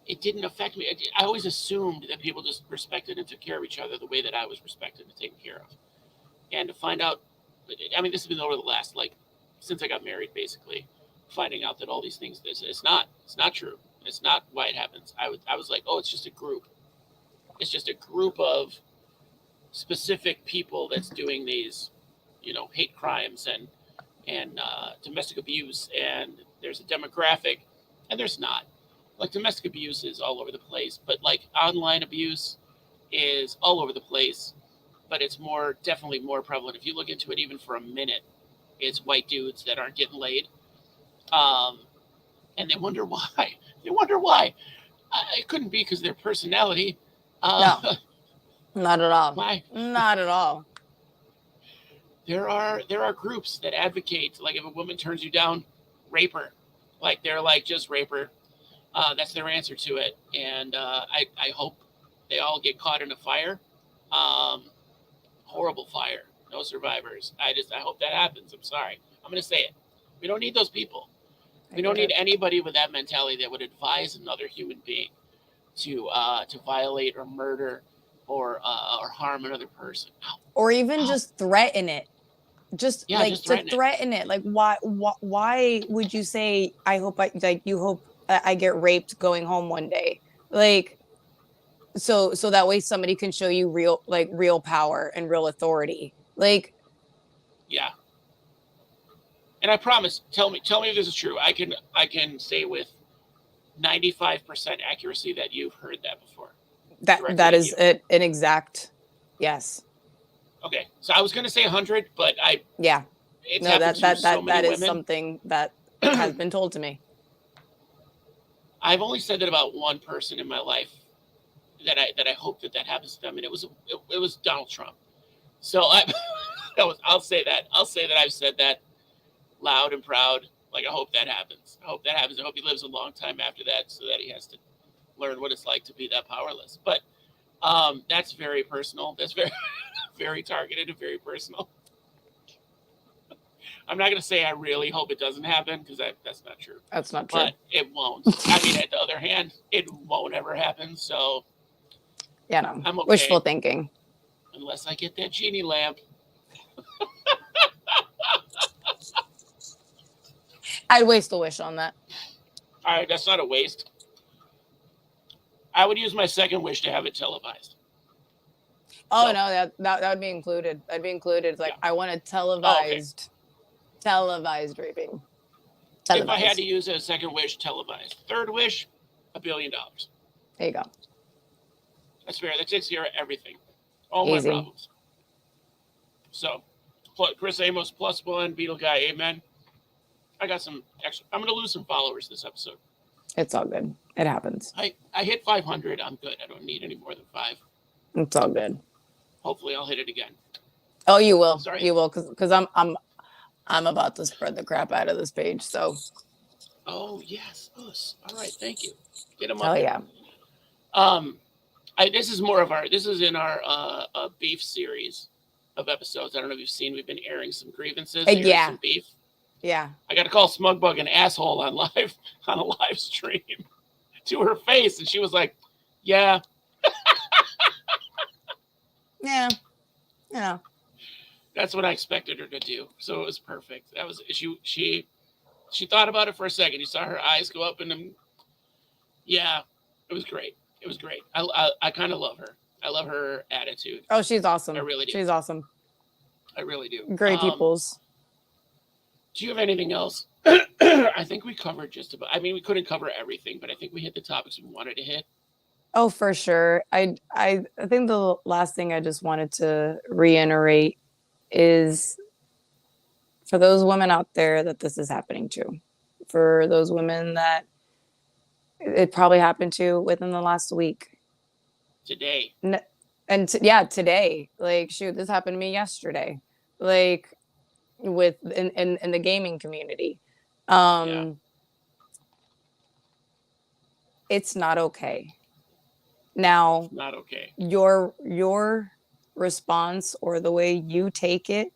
it didn't affect me. I always assumed that people just respected and took care of each other the way that I was respected and taken care of. And to find out, I mean, this has been over the last, like, since I got married, basically, finding out that all these things, it's not true. It's not why it happens. I was like, oh, it's just a group. It's just a group of specific people that's doing these, hate crimes and domestic abuse, and there's a demographic, and there's not. Like, domestic abuse is all over the place, but like online abuse is all over the place, but it's definitely more prevalent. If you look into it even for a minute, it's white dudes that aren't getting laid. Um, and they wonder why. They wonder why. It couldn't be because their personality. No, Uh, not at all. why? Not at all. There are groups that advocate, like, if a woman turns you down, rape her. Like, they're like, just rape her. That's their answer to it. And I hope they all get caught in a fire. Um, Horrible fire. No survivors. I hope that happens. I'm sorry. I'm going to say it. We don't need those people. We don't need anybody with that mentality that would advise another human being to violate or murder or harm another person. Ow. Or even Ow. just threaten it. Just Yeah, like just to threaten it. threaten it. Like, why would you say, you hope I get raped going home one day? Like, so that way somebody can show you real power and real authority. Like, Yeah. And I promise, tell me if this is true. I can say with 95% accuracy that you've heard that before. that Directly at is you. an exact yes. Okay. So I was going to say 100, but Yeah. it's No, happened to so many that is women. something that has been told to me. I've only said that about one person in my life that I hope that happens to them, and it was Donald Trump. So I'll say that. I'll say that I've said that loud and proud. Like, I hope that happens. I hope that happens. I hope he lives a long time after that so that he has to learn what it's like to be that powerless. But that's very personal. That's very, very targeted and very personal. I'm not going to say I really hope it doesn't happen because that's not true. That's not true. But it won't. I mean, at the other hand, it won't ever happen. So yeah, no. I'm okay. Wishful thinking. Unless I get that genie lamp. I'd waste a wish on that. All right, that's not a waste. I would use my second wish to have it televised. Oh so, no, that would be included. That'd be included. It's like I want a televised raping. Televised. If I had to use a second wish, televised. Third wish, $1 billion. There you go. That's fair. That takes care of everything. All Easy. my problems. So, Chris Amos +1, Beetle Guy, amen. I got some extra. I'm going to lose some followers this episode. It's all good. It happens. I hit 500. I'm good. I don't need any more than 5. It's all good. Hopefully, I'll hit it again. Oh, you will. Sorry. You will, because I'm about to spread the crap out of this page. So. Oh yes. Oh, all right. Thank you. Get them up. Hell yeah. This is more of our. This is in our beef series of episodes. I don't know if you've seen. We've been airing some grievances. Yeah. Some beef. Yeah. I got to call Smugbug an asshole on a live stream to her face, and she was like, "Yeah." Yeah. Yeah. That's what I expected her to do. So it was perfect. That was she thought about it for a second. You saw her eyes go up, and then, yeah, it was great. It was great. I kind of love her. I love her attitude. Oh, she's awesome. I really do. She's awesome. I really do. Great peoples. Do you have anything else? I think we covered just about. I mean, we couldn't cover everything, but I think we hit the topics we wanted to hit. Oh, for sure. I think the last thing I just wanted to reiterate is for those women out there that this is happening to, for those women that it probably happened to within the last week. Today. Today. Like, shoot, this happened to me yesterday. Like, in the gaming community. It's not okay. Now, not okay. Your response or the way you take it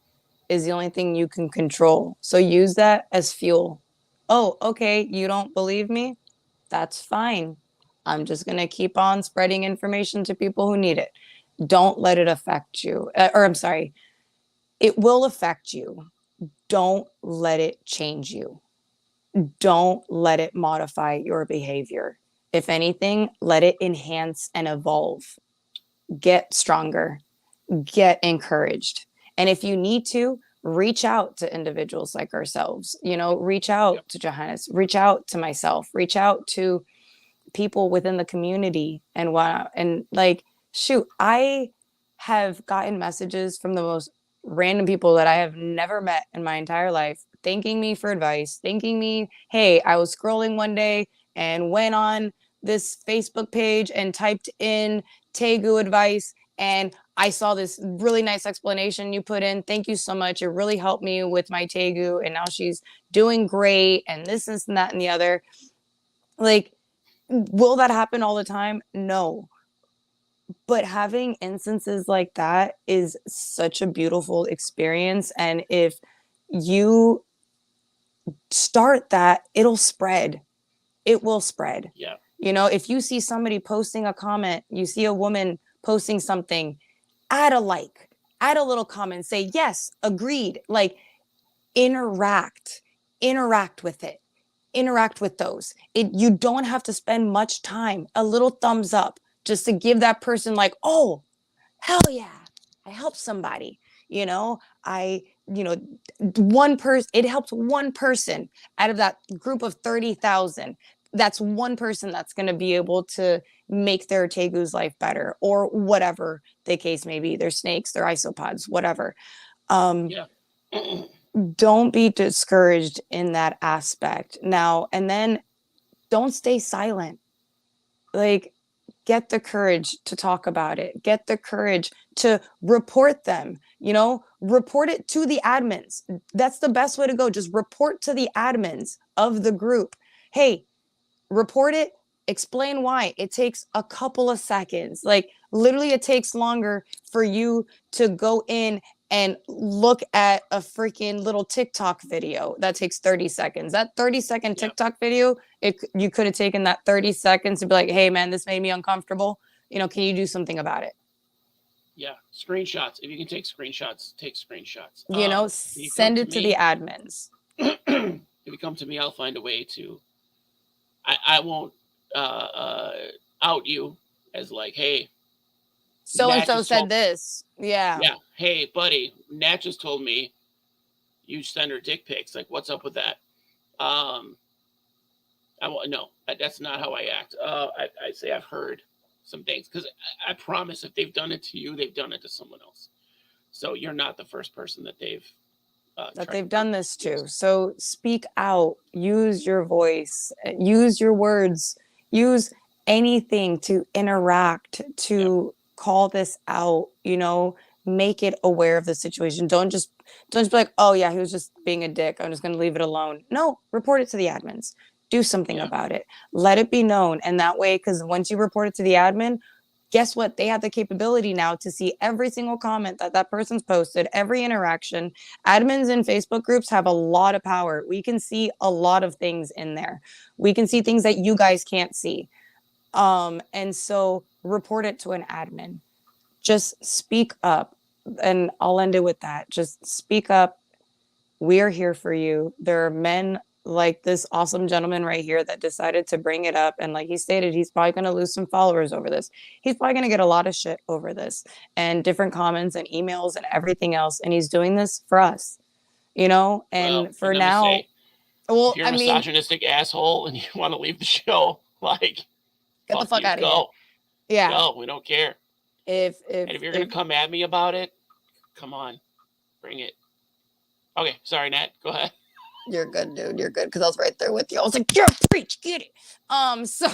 is the only thing you can control. So use that as fuel. Oh, okay, you don't believe me? That's fine. I'm just going to keep on spreading information to people who need it. Don't let it affect you. It will affect you. Don't let it change you. Don't let it modify your behavior. If anything, let it enhance and evolve. Get stronger. Get encouraged. And if you need to, reach out to individuals like ourselves. Reach out to Johannes. Reach out to myself. Reach out to people within the community. And shoot, I have gotten messages from the most random people that I have never met in my entire life, thanking me for advice, thanking me, hey, I was scrolling one day and went on this Facebook page and typed in Tegu advice, and I saw this really nice explanation you put in. Thank you so much. It really helped me with my Tegu, and now she's doing great, and this and that and the other. Like, will that happen all the time? No. But having instances like that is such a beautiful experience. And if you start that, it'll spread. It will spread. Yeah. If you see somebody posting a comment, you see a woman posting something, add a like, add a little comment, say, yes, agreed. Like, interact with it. Interact with those. You don't have to spend much time. A little thumbs up just to give that person like, oh, hell yeah, I helped somebody. One person, it helped one person out of that group of 30,000. That's one person that's going to be able to make their Tegu's life better, or whatever the case may be, their snakes, their isopods, whatever. Don't be discouraged in that aspect now. And then don't stay silent. Like, get the courage to talk about it, get the courage to report them, report it to the admins. That's the best way to go. Just report to the admins of the group. Hey, report it, explain why. It takes a couple of seconds. Like literally it takes longer for you to go in and look at a freaking little TikTok video that takes 30 seconds. That 30-second TikTok video, you could have taken that 30 seconds to be like, hey man, this made me uncomfortable. Can you do something about it? Yeah, screenshots. If you can take screenshots, take screenshots. Send it to the admins. If you come to me, I'll find a way to. I won't out you as like, hey, so and so said this. Yeah. Yeah. Hey, buddy, Nat just told me you send her dick pics. Like, what's up with that? No, that's not how I act. I say I've heard some things because I promise if they've done it to you, they've done it to someone else. So you're not the first person that they've done this to. So speak out, use your voice, use your words, use anything to interact, to call this out, make it aware of the situation. Don't just be like, oh yeah, he was just being a dick, I'm just going to leave it alone. No, report it to the admins. Do something about it. Let it be known. And that way, because once you report it to the admin, guess what? They have the capability now to see every single comment that person's posted, every interaction. Admins in Facebook groups have a lot of power. We can see a lot of things in there. We can see things that you guys can't see. And so report it to an admin. Just speak up. And I'll end it with that. Just speak up. We are here for you. There are men like this awesome gentleman right here that decided to bring it up. And like he stated, he's probably going to lose some followers over this. He's probably going to get a lot of shit over this and different comments and emails and everything else. And he's doing this for us, and well, for now, if you're a misogynistic asshole and you want to leave the show, like, get the fuck out of here. Yeah. Go. We don't care. If you're going to come at me about it, come on, bring it. Okay. Sorry, Nat. Go ahead. You're good, dude. You're good. Cause I was right there with you. I was like, yeah, preach, get it. So,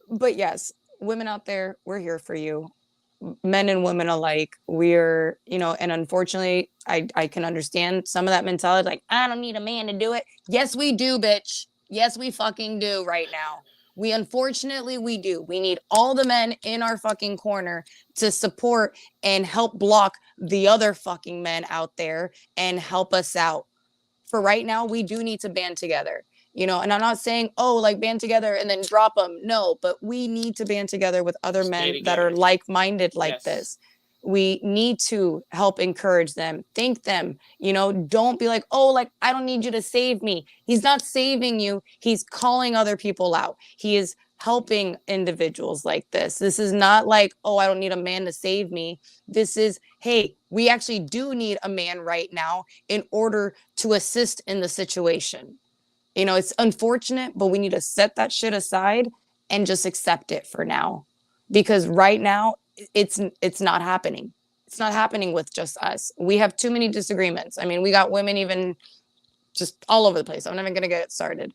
but yes, women out there, we're here for you. Men and women alike. We're, and unfortunately, I can understand some of that mentality. Like, I don't need a man to do it. Yes, we do, bitch. Yes, we fucking do right now. Unfortunately, we do. We need all the men in our fucking corner to support and help block the other fucking men out there and help us out. For right now, we do need to band together, and I'm not saying, band together and then drop them. No, but we need to band together with other men that are like-minded like this. We need to help encourage them, thank them, don't be like, I don't need you to save me. He's not saving you. He's calling other people out. He is helping individuals like this. This is not like, I don't need a man to save me. This is, hey, we actually do need a man right now in order to assist in the situation. It's unfortunate, but we need to set that shit aside and just accept it for now. Because right now, it's not happening. It's not happening with just us. We have too many disagreements. I mean, we got women even just all over the place. I'm not even going to get it started.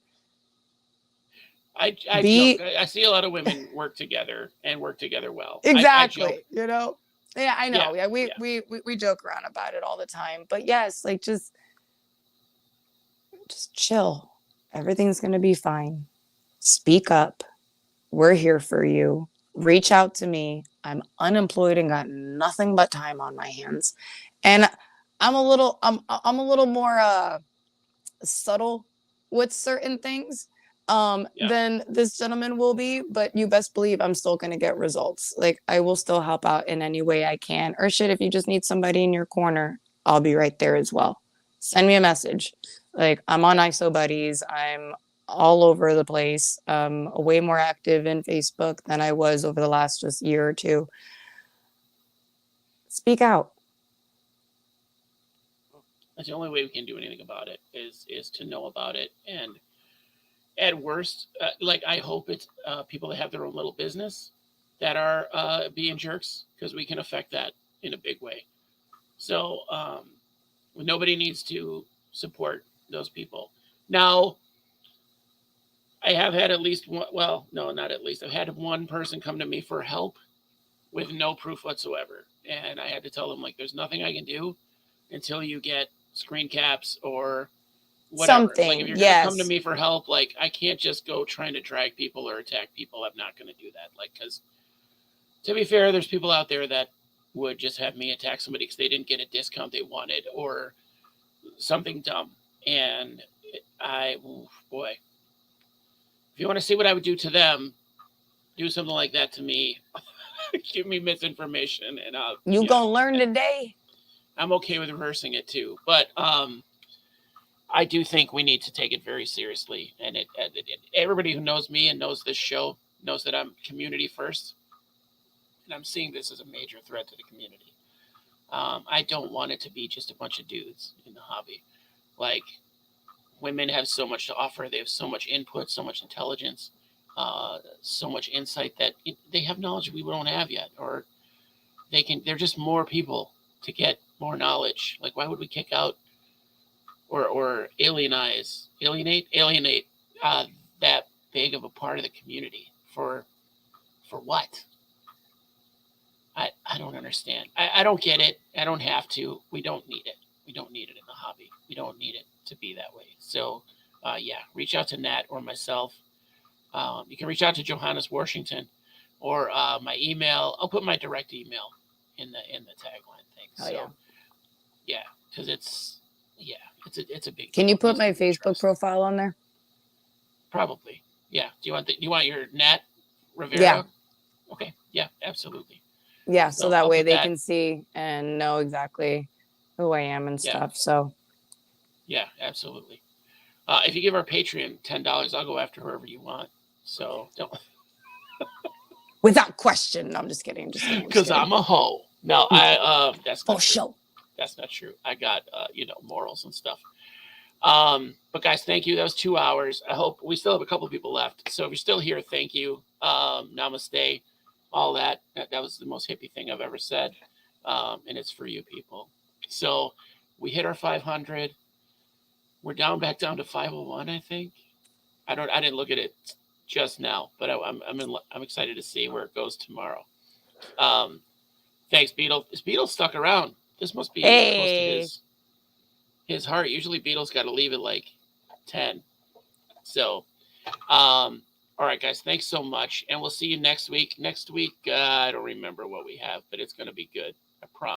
I joke. I see a lot of women work together and work together well. Exactly. Yeah, I know. Yeah, we joke around about it all the time. But yes, like just chill. Everything's going to be fine. Speak up. We're here for you. Reach out to me. I'm unemployed and got nothing but time on my hands. And I'm a little more subtle with certain things than this gentleman will be, but you best believe I'm still going to get results. Like I will still help out in any way I can. Or shit, if you just need somebody in your corner, I'll be right there as well. Send me a message. Like I'm on ISO Buddies. I'm all over the place. Way more active in Facebook than I was over the last just year or two. Speak out. That's the only way we can do anything about it is to know about it. And at worst, I hope it's people that have their own little business that are being jerks, because we can affect that in a big way. So nobody needs to support those people. Now, I have had at least one. Well, no, not at least. I've had one person come to me for help with no proof whatsoever, and I had to tell them like, there's nothing I can do until you get screen caps or whatever. Like if Something, you're gonna come to yes. me for help, like I can't just go trying to drag people or attack people. I'm not gonna do that. Like because to be fair, there's people out there that would just have me attack somebody because they didn't get a discount they wanted or something dumb. And boy, if you want to see what I would do to them, do something like that to me. Give me misinformation, and You gonna learn today? I'm okay with reversing it too. But I do think we need to take it very seriously. And everybody who knows me and knows this show knows that I'm community first, and I'm seeing this as a major threat to the community. I don't want it to be just a bunch of dudes in the hobby. Like, women have so much to offer. They have so much input, so much intelligence, so much insight that they have knowledge we don't have yet, or they're just more people to get more knowledge. Like, why would we kick out or alienate that big of a part of the community for what? I don't understand. I don't get it. I don't have to. We don't need it. We don't need it in the hobby. We don't need it to be that way. So, yeah, reach out to Nat or myself. You can reach out to Johannes Washington or my email. I'll put my direct email in the tagline thing. Oh, so, yeah, because it's a big. Can you put my Facebook profile on there? Probably. Yeah. Do you want your Nat Rivera? Yeah. Okay. Yeah. Absolutely. Yeah. So that way they can see and know exactly who I am and stuff. So. Yeah. Absolutely. If you give our Patreon $10, I'll go after whoever you want. So don't. Without question. No, I'm just kidding. Because I'm a hoe. No, that's not true. Show. That's not true. I got morals and stuff. But guys, thank you. That was 2 hours. I hope we still have a couple people left. So if you're still here, thank you. Namaste. All that. That was the most hippie thing I've ever said. And it's for you people. So we hit our 500. We're back down to 501, I think. I didn't look at it just now, but I'm excited to see where it goes tomorrow. Thanks, Beetle. Is Beetle stuck around? This must be close to his heart. Usually Beetle's got to leave at like 10. So, all right, guys, thanks so much. And we'll see you next week. Next week, I don't remember what we have, but it's going to be good. I promise.